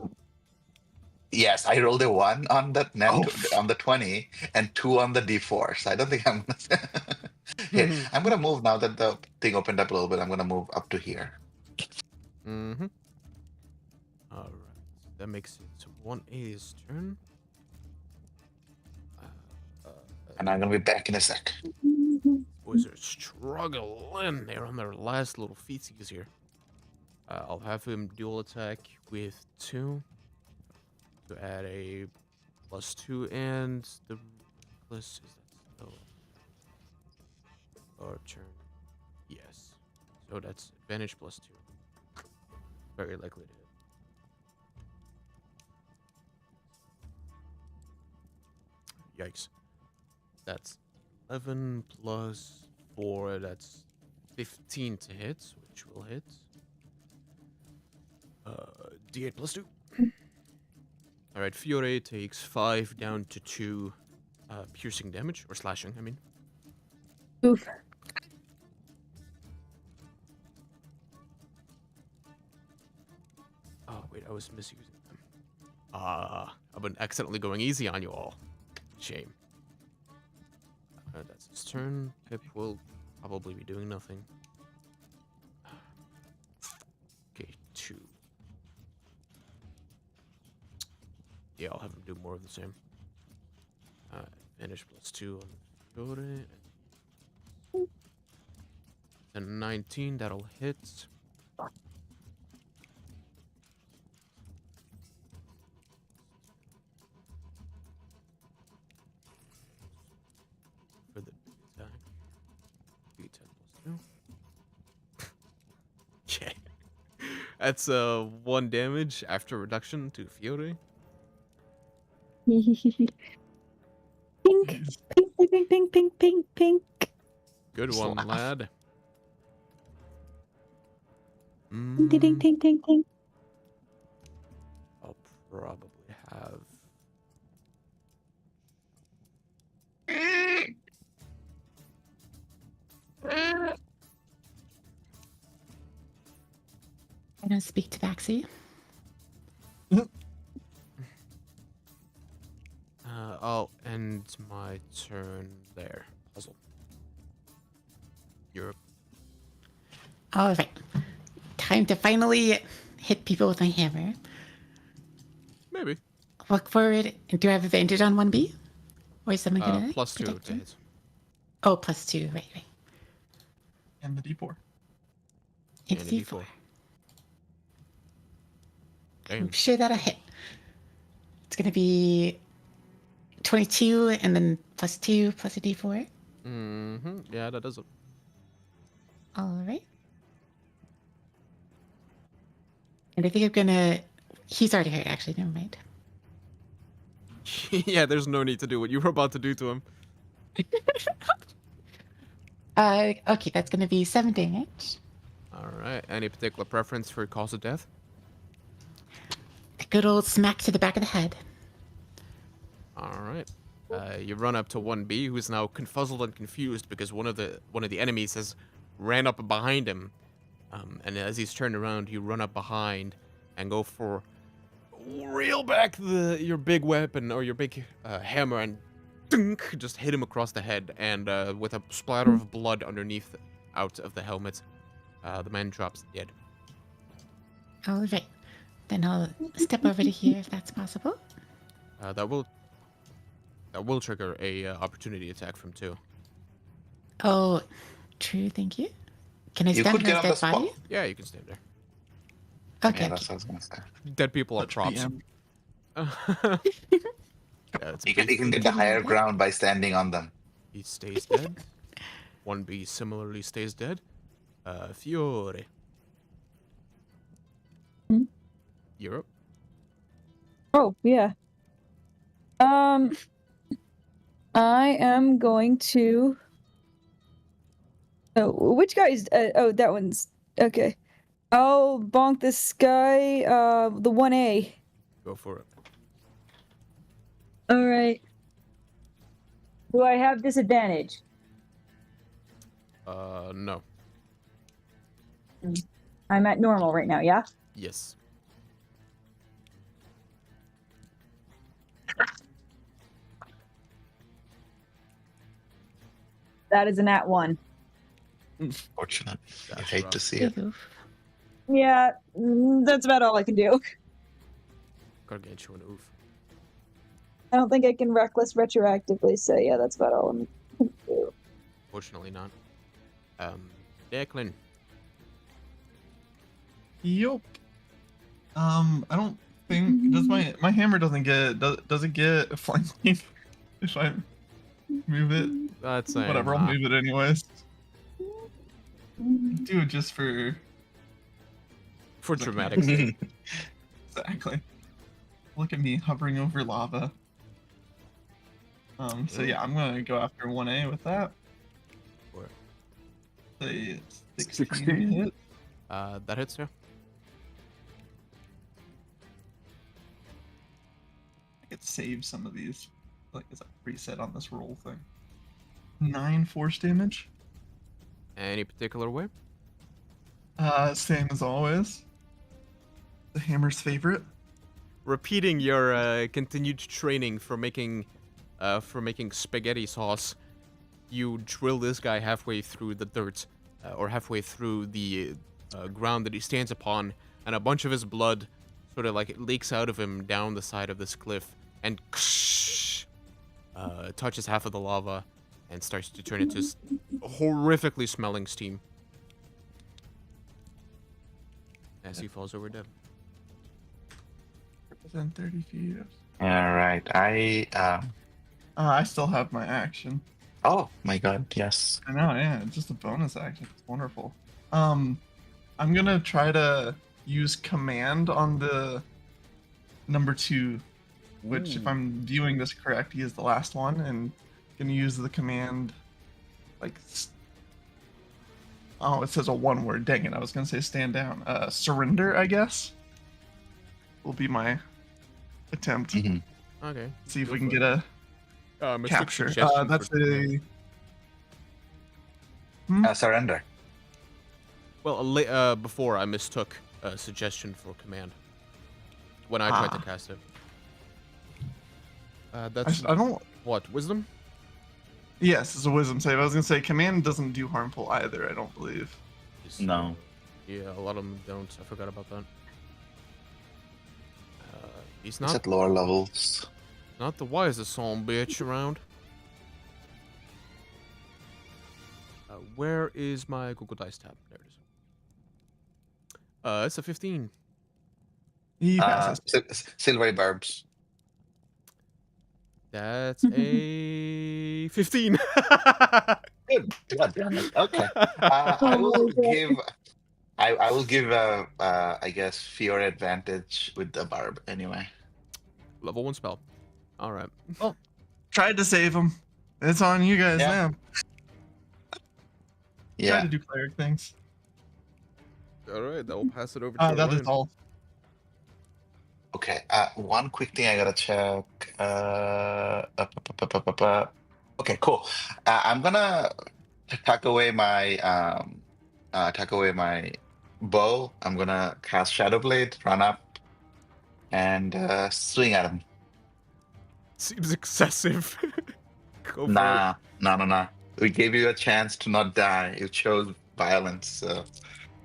Yes, I rolled a 1 on the net Oh. on the 20 and 2 on the D4. So I don't think I'm gonna. Okay, I'm gonna move now that the thing opened up a little bit. I'm gonna move up to here. Mm-hmm. All right. That makes it 1A's turn. And I'm gonna be back in a sec. Boys are struggling. They're on their last little feetsies here. I'll have him dual attack with 2 to add a +2 and the reckless is that still our turn? Yes. So that's advantage +2. Very likely to hit. Yikes. That's 11 plus 4, that's 15 to hit, which will hit. D8 plus 2. Alright, Fiore takes 5 down to 2 piercing damage, or slashing, I mean. Oof. Oh, wait, I was misusing them. I've been accidentally going easy on you all. Shame. That's his turn. Pip will probably be doing nothing. Okay, 2. Yeah, I'll have him do more of the same. Advantage +2 on the Fiore. And 19, that'll hit. For the attack. D10 +2. Okay. That's 1 damage after reduction to Fiore. Pink, Jeez. pink, pink, pink, pink, pink, pink. Good Just one, laugh. lad. Ding, ding, Mm, ding, ding, ding. I'll probably have. I don't speak to Baxi. I'll end my turn there. Puzzle. Europe. All right. Time to finally hit people with my hammer. Maybe. Walk forward. Do I have advantage on 1B? Or is someone gonna +2 protect to me? hit. Oh, +2. Right, right. And the D4. It's And a D4. Damn. I'm sure that'll hit. It's gonna be 22 and then +2 plus a D4. Mm-hmm. Yeah, that does it. All right. And I think I'm gonna. He's already hurt, actually. Never mind. Yeah, there's no need to do what you were about to do to him. Okay, that's gonna be 7 damage. All right. Any particular preference for cause of death? A good old smack to the back of the head. All right. You run up to 1B, who's now confuzzled and confused because one of the enemies has ran up behind him. And as he's turned around, you run up behind and go for reel back your big weapon or your big hammer and dunk, just hit him across the head. And with a splatter of blood underneath out of the helmet, the man drops dead. All right. Then I'll step over to here if that's possible. That will trigger a opportunity attack from 2. Oh, true. Thank you. Can I You stand could on get his on dead the body? spot. Yeah, you can stand there. Okay. Yeah, that's what I was gonna say. Dead people are Touch props. PM. Yeah, it's You can basically- get the higher ground by standing on them. He stays dead. 1B similarly stays dead. Fiore. Hmm? Europe. Oh, yeah. I am going to. Oh, which guy's? Oh, that one's okay. I'll bonk this guy. The 1A. Go for it. All right. Do I have disadvantage? No. I'm at normal right now. Yeah. Yes. That is an at 1. Fortunate. I That's hate rough. to see it. Big oof. Yeah, that's about all I can do. Gargantuan oof. I don't think I can reckless retroactively, so yeah, that's about all I'm gonna do. Fortunately not. Declan. Yup. I don't think does my hammer doesn't get does it get flanking if I move it? That's saying Whatever, I'll nah. move it anyways. Do it just for For dramatics. exactly. Look at me hovering over lava. So yeah, I'm gonna go after 1A with that. Or, Say 16 16. hit. that hits you. I could save some of these, like as a preset on this roll thing. 9 force damage. Any particular way? Same as always. The hammer's favorite. Repeating your continued training for making spaghetti sauce, you drill this guy halfway through the dirt, or halfway through the ground that he stands upon, and a bunch of his blood sort of like it leaks out of him down the side of this cliff, and touches half of the lava, and starts to turn into horrifically smelling steam as he falls over dead. Within 30 feet. All right. I still have my action. Oh my God. Yes. I know, yeah, it's just a bonus action. It's wonderful. I'm gonna try to use command on the number 2, which, if I'm viewing this correct, he is the last one, and gonna use the command, like, oh, it says a 1 word. Dang it! I was gonna say stand down. Surrender, I guess, will be my attempt. Mhm. Okay. See if Go we can for get a Mystic capture. suggestion That's for command. Surrender. Well, before I mistook a suggestion for command when I tried to Ah. cast it. I That's don't. what, wisdom? Yes, it's a wisdom save. I was gonna say command doesn't do harmful either. I don't believe. Is- No. Yeah, a lot of them don't. I forgot about that. He's It's not at lower levels. not the wisest son bitch around. Where is my Google Dice tab? There it is. It's a 15. He passes. Silvery barbs. That's a 15. Good. God damn it. Okay. I will give. I will give. I guess Fiora advantage with the barb anyway. Level 1 spell. All right. Tried to save him. It's on you guys Yeah. now. Try Yeah. to do cleric things. All right. That will pass it over to That is Ryan. all. Okay. One quick thing I gotta check. Okay. Cool. I'm gonna tuck away my bow. I'm gonna cast Shadowblade, run up, and swing at him. Seems excessive. Go for it. Nah. We gave you a chance to not die. You chose violence. So.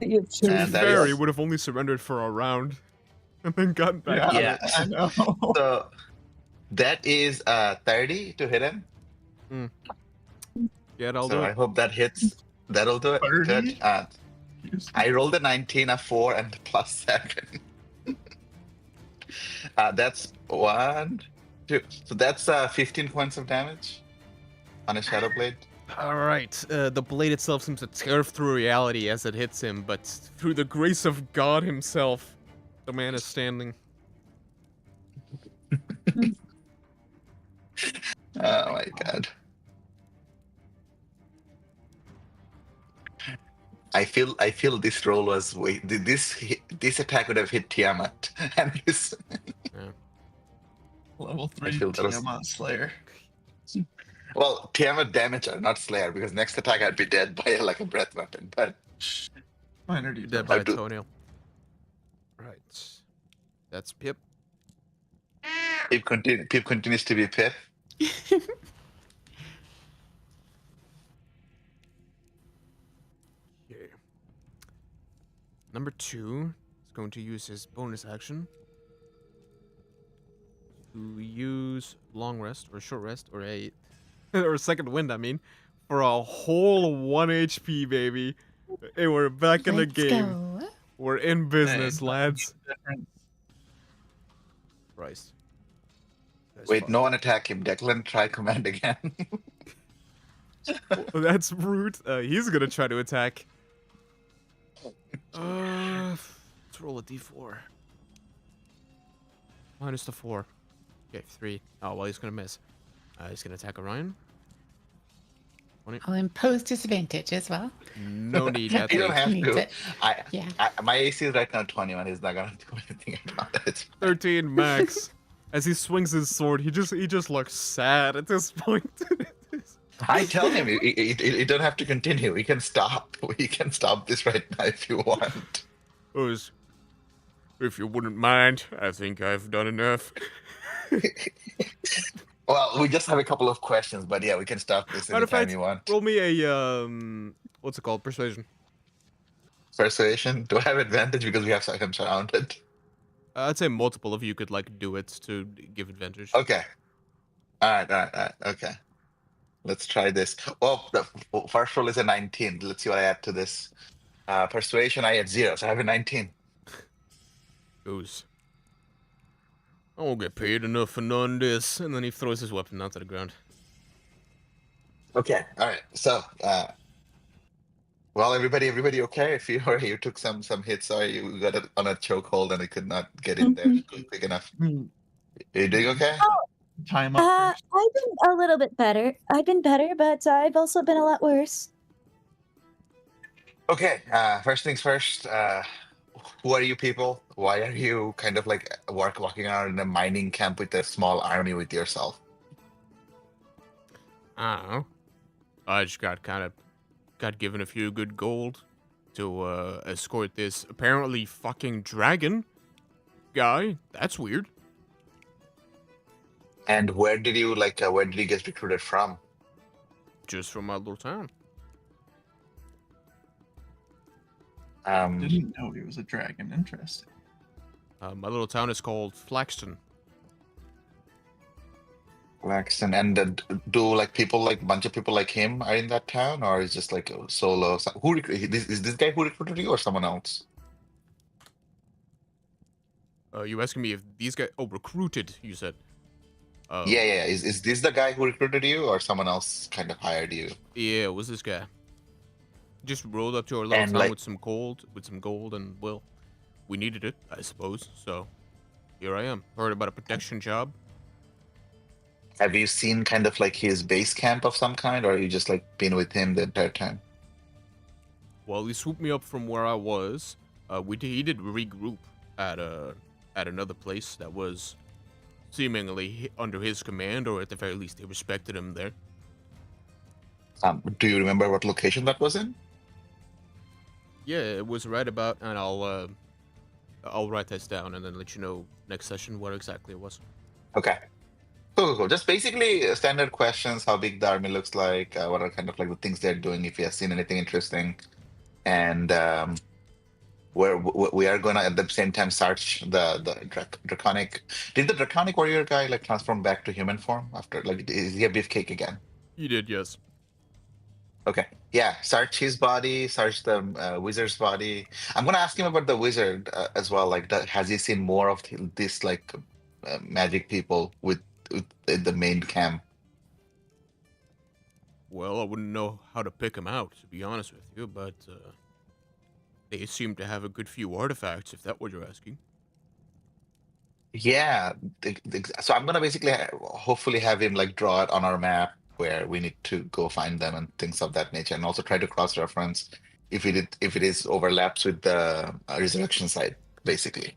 You've To be And that fair, is- he would have only surrendered for a round and then gotten back. Yeah, on Yeah. it. I know. So that is 30 to hit him. Yeah, I'll So do I it. hope that hits. That'll do it. 30? Good. I rolled a 19, a 4, and a +7. That's 1, 2. So that's 15 points of damage on a Shadow Blade. All right. The blade itself seems to tear through reality as it hits him, but through the grace of God himself, the man is standing. Oh my God. I feel this roll was this attack would have hit Tiamat, and this. Level 3 feel that was- Tiamat Slayer. Well, Tiamat damager, not Slayer, because next attack I'd be dead by like a breath weapon. But Minor Dead defense. by I a do- toenail. Right. That's Pip. Pip continues to be Pip. Okay. Number 2 is going to use his bonus action to use long rest or short rest or a or second wind. I mean, for a whole 1 HP, baby. Hey, we're back in the Let's game. go. We're in business, Hey, lads. difference. Christ. That's Wait, fine. no one attack him. Declan, try command again. Oh, that's rude. He's gonna try to attack. Let's roll a d4. Minus the 4. Okay, 3. Oh, well, he's gonna miss. He's gonna attack Orion. I'll impose disadvantage as well. No need. You That's You don't it. have Needs to. it. Yeah. My AC is right now 21. He's not gonna do anything about it. 13 max. As he swings his sword, he just looks sad at this point. I tell him you don't have to continue. We can stop. We can stop this right now if you want. If you wouldn't mind, I think I've done enough. Well, we just have a couple of questions, but yeah, we can stop this Matter of anytime fact, you want. roll me a what's it called? Persuasion. Persuasion. Do I have advantage because we have I'm surrounded? I'd say multiple of you could like do it to give advantage. Okay. All right. Okay. Let's try this. Well, the first roll is a 19. Let's see what I add to this. Persuasion, I had 0, so I have a 19. Goes. I won't get paid enough for none of this, and then he throws his weapon onto the ground. Okay. All right. So, well, everybody, okay? If you took some hits, or you got it on a chokehold and it could not get in there quick enough. Hmm, Are you doing okay? Time up first. I've been a little bit better. I've been better, but I've also been a lot worse. Okay. First things first. Who are you people? Why are you kind of like walking around in a mining camp with a small army with yourself? I don't know. I just got given a few good gold to escort this apparently fucking dragon guy. That's weird. And where did you get recruited from? Just from my little town. Didn't know he was a dragon. Interesting. My little town is called Flaxton. Laxton, and do like people like bunch of people like him are in that town, or is just like a solo? Is this guy who recruited you, or someone else? You asking me if these guys? Oh, recruited. You said. Yeah. Is this the guy who recruited you, or someone else kind of hired you? Yeah, it was this guy. Just rolled up to our little And, town like- with some gold, and well, we needed it, I suppose. So here I am. Heard about a protection job. Have you seen kind of like his base camp of some kind, or you just like been with him the entire time? Well, he swooped me up from where I was. He did regroup at another place that was seemingly under his command, or at the very least, they respected him there. Do you remember what location that was in? Yeah, it was right about, and I'll write this down and then let you know next session what exactly it was. Okay. Cool. Just basically standard questions: how big the army looks like, what are kind of like the things they're doing, if you have seen anything interesting, and where we are gonna at the same time search the draconic. Did the draconic warrior guy like transform back to human form after? Like, is he a beefcake again? You did, yes. Okay. Yeah. Search his body. Search the wizard's body. I'm gonna ask him about the wizard as well. Like, has he seen more of this like magic people with the main camp? Well, I wouldn't know how to pick them out, to be honest with you, but they seem to have a good few artifacts, if that's what you're asking. Yeah. So I'm gonna basically hopefully have him like draw it on our map where we need to go find them and things of that nature, and also try to cross-reference if it is overlaps with the resurrection site, basically.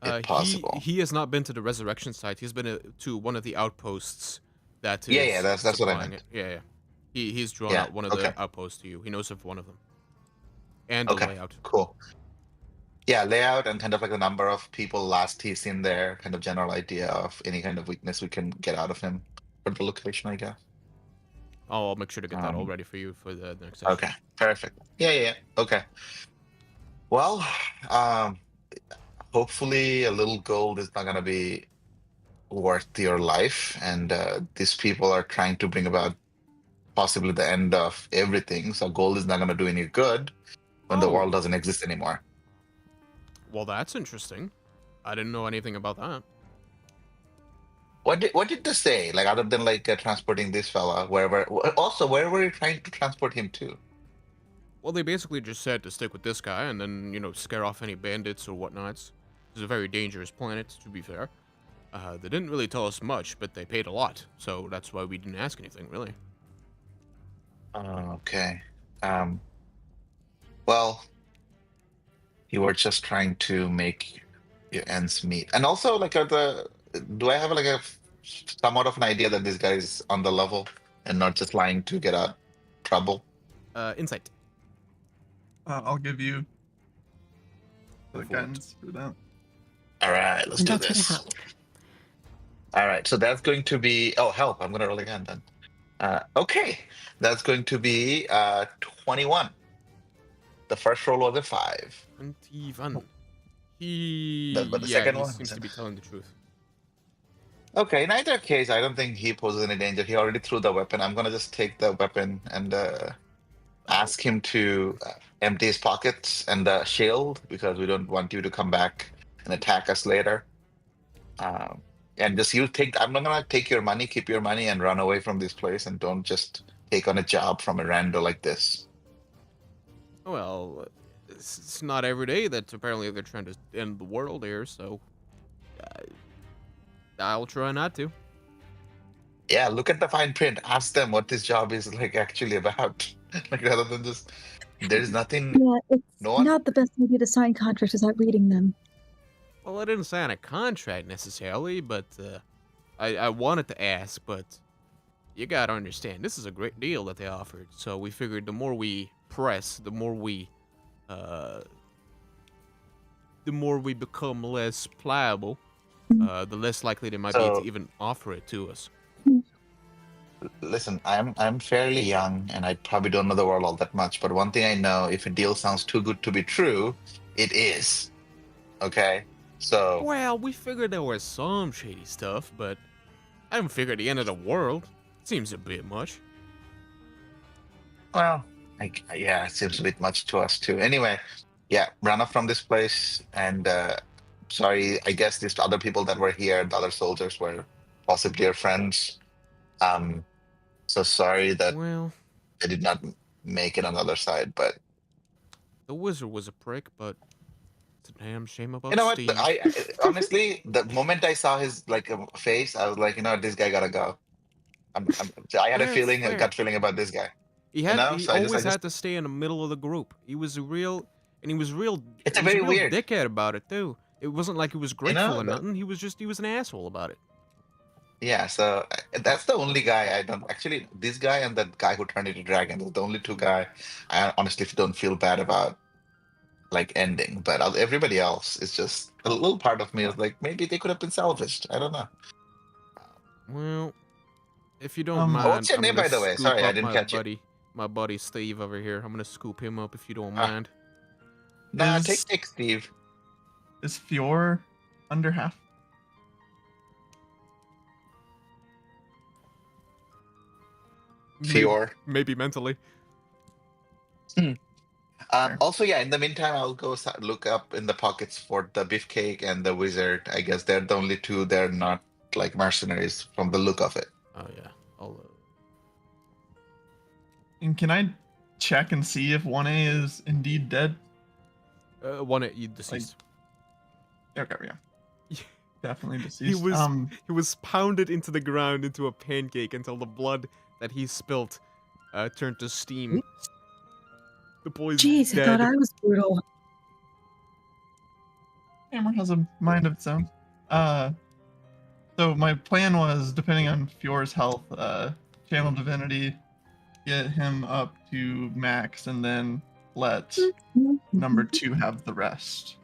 If possible. He has not been to the resurrection site. He's been to one of the outposts that is Yeah, that's what I supplying meant. it. Yeah. He's drawn Yeah, out one of okay. the outposts to you. He knows of one of them. And the Okay. layout. Cool. Yeah, layout and kind of like the number of people last he's seen there, kind of general idea of any kind of weakness we can get out of him for the location, I guess. I'll make sure to get that all Um, ready for you for the next session. Okay, perfect. Yeah. Okay. Well, hopefully a little gold is not gonna be worth your life, and these people are trying to bring about possibly the end of everything. So gold is not gonna do any good when the Oh. world doesn't exist anymore. Well, that's interesting. I didn't know anything about that. What did they say? Like, other than like transporting this fella wherever. Also, where were you trying to transport him to? Well, they basically just said to stick with this guy and then, scare off any bandits or whatnots. It's a very dangerous planet, to be fair. They didn't really tell us much, but they paid a lot, so that's why we didn't ask anything, really. Okay. Well, you were just trying to make your ends meet, and also like, do I have like a somewhat of an idea that this guy is on the level and not just lying to get out trouble? Insight. I'll give you the Go for it. guidance for that. All right, let's And do I'll try to this. help. All right, so that's going to be help. I'm gonna roll again then. Okay, that's going to be 21. The first roll was a 5. 21. But the second he one seems was to be telling the truth. Okay, in either case, I don't think he poses any danger. He already threw the weapon. I'm gonna just take the weapon and ask him to empty his pockets and the shield because we don't want you to come back and attack us later. And just I'm not gonna take your money, keep your money, and run away from this place, and don't just take on a job from a rando like this. Well, it's not every day that apparently they're trying to end the world here, so I'll try not to. Yeah, look at the fine print. Ask them what this job is like actually about. Like rather than just there's nothing. Yeah, it's No one? not the best idea to sign contracts without reading them. Well, I didn't sign a contract necessarily, but I wanted to ask, but you gotta understand, this is a great deal that they offered. So we figured the more we press, the more we become less pliable, the less likely they might be So- to even offer it to us. Listen, I'm fairly young and I probably don't know the world all that much, but one thing I know, if a deal sounds too good to be true, it is. Okay? So Well, we figured there was some shady stuff, but I didn't figure the end of the world. Seems a bit much. well, yeah, it seems a bit much to us too. Anyway, yeah, run off from this place and sorry, I guess these other people that were here, the other soldiers were possibly your friends. So sorry that Well, I did not make it on the other side, but the wizard was a prick, but it's a damn shame about you know what? Steve. I honestly, the moment I saw his face, I was like, you know, this guy gotta go. I had a That's feeling, a fair. gut feeling about this guy. He know, he so I always just- had to stay in the middle of the group. He was real. It's he was very a real weird. dickhead about it too. It wasn't like he was grateful know, or but- nothing. He was an asshole about it. Yeah, so that's the only guy I don't actually. This guy and that guy who turned into dragon are the only two guy I honestly don't feel bad about, like ending. But everybody else is just a little part of me is like maybe they could have been salvaged. I don't know. Well, if you don't Oh, mind, what's your I'm name, gonna by the way? scoop Sorry, I up didn't my catch it. buddy, my buddy Steve over here. I'm gonna scoop him up if you don't Ah. mind. Nah, Is- take Steve. Is Fior under half? Fior. Maybe mentally. Also, yeah. In the meantime, I'll go look up in the pockets for the beefcake and the wizard. I guess they're the only two. They're not like mercenaries from the look of it. Oh yeah. I'll. And can I check and see if 1A is indeed dead? One you deceased. Okay, yeah. Definitely He deceased. was he was pounded into the ground into a pancake until the blood that he spilt turned to steam. The boy's Jeez, I dead. thought I was brutal. Hammer has a mind of its own. So my plan was, depending on Fior's health, channel divinity, get him up to max, and then let number 2 have the rest.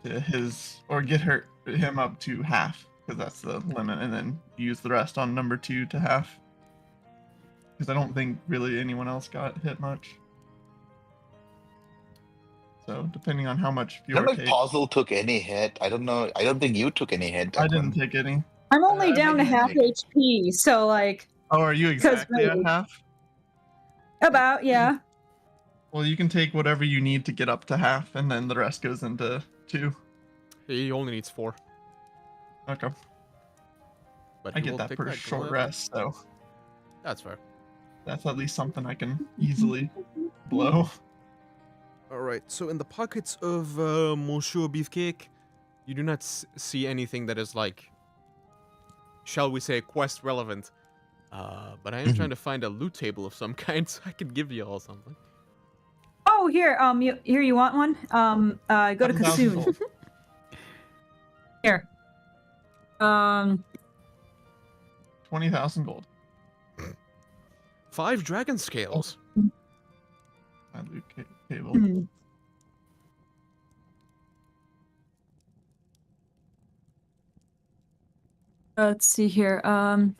To get him up to half, because that's the limit, and then use the rest on number 2 to half. Because I don't think really anyone else got hit much. So depending on how much I don't Fior know if takes, Puzzle took any hit. I don't know. I don't think you took any hit. I didn't Declan. take any. I'm only I down to mean, half like- HP, so like Oh, are you exactly at really- half? about yeah. Well, you can take whatever you need to get up to half, and then the rest goes into 2. He only needs 4. Okay. But I he get will that take per short gladly. rest, so That's fair. that's at least something I can easily blow. All right. So in the pockets of Monsieur Beefcake, you do not see anything that is like, shall we say, quest relevant. But I am trying to find a loot table of some kind, so I can give you all something. Oh, here, you want one? Go to 7,000 Kasoon. gold. Here. 20,000 gold. 5 dragon scales. My loot table. Hmm. Let's see here. The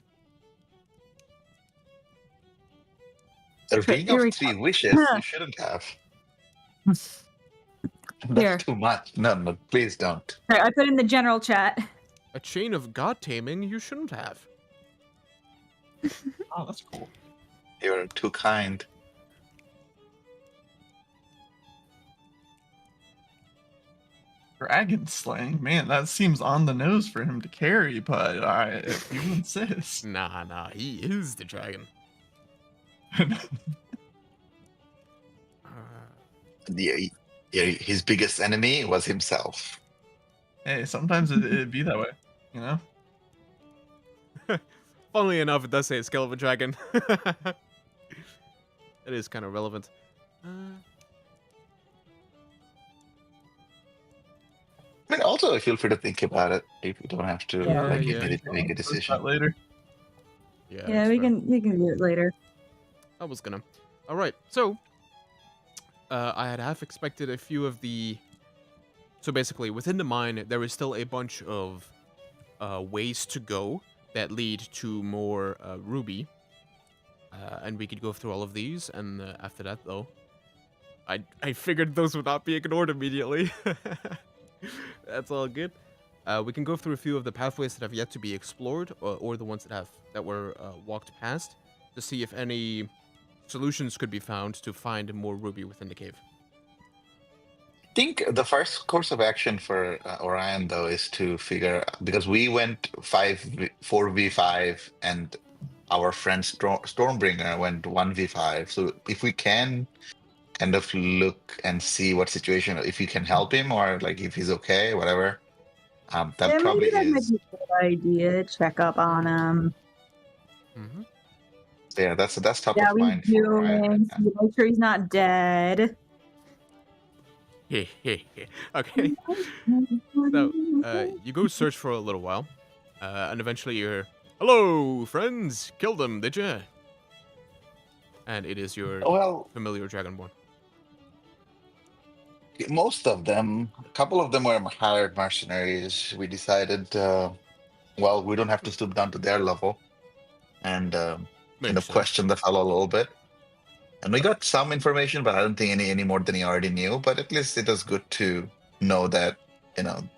Okay, ring here of we 3 go. wishes. You shouldn't have. Here. That's too much. No, please don't. Right, I put in the general chat. A chain of god taming you shouldn't have. Oh, that's cool. You're too kind. Dragon slaying, man, that seems on the nose for him to carry, but if you insist. Nah, he is the dragon. His biggest enemy was himself. Hey, sometimes it'd be that way, you know? Funnily enough, it does say a scale of a dragon. It is kind of relevant. I mean, also feel free to think about it. If you don't have to Yeah, like yeah. immediately make a Post decision. that later. Yeah, Yeah, that's we fair. can do it later. I was gonna. All right, so I had half expected a few of the. So basically, within the mine, there is still a bunch of ways to go that lead to more ruby, and we could go through all of these. And after that, though, I figured those would not be ignored immediately. That's all good. We can go through a few of the pathways that have yet to be explored, or the ones that were walked past, to see if any solutions could be found to find more ruby within the cave. I think the first course of action for Orion, though, is to figure, because we went 4v5 and our friend Stormbringer went 1v5. So if we can kind of look and see what situation, if you can help him or like if he's okay, whatever, that probably maybe that might is. be a good idea. Check up on him. Mm-hmm. Yeah, that's top Yeah, of we mind do. for Orion right now. Make sure he's not dead. Okay. So you go search for a little while, and eventually you're, "Hello, friends! Killed them, did ya?" And it is your Well, familiar dragonborn. most of them, a couple of them were hired mercenaries. We decided, well, we don't have to stoop down to their level and kind Makes of sense. question the fellow a little bit. And we got some information, but I don't think any more than he already knew. But at least it was good to know that,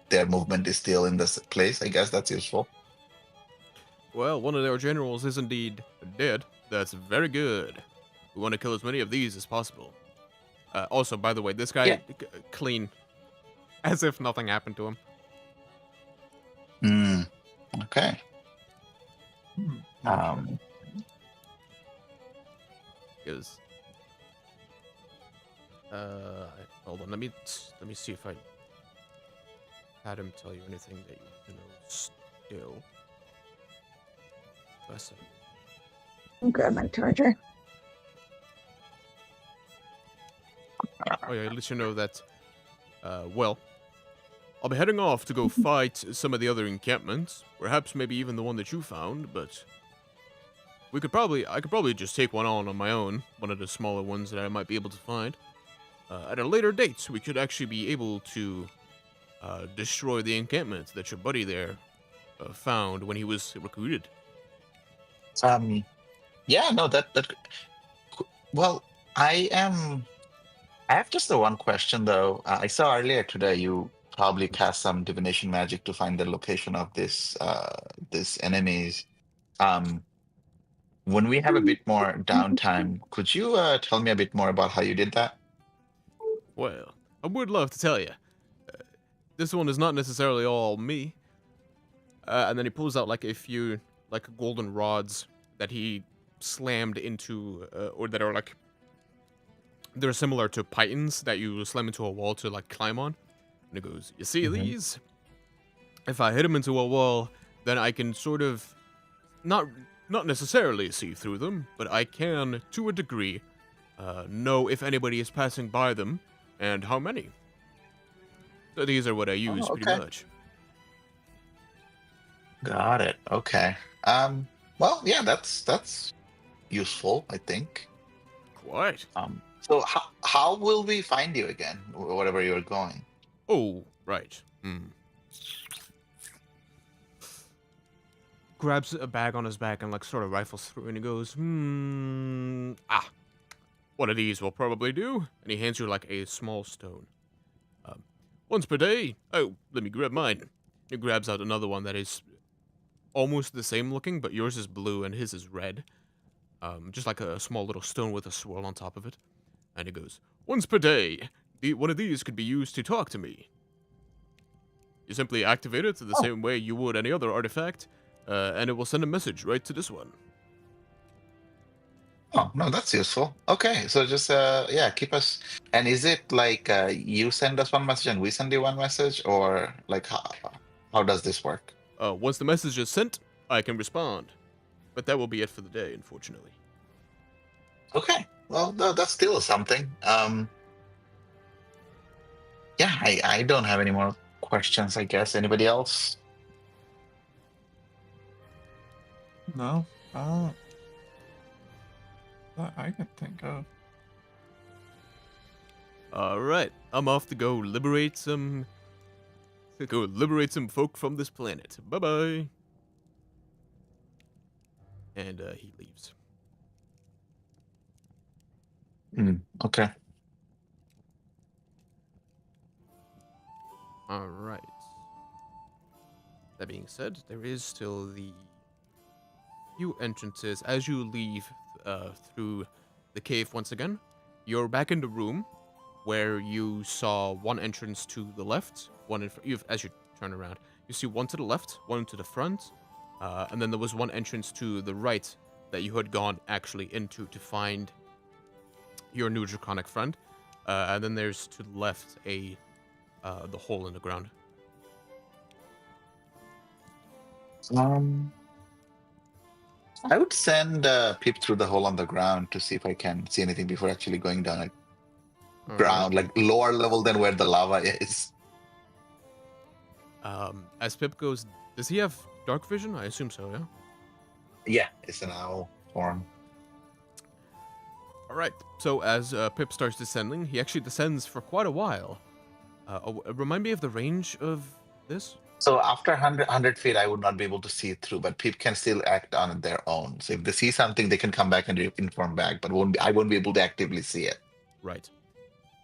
their movement is still in this place. I guess that's useful. Well, one of their generals is indeed dead. That's very good. We want to kill as many of these as possible. Also, by the way, this guy Yeah. clean, as if nothing happened to him. Okay. Hmm. Because, hold on. Let me see if I had him tell you anything that you need to know still. Listen. I'll grab my charger. Oh yeah, I'll let you know that, well, I'll be heading off to go fight some of the other encampments, perhaps maybe even the one that you found, but I could probably just take one on my own, one of the smaller ones that I might be able to find. At a later date, we could actually be able to destroy the encampment that your buddy there found when he was recruited. Yeah, no, well, I have just the one question though. I saw earlier today you probably cast some divination magic to find the location of this enemies. When we have a bit more downtime, could you tell me a bit more about how you did that? Well, I would love to tell you. This one is not necessarily all me. And then he pulls out like a few like golden rods that he slammed into, or that are like, they're similar to pythons that you slam into a wall to like climb on. And he goes, "You see these? If I hit them into a wall, then I can sort of not necessarily see through them, but I can, to a degree, know if anybody is passing by them and how many. So these are what I use pretty okay. much." Got it. Okay. Well, yeah, that's useful, I think. Quite. So how will we find you again, wherever you're going? Oh, right. Grabs a bag on his back and like sort of rifles through and he goes, one of these will probably do. And he hands you like a small stone. Once per day. Oh, let me grab mine. He grabs out another one that is almost the same looking, but yours is blue and his is red. Just like a small little stone with a swirl on top of it. And he goes, once per day. One of these could be used to talk to me. You simply activate it the same way you would any other artifact, and it will send a message right to this one. Oh, no, that's useful. Okay, so just yeah, keep us. And is it like you send us one message and we send you one message, or like how does this work? Once the message is sent, I can respond. But that will be it for the day, unfortunately. Okay, well, that's still something. Yeah, I don't have any more questions, I guess. Anybody else? No. That I can think of. Alright, I'm off to go liberate some folk from this planet. Bye-bye. And he leaves. Okay. Alright. That being said, there is still the few entrances. As you leave through the cave once again, you're back in the room where you saw one entrance to the left, one as you turn around. You see one to the left, one to the front, and then there was one entrance to the right that you had gone actually into to find your new draconic friend. And then there's to the left the hole in the ground. I would send Pip through the hole on the ground to see if I can see anything before actually going down a ground, like lower level than where the lava is. As Pip goes, does he have dark vision? I assume so, yeah? Yeah, it's an owl form. Alright, so as Pip starts descending, he actually descends for quite a while. Remind me of the range of this? So after 100 feet, I would not be able to see it through, but people can still act on their own. So if they see something, they can come back and inform back, but I won't be able to actively see it. Right.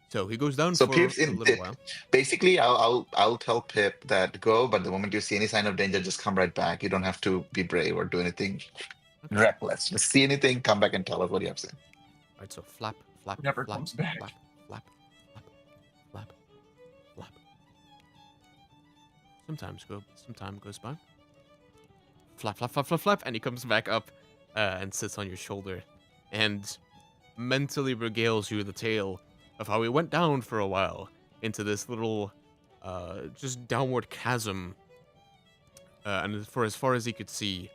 So he goes down So for Pip's a in little Pip. while. Basically, I'll tell Pip that go, but the moment you see any sign of danger, just come right back. You don't have to be brave or do anything reckless. Just see anything, come back and tell us what you have seen. Alright, so flap, flap, Never flap, comes back. flap, flap, flap, flap, flap. Some time goes by. Flap, flap, flap, flap, flap, and he comes back up and sits on your shoulder and mentally regales you the tale of how he went down for a while into this little just downward chasm. And for as far as he could see,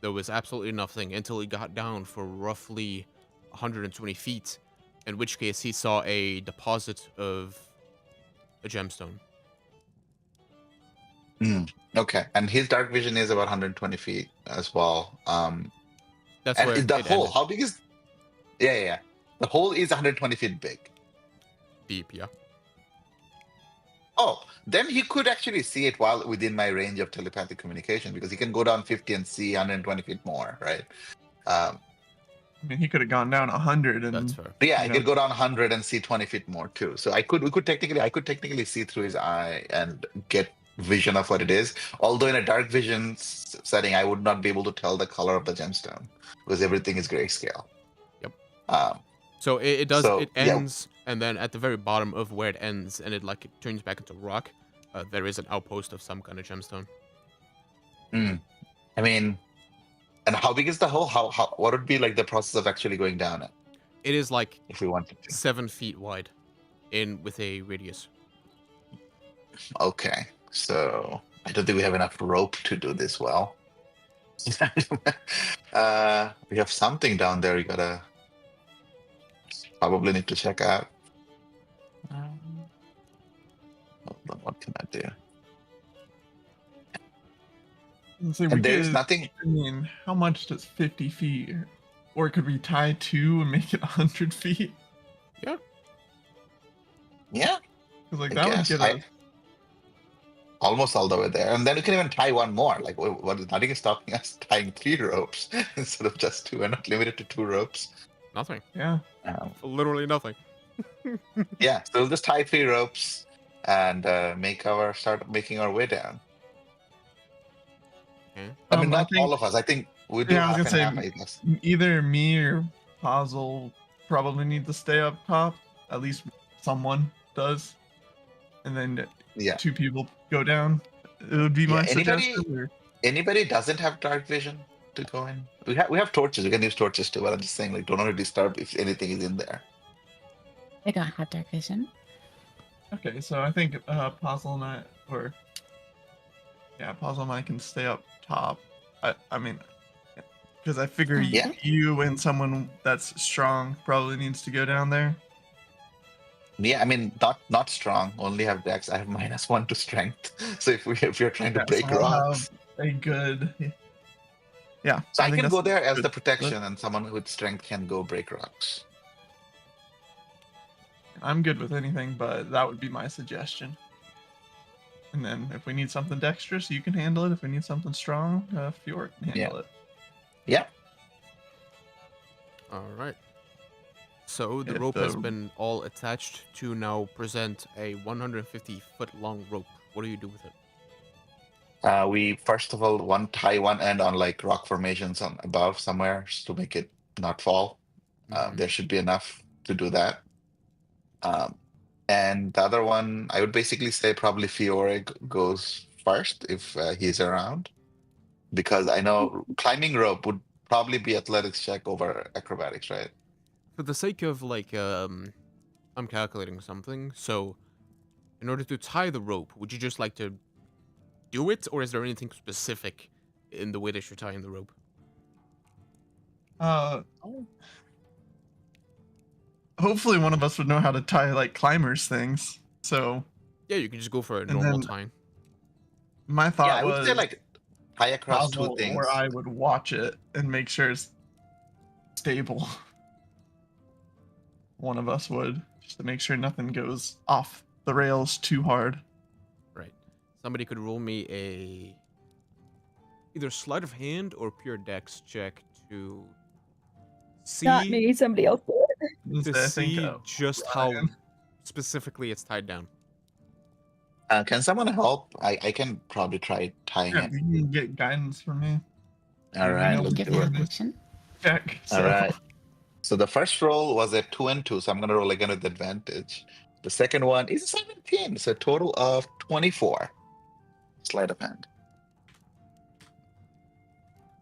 there was absolutely nothing until he got down for roughly 120 feet, in which case he saw a deposit of a gemstone. Okay, and his dark vision is about 120 feet as well. That's and where the it hole, ended. how big is? Yeah. The hole is 120 feet big. Deep, yeah. Oh, then he could actually see it while within my range of telepathic communication, because he can go down 50 and see 120 feet more, right? I mean, he could have gone down 100 and That's fair. Yeah, I you could know. go down 100 and see 20 feet more too. So I could technically see through his eye and get vision of what it is. Although in a dark vision setting, I would not be able to tell the color of the gemstone because everything is grayscale. Yep. Um, So it does. So, It yeah. ends, and then at the very bottom of where it ends, and it turns back into rock. There is an outpost of some kind of gemstone. I mean, and how big is the hole? How what would be like the process of actually going down it It is like if we wanted to? 7 feet wide, with a radius. Okay, so I don't think we have enough rope to do this well. We have something down there. You gotta probably need to check out. Hold on, what can I do? So we And there's could, nothing. I mean, how much does 50 feet? Or could we tie 2 and make it 100 feet? Yeah. Yeah, Because like I that would guess get I us. almost all the way there, and then we can even tie one more. Like, nothing is stopping us tying 3 ropes instead of just 2. We're not limited to 2 ropes. Nothing. Yeah. Literally nothing. Yeah, so we'll just tie 3 ropes and start making our way down. Okay. I mean, I not think, all of us. I think we do yeah, I was half gonna and say half. I guess. either me or Puzzle probably need to stay up top. At least someone does. And then Yeah, 2 people go down. It would be yeah. my suggestion. Anybody doesn't have dark vision to go in? We have torches. We can use torches too. But I'm just saying, like, don't want to disturb if anything is in there. I don't have dark vision. Okay, so I think Puzzle and I, Puzzle and I can stay up top. I mean, because I figure Yeah. you and someone that's strong probably needs to go down there. Yeah, I mean, not strong. Only have dex. I have -1 to strength. So if you're trying to Yeah, break so I'll rocks, have a good. Yeah. so I think can go that's there as good. the protection, and someone with strength can go break rocks. I'm good with anything, but that would be my suggestion. And then if we need something dexterous, you can handle it. If we need something strong, Fjord can handle it. Yeah. All right. So the If rope has the- been all attached to now present a 150-foot long rope. What do you do with it? We first of all tie one end on like rock formations on above somewhere just to make it not fall. Mhm. There should be enough to do that. And the other one, I would basically say probably Fiore goes first if he's around, because I know climbing rope would probably be athletics check over acrobatics, right? For the sake of like, I'm calculating something. So, in order to tie the rope, would you just like to do it, or is there anything specific in the way that you're tying the rope? Hopefully one of us would know how to tie like climbers things. So Yeah, you can just go for a And normal then- tying. my thought Yeah, I was would say like tie across 2 Puzzle, things. where I would watch it and make sure it's stable. One of us would, just to make sure nothing goes off the rails too hard. Right. Somebody could roll me a either sleight of hand or pure dex check to see Not me, somebody else do it. to I see think, just how Ryan. specifically it's tied down. Can someone help? I can probably try tying Yeah, it. you can get guidance from me. All right, Yeah, I can let's give do it. navigation. Check. All So. right. So the first roll was a 2 and 2, so I'm gonna roll again with advantage. The second one is a 17, so a total of 24. Sleight of hand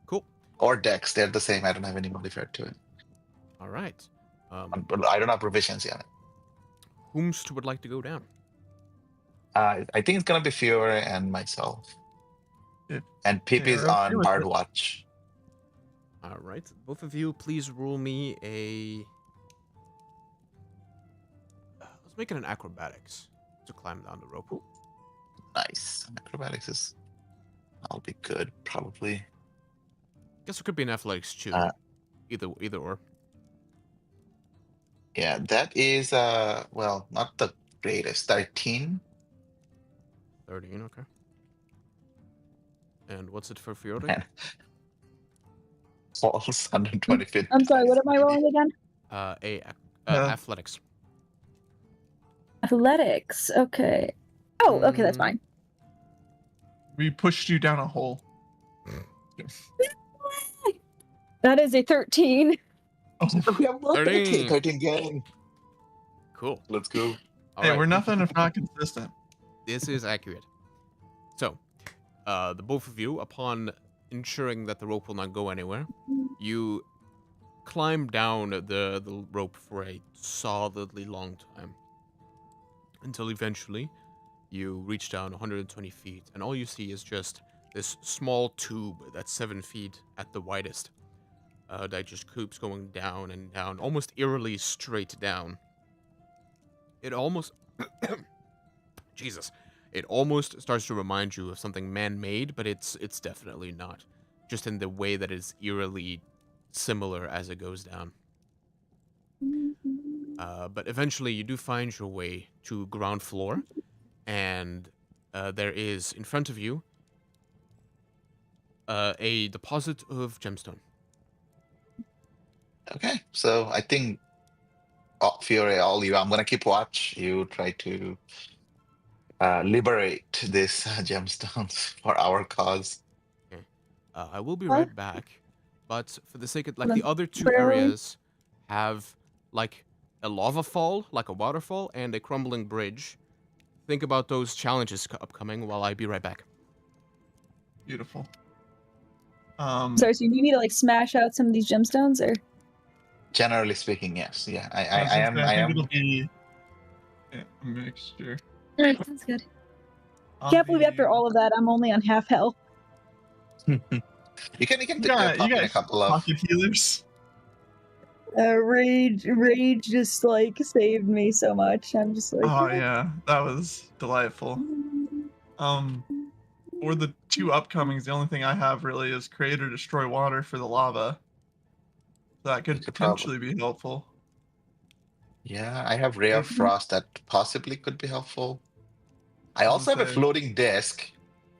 Cool. or dex, they're the same. I don't have any modifier to it. All right. But I don't have proficiency on it. Whomst would like to go down? I think it's gonna be Fiore and myself. If And Pip is they're okay on with Bard it. Watch. All right. Both of you, please roll me a. Let's make it an acrobatics to climb down the rope. Nice. Acrobatics is. I'll be good, probably. Guess it could be an athletics too. Uh, Either or. Yeah, that is well, not the greatest. 13. 13. Okay. And what's it for Fiore? Man. Falls 125th. I'm sorry, what am I rolling again? Athletics. Athletics. Okay. Oh, okay, that's Mm. fine. We pushed you down a hole. That is a 13. We have more 13. 13 gang. Cool. Let's go. All Hey, right. we're nothing if not consistent. This is accurate. So, the both of you, upon ensuring that the rope will not go anywhere, you climb down the rope for a solidly long time. Until eventually, you reach down 120 feet, and all you see is just this small tube that's 7 feet at the widest. That just keeps going down and down, almost eerily straight down. It almost... Jesus. It almost starts to remind you of something man-made, but it's definitely not. Just in the way that it's eerily similar as it goes down. But eventually, you do find your way to ground floor, and there is in front of you a deposit of gemstone. Okay, so I think Fiore, all you, I'm gonna keep watch. You try to liberate these gemstones for our cause. Okay. I will be Huh? right back, but for the sake of like Hold the on. other two Where are we? areas have like a lava fall, like a waterfall, and a crumbling bridge. Think about those challenges upcoming while I be right back. Beautiful. Sorry, so you need me to like smash out some of these gemstones, or Generally speaking, yes. Yeah, I was I gonna am. say, I think it'll am. be a mixture. Alright, sounds good. On Can't believe after the- all of that, I'm only on half health. You can You pop in a got couple of. pocket healers. Rage just like saved me so much. I'm just like, Oh yeah, that was delightful. For the two upcomings, the only thing I have really is create or destroy water for the lava. That could could probably- potentially be helpful. Yeah, I have Ray of Mhm. Frost that possibly could be helpful. I I was also have gonna a say- floating disc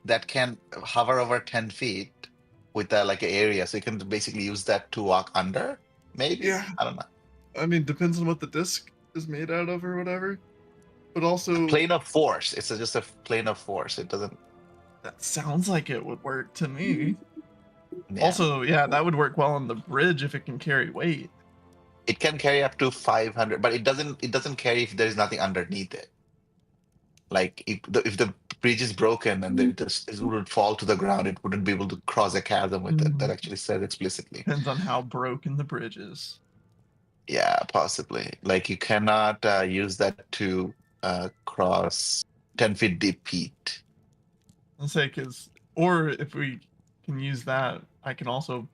that can hover over 10 feet with like an area, so you can basically use that to walk under. Maybe. Yeah. I don't know. I mean, depends on what the disc is made out of or whatever. But also, Plane of force. It's just a plane of force. It doesn't. that sounds like it would work to me. Yeah. Also, yeah, that would work well on the bridge if it can carry weight. It can carry up to 500, but it doesn't. It doesn't carry if there is nothing underneath it. Like if the bridge is broken and it would fall to the ground, it wouldn't be able to cross a chasm with it. That actually says explicitly. Depends on how broken the bridge is. Yeah, possibly. Like you cannot use that to cross 10 feet deep peat. Let's say, or if we can use that, I can also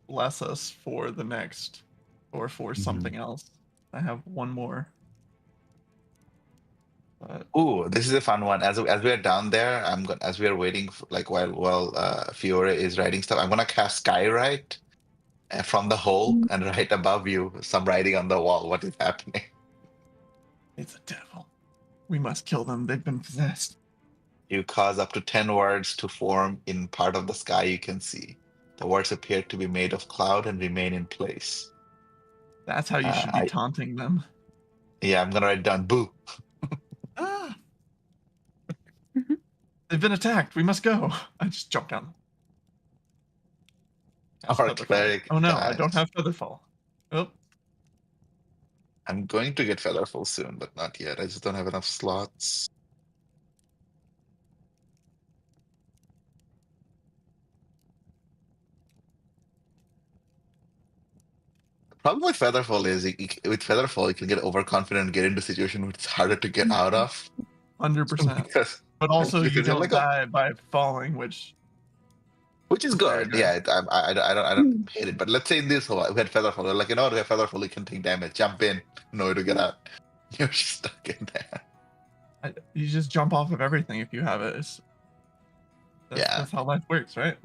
bless us for the next, or for Mhm. something else. I have one more. But Ooh, this is a fun one. As we are down there, as we are waiting for, like while Fiore is writing stuff, I'm gonna cast Skywrite from the hole and right above you, some writing on the wall. What is happening? it's a devil. We must kill them. They've been possessed. You cause up to 10 words to form in part of the sky you can see. The words appear to be made of cloud and remain in place. That's how you should be I- taunting them. Yeah, I'm gonna write down boo. Ah! They've been attacked. We must go. I just jumped down. Cast Our Featherfall. cleric Oh no, I don't dies. have Featherfall. Oh, I'm going to get Featherfall soon, but not yet. I just don't have enough slots. The problem with Featherfall is with Featherfall you can get overconfident and get into a situation where it's harder to get out of. 100%. Because, But also, you because you're don't like, oh, die by falling, which which is good. Very Yeah, I don't hate it. But let's say in this one, we had Featherfall. We're like, you know what, we have Featherfall, you can take damage. Jump in, no way to get out. You're just stuck in there. you just jump off of everything if you have it. Yeah. That's how life works, right?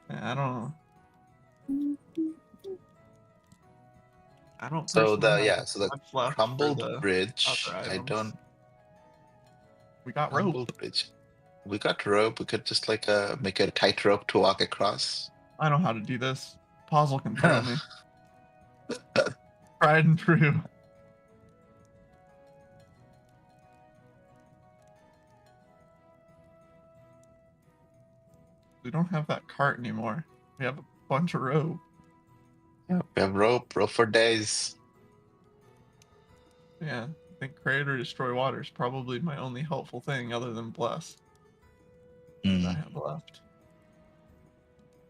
Yeah, I don't know. I don't. So personally have so the much left for crumbled the bridge. other I items. don't. We got rope. Crumbled bridge. We got rope. We could just like make a tight rope to walk across. I know how to do this. Puzzle can throw me. Tried and true. We don't have that cart anymore. We have a bunch of rope. Yeah, we have rope for days. Yeah, I think create or destroy water is probably my only helpful thing other than bless that I Mm. have left.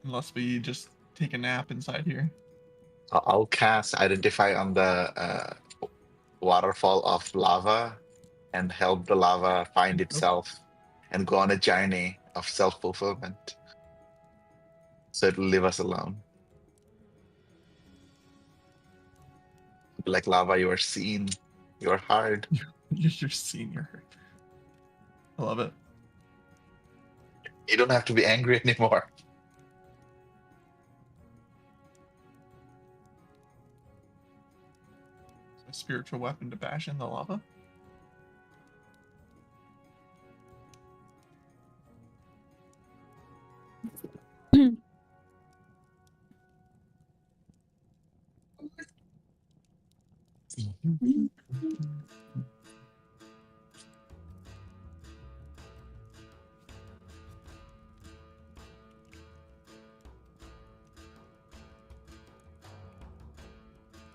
Unless we just take a nap inside here. I'll cast Identify on the waterfall of lava and help the lava find itself and go on a journey of self-fulfillment. So it'll leave us alone. Like lava, you are seen. You're hard. You're senior. I love it. You don't have to be angry anymore. A spiritual weapon to bash in the lava.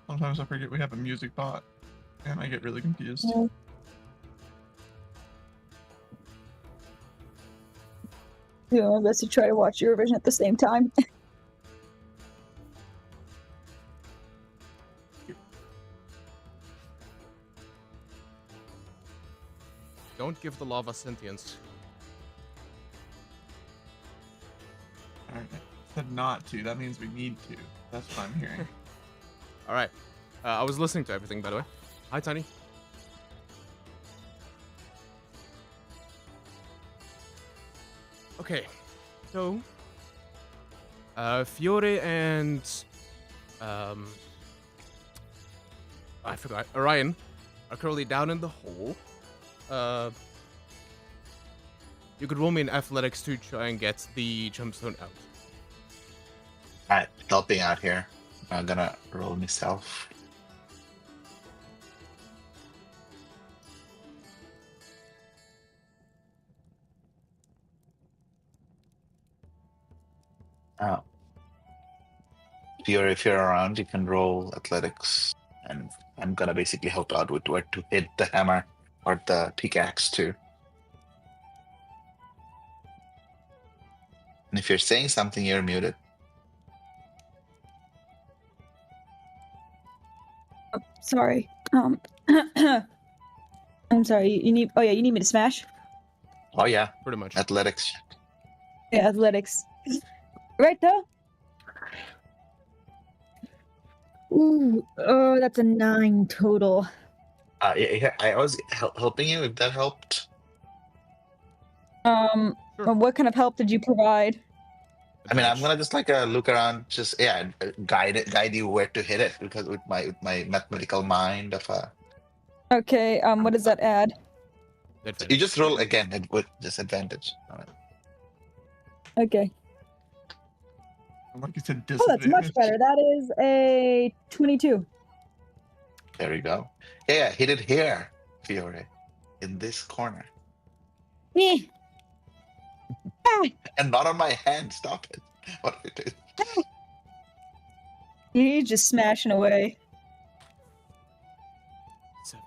Sometimes I forget we have a music bot, and I get really confused. Yeah. Doing my best to try to watch Eurovision at the same time. Don't give the lava sentience. Alright, said not to. That means we need to. That's what I'm hearing. All right. I was listening to everything, by the way. Hi, Tiny. Okay, so Fiore and I forgot. Orion are currently down in the hole. You could roll me in athletics to try and get the gemstone out. Alright, helping out here. I'm gonna roll myself. Oh. If you're around, you can roll athletics, and I'm gonna basically help out with where to hit the hammer or the pickaxe too. And if you're saying something, you're muted. Sorry. I'm sorry. You need. Oh yeah, you need me to smash. Oh yeah, Pretty much. athletics. Yeah, athletics. Right though. Ooh, oh, that's a 9 total. Yeah, I was helping you if that helped. Sure. What kind of help did you provide? I mean, I'm Advantage. gonna just like look around, just guide you where to hit it because with my mathematical mind of Okay. What does that add? Advantage. you just roll again with disadvantage. All right. Okay. Like you said, Oh, that's much disadvantage. better. That is a 22. There you go. Yeah, hit it here, Fiore, in this corner, Eh. and not on my hand. Stop it. What are you doing? He's just smashing away. 7.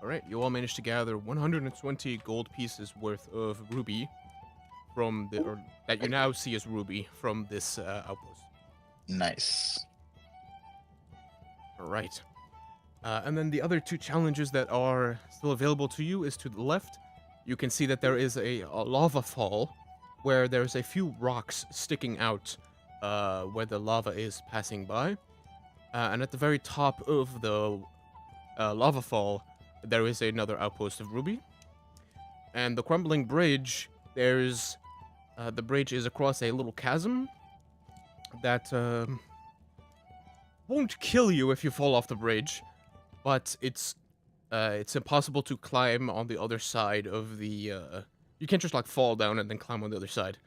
All right, you all managed to gather 120 gold pieces worth of ruby from the, or that you now see as ruby from this outpost. Nice. All right. And then the other 2 challenges that are still available to you is to the left. You can see that there is a lava fall where there's a few rocks sticking out where the lava is passing by. And at the very top of the lava fall, there is another outpost of ruby. And the crumbling bridge, there's the bridge is across a little chasm that won't kill you if you fall off the bridge, but it's impossible to climb on the other side of the. You can't just like fall down and then climb on the other side.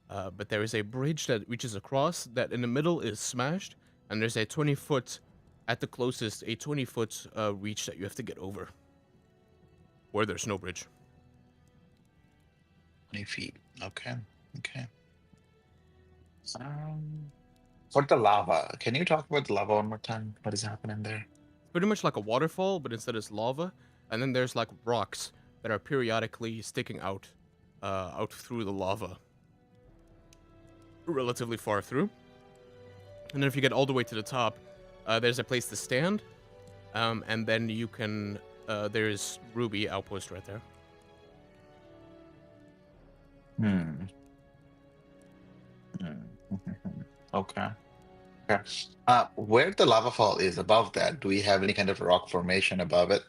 But there is a bridge that reaches across that in the middle is smashed, and there's a 20-foot, at the closest, a 20-foot reach that you have to get over. Where there's no bridge. 20 feet. Okay. For the lava, can you talk about the lava one more time? What is happening there? Pretty much like a waterfall, but instead it's lava, and then there's like rocks that are periodically sticking out through the lava. Relatively far through. And then if you get all the way to the top, there's a place to stand, and then you can, there's Ruby outpost right there. Okay. Okay. Where the lava fall is above that, do we have any kind of rock formation above it?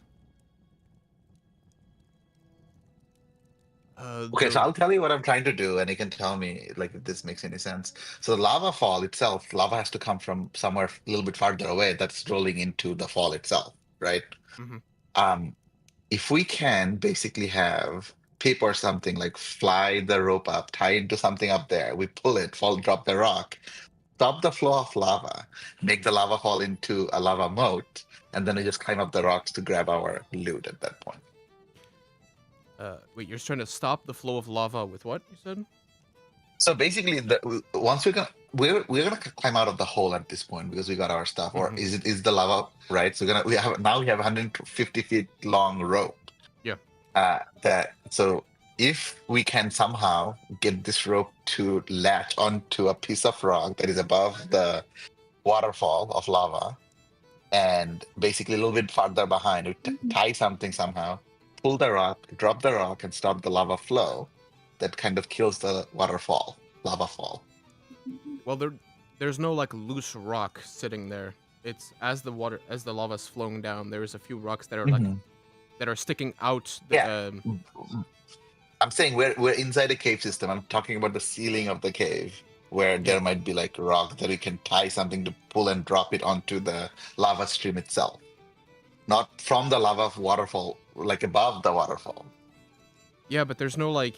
Okay, so The I'll tell you what I'm trying to do, and you can tell me like if this makes any sense. So the lava fall itself, lava has to come from somewhere a little bit farther away that's rolling into the fall itself, right? Mhm. Um, if we can basically have Pip or something like fly the rope up, tie into something up there, we pull it, fall, drop the rock, stop the flow of lava, make the lava fall into a lava moat, and then we just climb up the rocks to grab our loot at that point. Wait, you're trying to stop the flow of lava with what you said? So basically, once we're gonna climb out of the hole at this point because we got our stuff, or Mhm. is the lava right? So we have 150 feet long rope. Yeah. So if we can somehow get this rope to latch onto a piece of rock that is above the waterfall of lava, and basically a little bit farther behind, we tie something somehow, pull the rock, drop the rock, and stop the lava flow. That kind of kills the waterfall, lava fall. Well, there's no like loose rock sitting there. It's as the lava's flowing down. There's a few rocks that are like Mhm. that are sticking out. Yeah. I'm saying we're inside a cave system. I'm talking about the ceiling of the cave where Yeah. there might be like rock that we can tie something to pull and drop it onto the lava stream itself. Not from the lava waterfall, like above the waterfall. Yeah, but there's no like.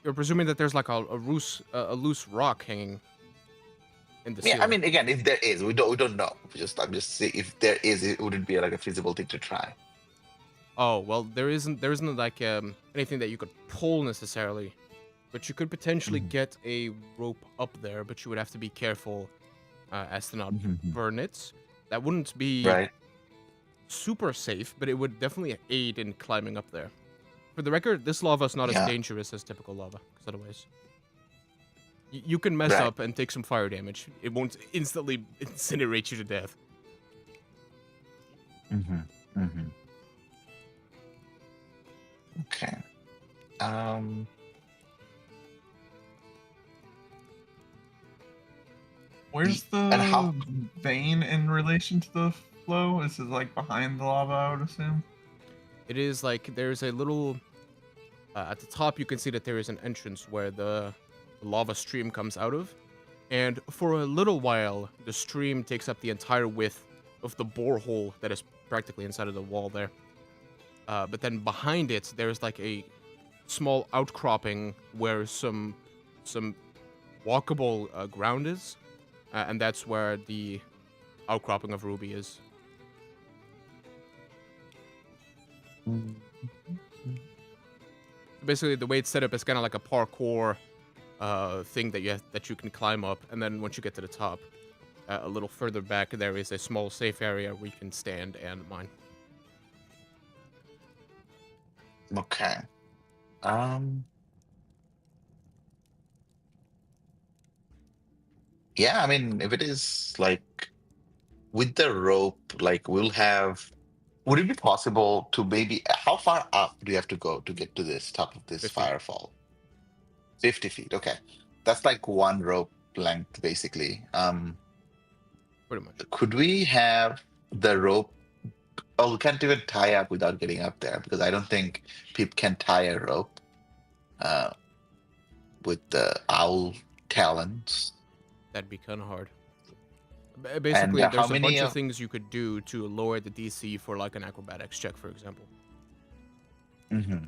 You're presuming that there's like a loose rock hanging in the Yeah, ceiling. I mean, again, if there is, we don't know. I'm just saying, if there is, it wouldn't be like a feasible thing to try. Oh well, there isn't like anything that you could pull necessarily, but you could potentially Mhm. get a rope up there. But you would have to be careful as to not Mhm. burn it. That wouldn't be Right? super safe, but it would definitely aid in climbing up there. For the record, this lava is not as Yeah. dangerous as typical lava, because otherwise, you can mess Right. up and take some fire damage. It won't instantly incinerate you to death. Mm-hmm. Mm-hmm. Okay. Where's And the how? vein in relation to the flow? Is it like behind the lava, I would assume? It is like there's a little. At the top, you can see that there is an entrance where the lava stream comes out of, and for a little while, the stream takes up the entire width of the borehole that is practically inside of the wall there. But then behind it, there's like a small outcropping where some walkable ground is, and that's where the outcropping of Ruby is. Basically, the way it's set up is kind of like a parkour thing that you can climb up, and then once you get to the top, a little further back, there is a small safe area where you can stand and mine. Okay. Yeah, I mean, if it is like with the rope, like we'll have. Would it be possible to maybe? How far up do you have to go to get to this top of this 50. firefall? 50 feet. Okay, that's like one rope length, basically. Pretty much. Could we have the rope? Oh, we can't even tie up without getting up there because I don't think people can tie a rope uh, with the owl talons. That'd be kind of hard. Basically, how there's a many bunch of of- things you could do to lower the DC for like an acrobatics check, for example. Mm-hmm.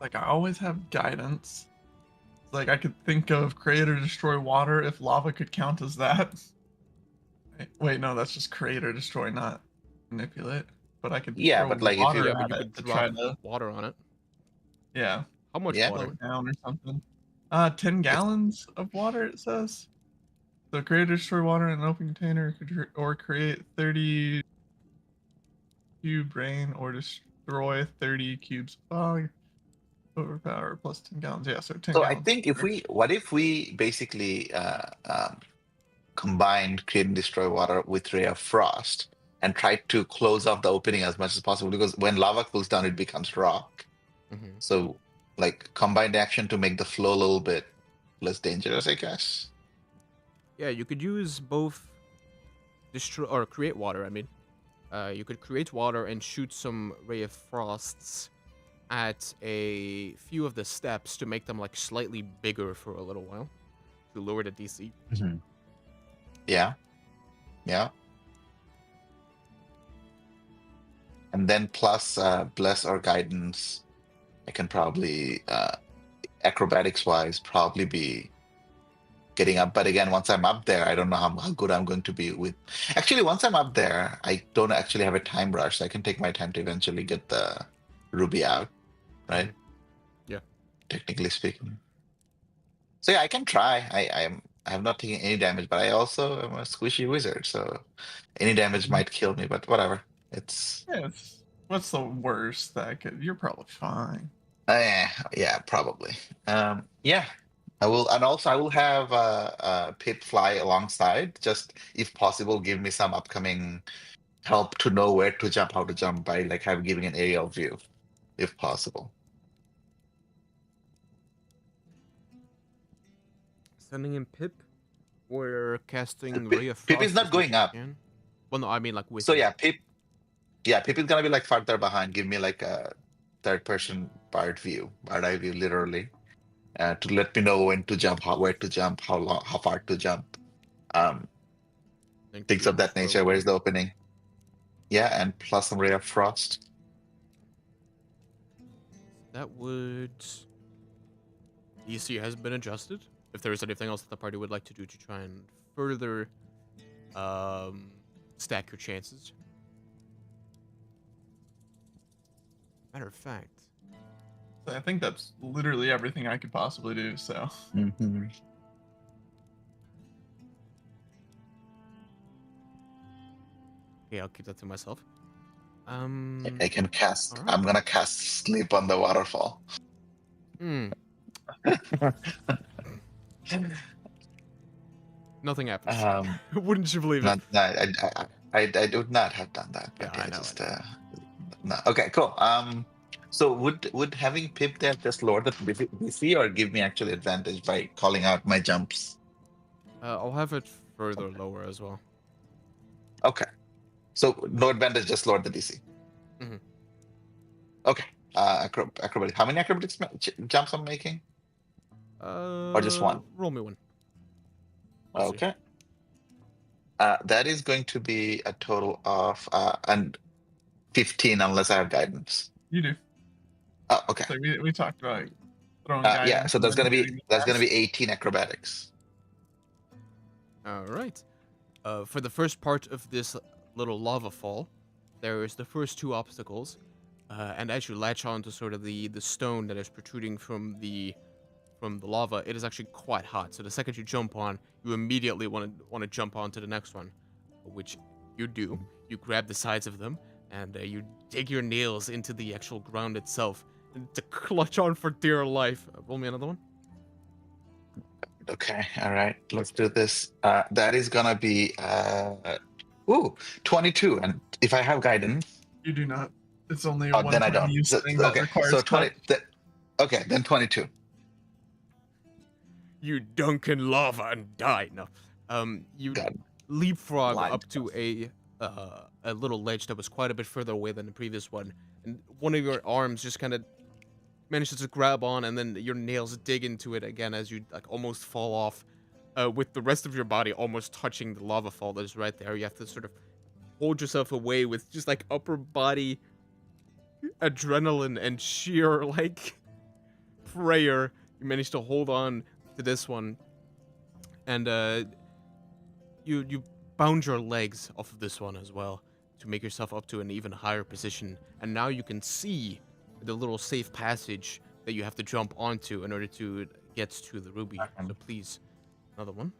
Like I always have guidance. Like I could think of create or destroy water if lava could count as that. Wait, no, that's just create or destroy, not manipulate. But I could Yeah, throw but, like, if water you- Yeah, but at you it could to try drop to water on it. yeah How much Yeah. slow water? it down or something. 10 gallons of water it says. So create or destroy water in an open container or create 30 cube rain or destroy 30 cubes of fog. Overpower plus 10 gallons. Yeah, so 10 So gallons. I think what if we basically combined create and destroy water with ray of frost and try to close off the opening as much as possible because when lava cools down, it becomes rock. Hmm. So like combined action to make the flow a little bit less dangerous, I guess. Yeah, you could use both destroy or create water. I mean, you could create water and shoot some ray of frosts at a few of the steps to make them like slightly bigger for a little while to lower the DC. Yeah. Yeah. And then plus bless or guidance, I can probably acrobatics wise probably be getting up. But again, once I'm up there, I don't know how good I'm going to be with. Actually, once I'm up there, I don't actually have a time rush. So I can take my time to eventually get the ruby out, right? Yeah. Technically speaking. So yeah, I can try. I have not taken any damage, but I also am a squishy wizard, so any damage might kill me. But whatever. It's What's the worst that could? You're probably fine. yeah, probably. Yeah, I will, and also I will have Pip fly alongside. Just if possible, give me some upcoming help to know where to jump, how to jump by like have giving an aerial view, if possible. Sending in Pip or casting Pip- Ray of Frost. Pip is not as much going as you up. can. Well, no, I mean like with. So you. yeah, Pip is gonna be like farther behind. Give me like a third-person bird eye view, literally, to let me know when to jump, where to jump, how long, how far to jump. Thank Things you of that for nature. Where's the opening? Yeah, and plus some ray of frost. That would. DC has been adjusted. If there is anything else that the party would like to do to try and further stack your chances. Matter of fact, I think that's literally everything I could possibly do. So Mm-hmm. okay, I'll keep that to myself. I can cast. Alright. I'm gonna cast sleep on the waterfall. Nothing happens. Um, Wouldn't you believe it? I would not have done that. Yeah, But I know, I know. no. Okay, cool. So would having Pip there just lower the DC or give me actual advantage by calling out my jumps? I'll have it further lower as well. Okay. So no advantage, just lower the DC. Mhm. Okay. Acrobatic. How many acrobatics jumps I'm making? Or just one? Roll me one. Let's see. Okay. That is going to be a total of and 15 unless I have guidance. you do. Oh, okay. So we talked about throwing Yeah. guidance So and that's then gonna be doing the that's gonna cast. be 18 acrobatics. All right. For the first part of this little lava fall, there is the first two obstacles, and as you latch on to sort of the stone that is protruding from the lava, it is actually quite hot. So the second you jump on, you immediately want to jump onto the next one, which you do. You grab the sides of them and you dig your nails into the actual ground itself to clutch on for dear life. Roll me another one. Okay. All right. Let's do this. That is gonna be 22. And if I have guidance, You do not. It's only a oh, then I one-time don't. use So- thing that okay. requires So 20. touch. Okay. Then 22. You dunk in lava and die. No. You God. leapfrog Blind. up to a little ledge that was quite a bit further away than the previous one, and one of your arms just kind of manages to grab on, and then your nails dig into it again as you like almost fall off, with the rest of your body almost touching the lava fall that is right there. You have to sort of hold yourself away with just like upper body adrenaline and sheer like prayer. You manage to hold on to this one, and you bound your legs off of this one as well to make yourself up to an even higher position, and now you can see the little safe passage that you have to jump onto in order to get to the ruby. So please, another one.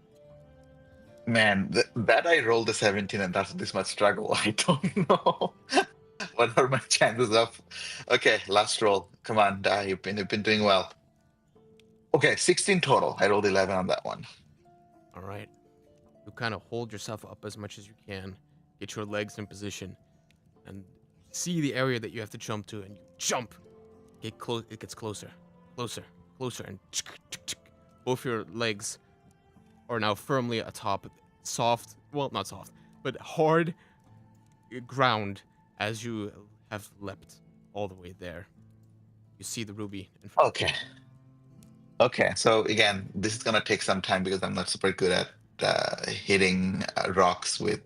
Man, that I rolled a 17 and that's this much struggle. I don't know. What are my chances of? Okay, last roll. Come on, die. You've been doing well. Okay, 16 total. I rolled 11 on that one. All right. You kind of hold yourself up as much as you can, get your legs in position, and see the area that you have to jump to, and you jump. Get close. It gets closer Closer, closer, and both your legs are now firmly atop soft, well, not soft, but hard ground as you have leapt all the way there. You see the ruby in front of you. Okay. Okay. So again, this is gonna take some time because I'm not super good at hitting rocks with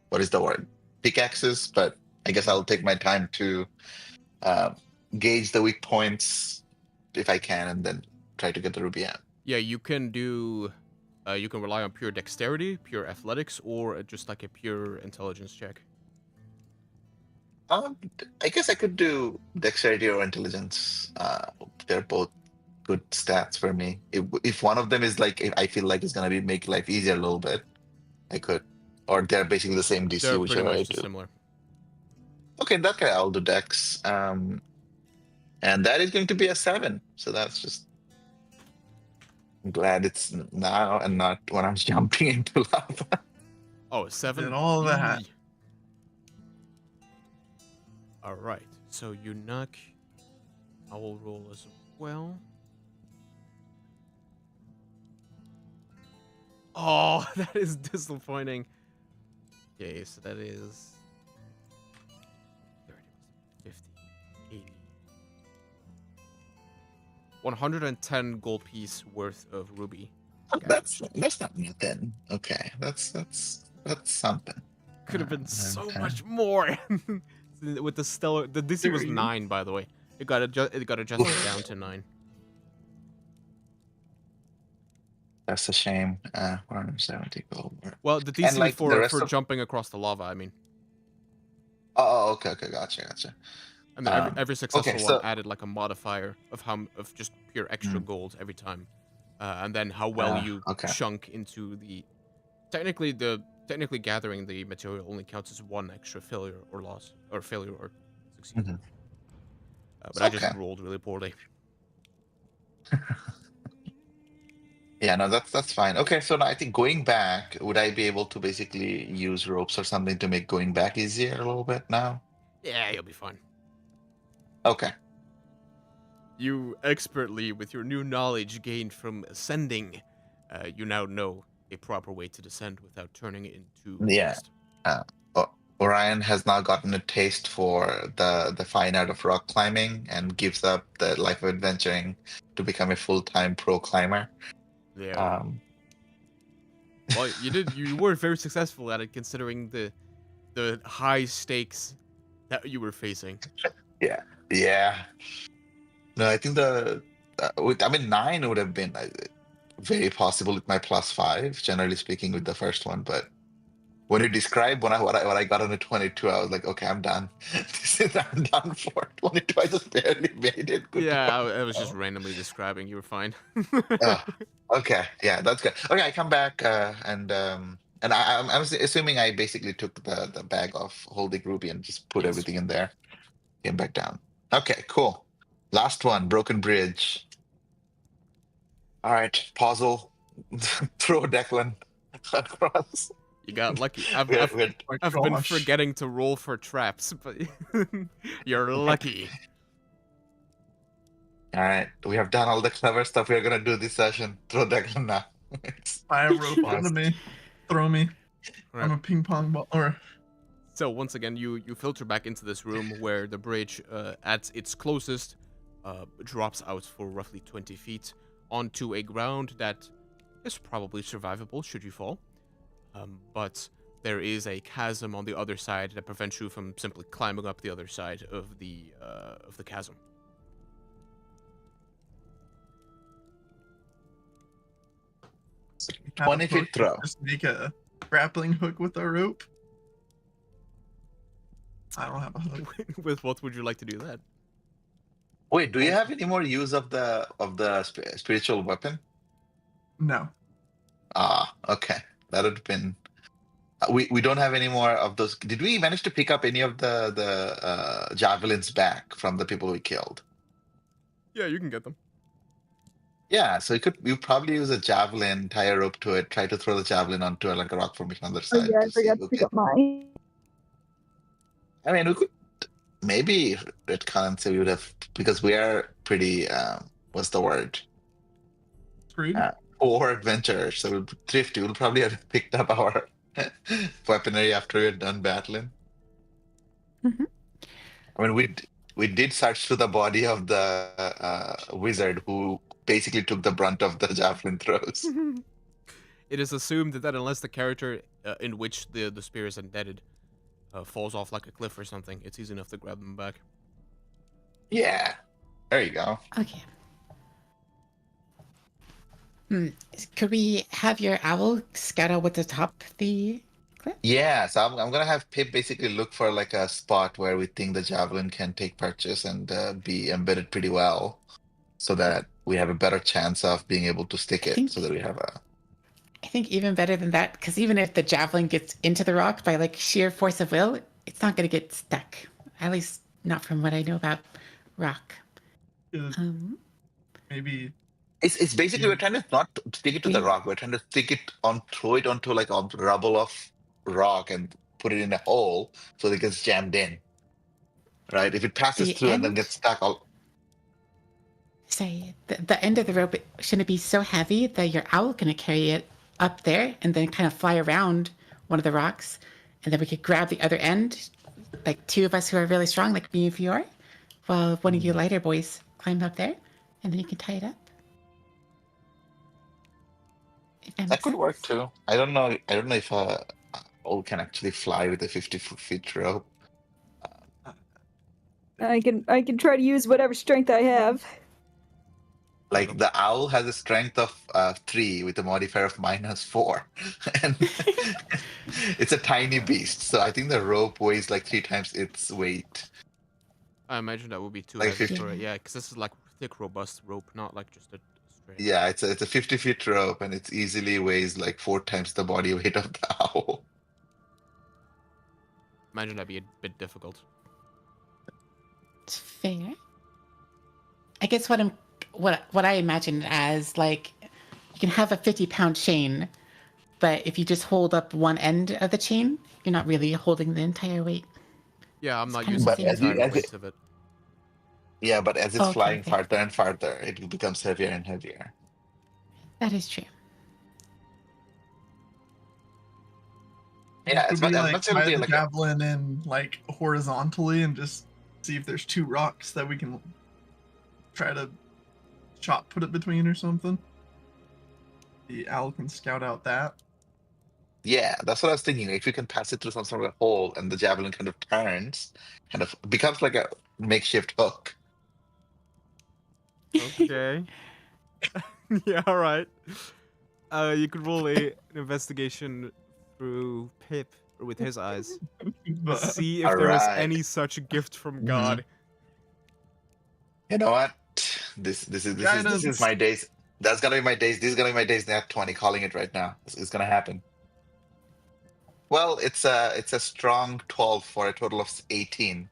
what is the word? Pickaxes. But I guess I'll take my time to gauge the weak points if I can, and then try to get the ruby out. Yeah, you can do. You can rely on pure dexterity, pure athletics, or just like a pure intelligence check. I guess I could do dexterity or intelligence. They're both good stats for me. If one of them is like, if I feel like it's gonna be make life easier a little bit, I could. Or they're basically the same DC, They're pretty whichever I much do. similar. Okay, in that case, I'll do dex. And that is going to be a 7. So that's just. I'm glad it's now and not when I'm jumping into lava. Oh, 7. Did all that. Eee. All right. So you knock. I will roll as well. Oh, that is disappointing. Okay, so that is 30, 50, 80. 110 gold piece worth of ruby. That's not nothing. Okay, that's something. Could have been so 110. much more. With the stellar, the DC was There you- 9, by the way. It got adjusted down to 9. That's a shame. 170 gold. Well, the And, DC like, the for rest of- jumping across the lava, I mean. Oh, okay, gotcha. I mean, every successful so- one added like a modifier of just pure extra gold every time, and then how well you okay. chunk into the. Technically gathering the material only counts as 1 extra failure or loss, or failure or succeed. Mhm. But I just Okay. rolled really poorly. Yeah, no, that's fine. Okay, so now I think going back, would I be able to basically use ropes or something to make going back easier a little bit now? Yeah, you'll be fine. Okay. You expertly, with your new knowledge gained from ascending, you now know a proper way to descend without turning it into Yeah. dust. Orion has now gotten a taste for the fine art of rock climbing and gives up the life of adventuring to become a full-time pro climber. Yeah. Well, you were very successful at it, considering the high stakes that you were facing. Yeah. No, I think 9 would have been very possible with my +5, generally speaking, with the first one. But when you describe what I got on a 22, I was like, okay, I'm done. I'm done for 22. I just barely made it. Good Yeah, job. I was just randomly describing. You were fine. Okay, yeah, that's good. Okay, I come back and I'm assuming I basically took the bag off holding ruby and just put Yes. everything in there. Came back down. Okay, cool. Last one, broken bridge. All right, puzzle. Throw Declan across. You got lucky. I've We been gosh. forgetting to roll for traps, but you're lucky. All right, we have done all the clever stuff we are gonna do this session. Throw Declan now. Tie a rope onto me. Throw me. Right. I'm a ping pong ball. Or So once again, you filter back into this room where the bridge, at its closest, drops out for roughly 20 feet onto a ground that is probably survivable should you fall. But there is a chasm on the other side that prevents you from simply climbing up the other side of the chasm. have 20 a feet hook, throw. Just make a grappling hook with a rope. I don't have a hook. With what would you like to do that? Wait, do you have any more use of the spiritual weapon? No. Ah, okay. That would have been. We don't have any more of those. Did we manage to pick up any of the javelins back from the people we killed? Yeah, you can get them. Yeah, so you probably use a javelin, tie a rope to it, try to throw the javelin onto like a rock formation on the other Oh side. yeah, I to see forgot who to pick can- up mine. I mean, we could maybe retcon and say we would have, because we are pretty what's the word? Screwed. Poor adventurers. So we'll thrifty. We'll probably have picked up our weaponry after we're done battling. Mhm. I mean, we did search through the body of the wizard who basically took the brunt of the javelin throws. It is assumed that unless the character in which the spear is embedded falls off like a cliff or something, it's easy enough to grab them back. Yeah, there you go. Okay. Could we have your owl scout out what's atop the cliff? Yeah, so I'm gonna have Pip basically look for like a spot where we think the javelin can take purchase and be embedded pretty well, so that we have a better chance of being able to stick it. So that we have a. I think even better than that, because even if the javelin gets into the rock by like sheer force of will, it's not going to get stuck. At least not from what I know about rock. Maybe It's basically we're trying to not stick it to the rock. We're trying to stick it on, throw it onto like a rubble of rock and put it in a hole so that it gets jammed in. Right? If it passes through and then gets stuck, Sorry, the end of the rope shouldn't be so heavy that your owl going to carry it up there and then kind of fly around one of the rocks, and then we could grab the other end, like two of us who are really strong, like me and Fiora, while one of you lighter boys climb up there, and then you can tie it up. that could work too. I don't know if owl can actually fly with a 50-foot rope. I can try to use whatever strength I have. Like the owl has a strength of 3 with a modifier of -4, and it's a tiny beast. So I think the rope weighs like 3 times its weight. I imagine that would be too Like heavy 50. for it. Yeah, because this is like thick, robust rope, not like just a straight. Yeah, it's a 50-foot rope, and it easily weighs like 4 times the body weight of the owl. Imagine that'd be a bit difficult. It's fair. I guess what I imagine as like you can have a 50-pound chain, but if you just hold up one end of the chain, you're not really holding the entire weight. Yeah, I'm not kind of using the the same entire as weight of it. Yeah, but as it's Okay, flying okay. farther and farther, it becomes heavier and heavier. That is true. Yeah, could it's we not like much tie be the like javelin in like horizontally and just see if there's 2 rocks that we can try to put it between or something. The owl can scout out that. Yeah, that's what I was thinking. If you can pass it through some sort of hole and the javelin kind of turns, kind of becomes like a makeshift hook. Okay. Yeah, all right. You could roll an investigation through Pip or with his eyes. But See if there is Alright. any such gift from God. You know what? This is my days. That's gonna be my days. This is gonna be my days. Nat 20. Calling it right now. It's gonna happen. Well, it's a strong 12 for a total of 18.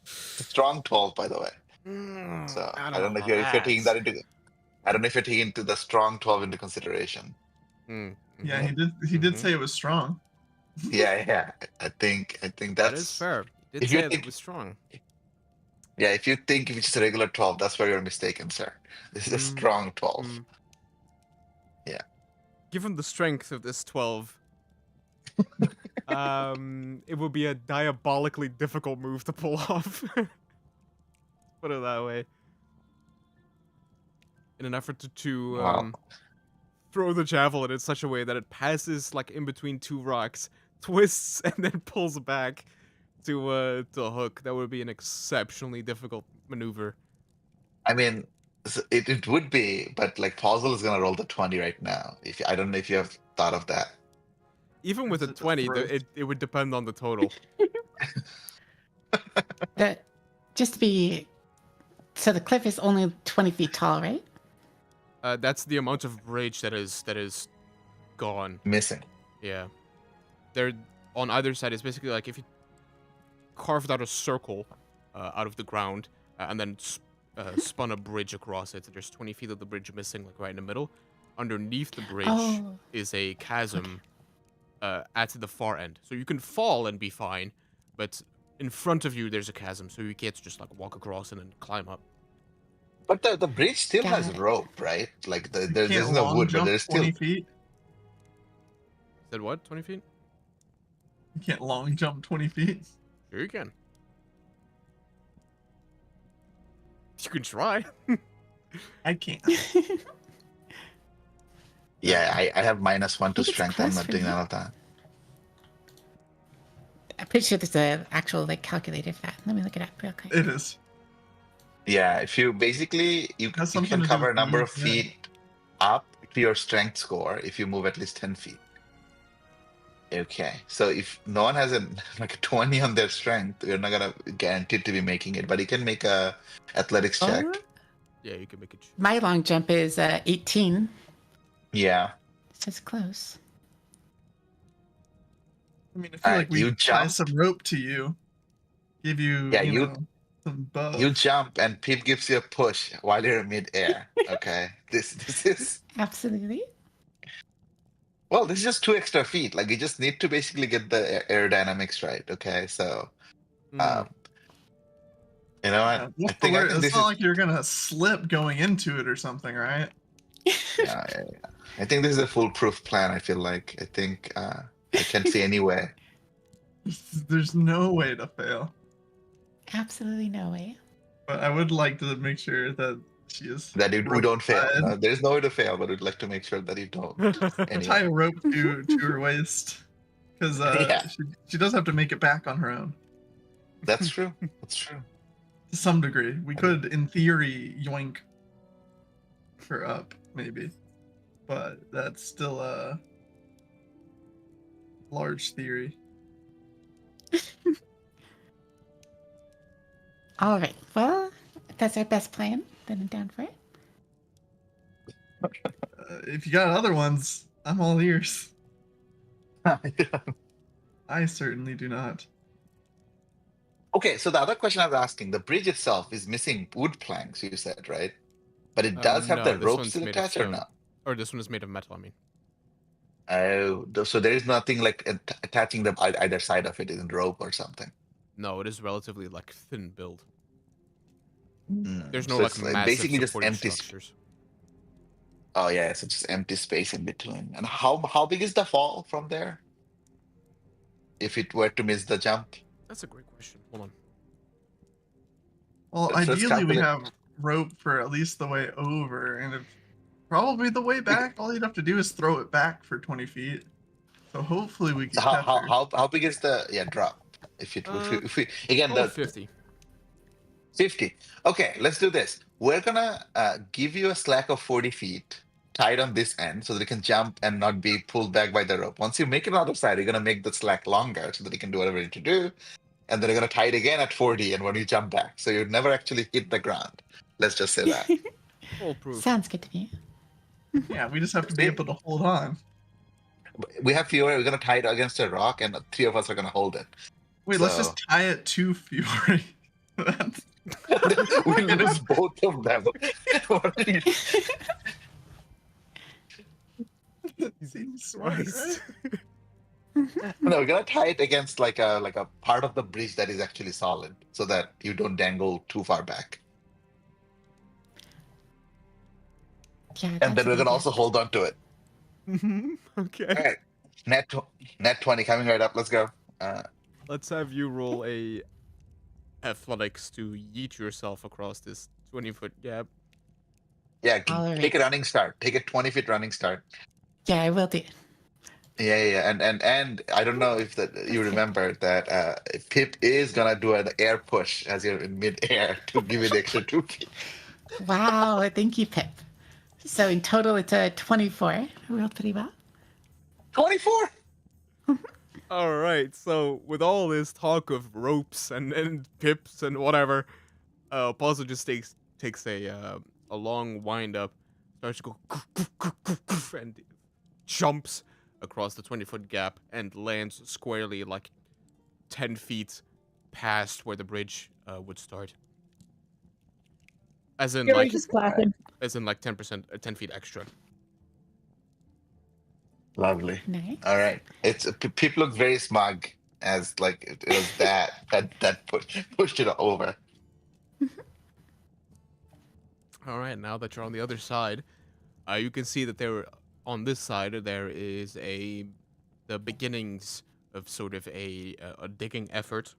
It's a strong 12, by the way. So I don't know if you're taking that into. I don't know if you're taking into the strong 12 into consideration. yeah, he did say it was strong. Yeah. I think that's That is fair. You did if you say that think- it was strong. Yeah, if you think it's just a regular 12, that's where you're mistaken, sir. This is a strong 12. Yeah. Given the strength of this 12, it would be a diabolically difficult move to pull off. Put it that way. In an effort to Wow. throw the javelin in such a way that it passes like in between 2 rocks, twists, and then pulls back to a hook. That would be an exceptionally difficult maneuver. I mean, it would be, but like Puzzle is gonna roll the 20 right now. I don't know if you have thought of that. Even with a It's a 20, throw. it would depend on the total. Just to be, so the cliff is only 20 feet tall, right? That's the amount of bridge that is gone. Missing. Yeah. They're on either side. It's basically like if you carved out a circle out of the ground and then spun a bridge across it. There's 20 feet of the bridge missing, like right in the middle. Underneath the bridge is a chasm at the far end. So you can fall and be fine, but in front of you there's a chasm, so you can't just like walk across and then climb up. But the bridge still has Got it. rope, right? Like You there's can't no long wood, but jump there's 20 still. feet. Said what? 20 feet? You can't long jump 20 feet. Sure you can. You can try. I can't. Yeah, I have -1 to think it's strength. I'm close not for doing you. none of that. I'm pretty sure there's a actual like calculator for that. Let me look it up real quick. It is. Yeah, if you basically you Has you something can to do cover a with number of movement. feet up to your strength score if you move at least 10 feet. Okay, so if no one has a like a 20 on their strength, you're not gonna guaranteed to be making it, but you can make a athletics check. Oh, Yeah, you can make it. my long jump is 18. Yeah, It's just close. I mean, I feel Alright, like we you tie jump. some rope to you, give you, Yeah, you you- know, some buff. you jump and Pip gives you a push while you're in midair. Okay, this is Absolutely. well, this is just 2 extra feet. Like you just need to basically get the aerodynamics right. Okay, so Mm. you know Yeah, what? what's I think the word? this It's not is like you're gonna slip going into it or something, right? yeah. I think this is a foolproof plan. I feel like I think I can't see any way. There's no way to fail. Absolutely no way. But I would like to make sure that she is That we don't fail. rope-tied. No, there's no way to fail, but we'd like to make sure that you don't. Anyway. Tie a rope to her waist, because Yeah. she does have to make it back on her own That's true. That's true. to some degree. We could, in theory, yoink her up, maybe, but that's still a large theory. All right. Well, if that's our best plan, then I'm down for it. If you got other ones, I'm all ears. I certainly do not. Okay, so the other question I was asking, the bridge itself is missing wood planks, you said, right? But it does have No, the this ropes one's still made of attached or stone. not? Or this one is made of metal, I mean. Oh, so there is nothing like attaching the either side of it in rope or something. No, it is relatively like thin build. Mm, There's no so like it's massive basically just supporting empty. structures. Oh yeah, so just empty space in between. And how big is the fall from there? If it were to miss the jump? That's a great question. Hold on. Well, Let's ideally we calculate. have rope for at least the way over, and if probably the way back, all you'd have to do is throw it back for 20 feet. So hopefully we can How catch her. how big is the drop? If we again Oh, the 50. 50. Okay, let's do this. We're gonna give you a slack of 40 feet tied on this end so that you can jump and not be pulled back by the rope. Once you make it on the other side, you're gonna make the slack longer so that you can do whatever you need to do. And then you're gonna tie it again at 40 and when you jump back. So you'd never actually hit the ground. Let's just say that. Foolproof. Sounds good to me. Yeah, we just have to be able to hold on. We have Fiore, we're gonna tie it against a rock and 3 of us are gonna hold it. Wait, let's So- just tie it to Fury. That's We lose both of them. What are you- seems smart, right? Christ. No, we're gonna tie it against like a part of the bridge that is actually solid, so that you don't dangle too far back. Yeah. And that's then a we're good gonna idea. also hold on to it. Okay. All right, net 20 coming right up. Let's go. Let's have you roll a athletics to yeet yourself across this 20-foot gap. Yeah, All take a right. running start. Take a 20-foot running start. Yeah, I will do. Yeah. And I don't know if that you remember that Pip is gonna do an air push as you're in mid-air to give you the extra 2 feet. Wow. Thank you, Pip. So in total, it's a 24. I rolled pretty well. 24. All right. So with all this talk of ropes and pips and whatever, Puzzle just takes a long wind up, starts to go and jumps across the 20-foot gap and lands squarely like 10 feet past where the bridge would start. As in Fury like just laughing. 10%, 10 feet extra. Lovely. Nice. All right. It's Pip look very smug as like it was that pushed it over. All right, now that you're on the other side, you can see that there, on this side, there is the beginnings of sort of a digging effort,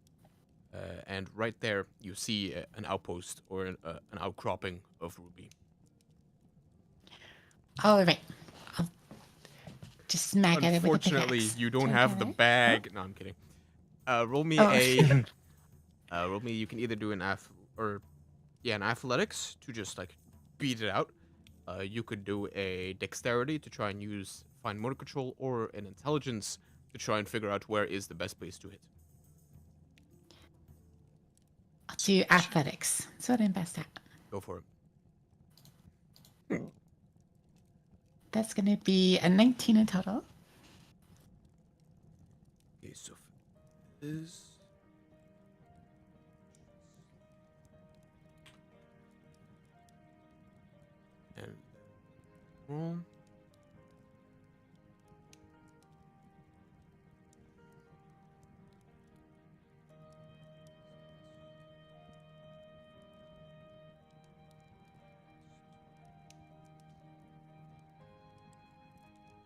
and right there you see an outpost or an outcropping of ruby. All right. I'll just smack at it with a Unfortunately, pickaxe. you don't Jump have at the it. bag. No, I'm kidding. Roll me Oh. roll me. You can either do an athletics to just like beat it out. You could do a dexterity to try and use fine motor control, or an intelligence to try and figure out where is the best place to hit. I'll do athletics. That's what I'm best at. Go for it. That's going to be a 19 in total. Okay, so is and roll.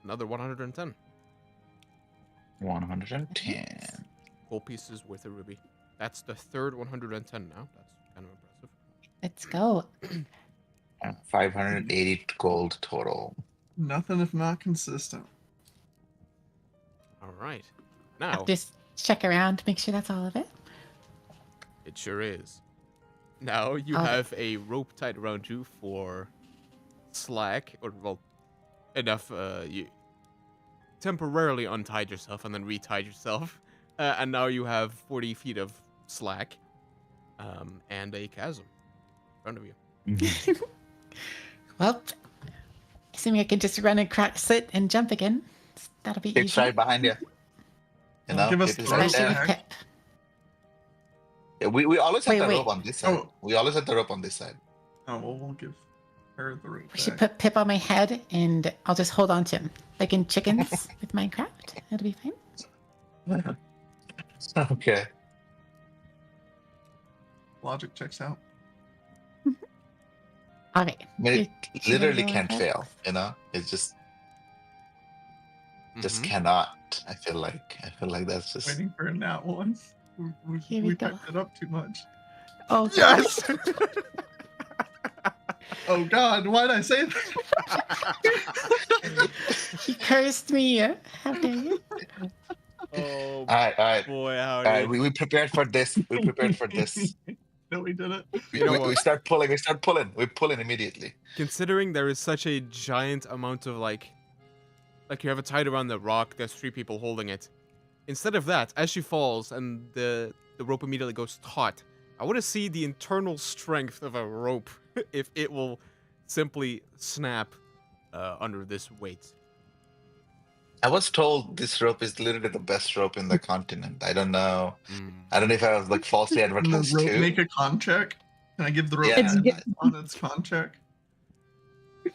Another 110 110. gold pieces worth a ruby. That's the third 110 now. That's kind of impressive. Let's go. 580 gold total. Nothing if not consistent. All right. I'll Now, just check around to make sure that's all of it. it sure is. Now you Okay. have a rope tied around you for slack, or well, enough. You temporarily untied yourself and then retied yourself, and now you have 40 feet of slack, and a chasm in front of you. Well, assuming I can just run across it and jump again, that'll be It's easy. right behind you. You know, Give us Pip is the right rope Especially there. with back. Pip. Yeah, we always have Wait, the wait. rope on this side. Oh. We always have the rope on this side. Oh, well, we'll give her the rope We should back. put Pip on my head and I'll just hold on to him. Like in chickens with Minecraft. That'll be fine. Okay. Logic checks out. All right. I mean, it Should I literally roll can't that? fail. You know, it's just Mhm. cannot. I feel like that's just. Waiting for a nat one. Here we go. hyped it up too much. Oh, Yes. Oh God, why'd I say that? he cursed me. How dare you? Oh All right. boy, how All right, we prepared for this. We prepared for this. No, we didn't. We, You know we, what? we start pulling. We're pulling immediately. Considering there is such a giant amount of like you have it tied around the rock, there's 3 people holding it. Instead of that, as she falls and the rope immediately goes taut, I want to see the internal strength of a rope if it will simply snap under this weight. I was told this rope is literally the best rope in the continent. I don't know. Mm. I don't know if I was like falsely Can the advertised rope too. make a con check? Can I give the rope Yeah. It's get- on its con check?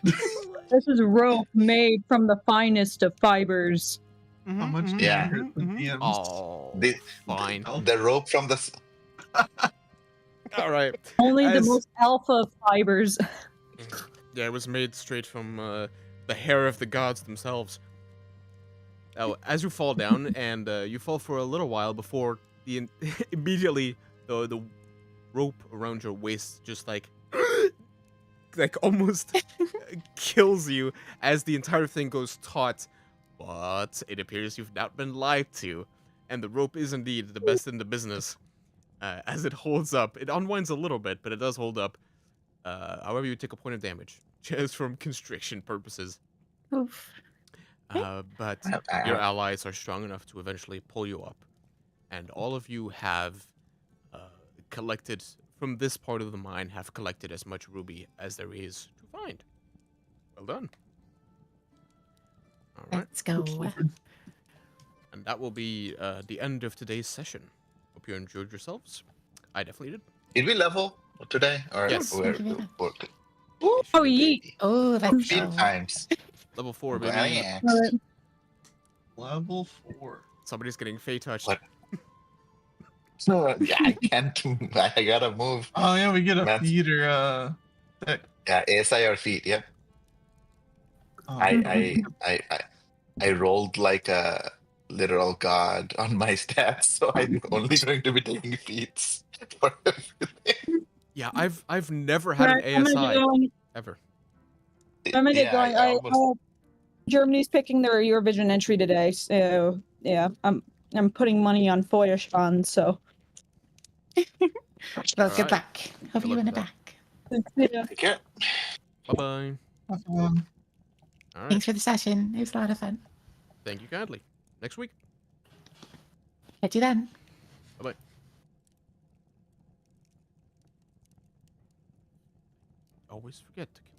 This is rope made from the finest of fibers. How much do Yeah. you hurt the DMs? Oh, The- fine. The rope from the. All right. Only As- the most alpha of fibers. Yeah, it was made straight from the hair of the gods themselves. Now, as you fall down, and you fall for a little while before immediately the rope around your waist just like almost kills you as the entire thing goes taut. But it appears you've not been lied to, and the rope is indeed the best in the business. As it holds up, it unwinds a little bit, but it does hold up. However, you take a point of damage, just from constriction purposes. Oof. But your allies are strong enough to eventually pull you up, and all of you have collected from this part of the mine. Have collected as much ruby as there is to find. Well done. All right, Let's go. and that will be the end of today's session. Hope you enjoyed yourselves. I definitely did. Did we level today? Or Yes. we're- Thank you very we're- Oh, yeet. baby. Oh, let's 15 go. times. Level 4, Well, baby. yeah. Alright. Level 4. Somebody's getting Fey touched. What? Yeah, I can't. I gotta move. Oh yeah, we get a That's- feed or deck. Yeah, ASI or feet. Yep. Oh, I rolled like a literal god on my stats, so I'm only going to be taking feats for everything. Yeah, I've never had an Right, I'm gonna get ASI going. ever. I'm gonna get Yeah, going. I almost. Germany's picking their Eurovision entry today, so yeah, I'm putting money on Feuerschwan, so Well, All good right. luck. Hope Good you luck win with it that. back. yeah. Take care. Bye bye. that's one. All right. Thanks for the session. It was a lot of fun. Thank you kindly. Next week. Catch you then. Bye bye. Always forget to kill.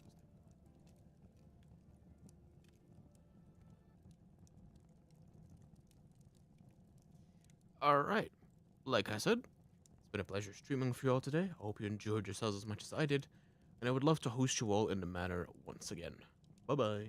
All right. Like I said, it's been a pleasure streaming for you all today. I hope you enjoyed yourselves as much as I did, and I would love to host you all in the manor once again. Bye bye.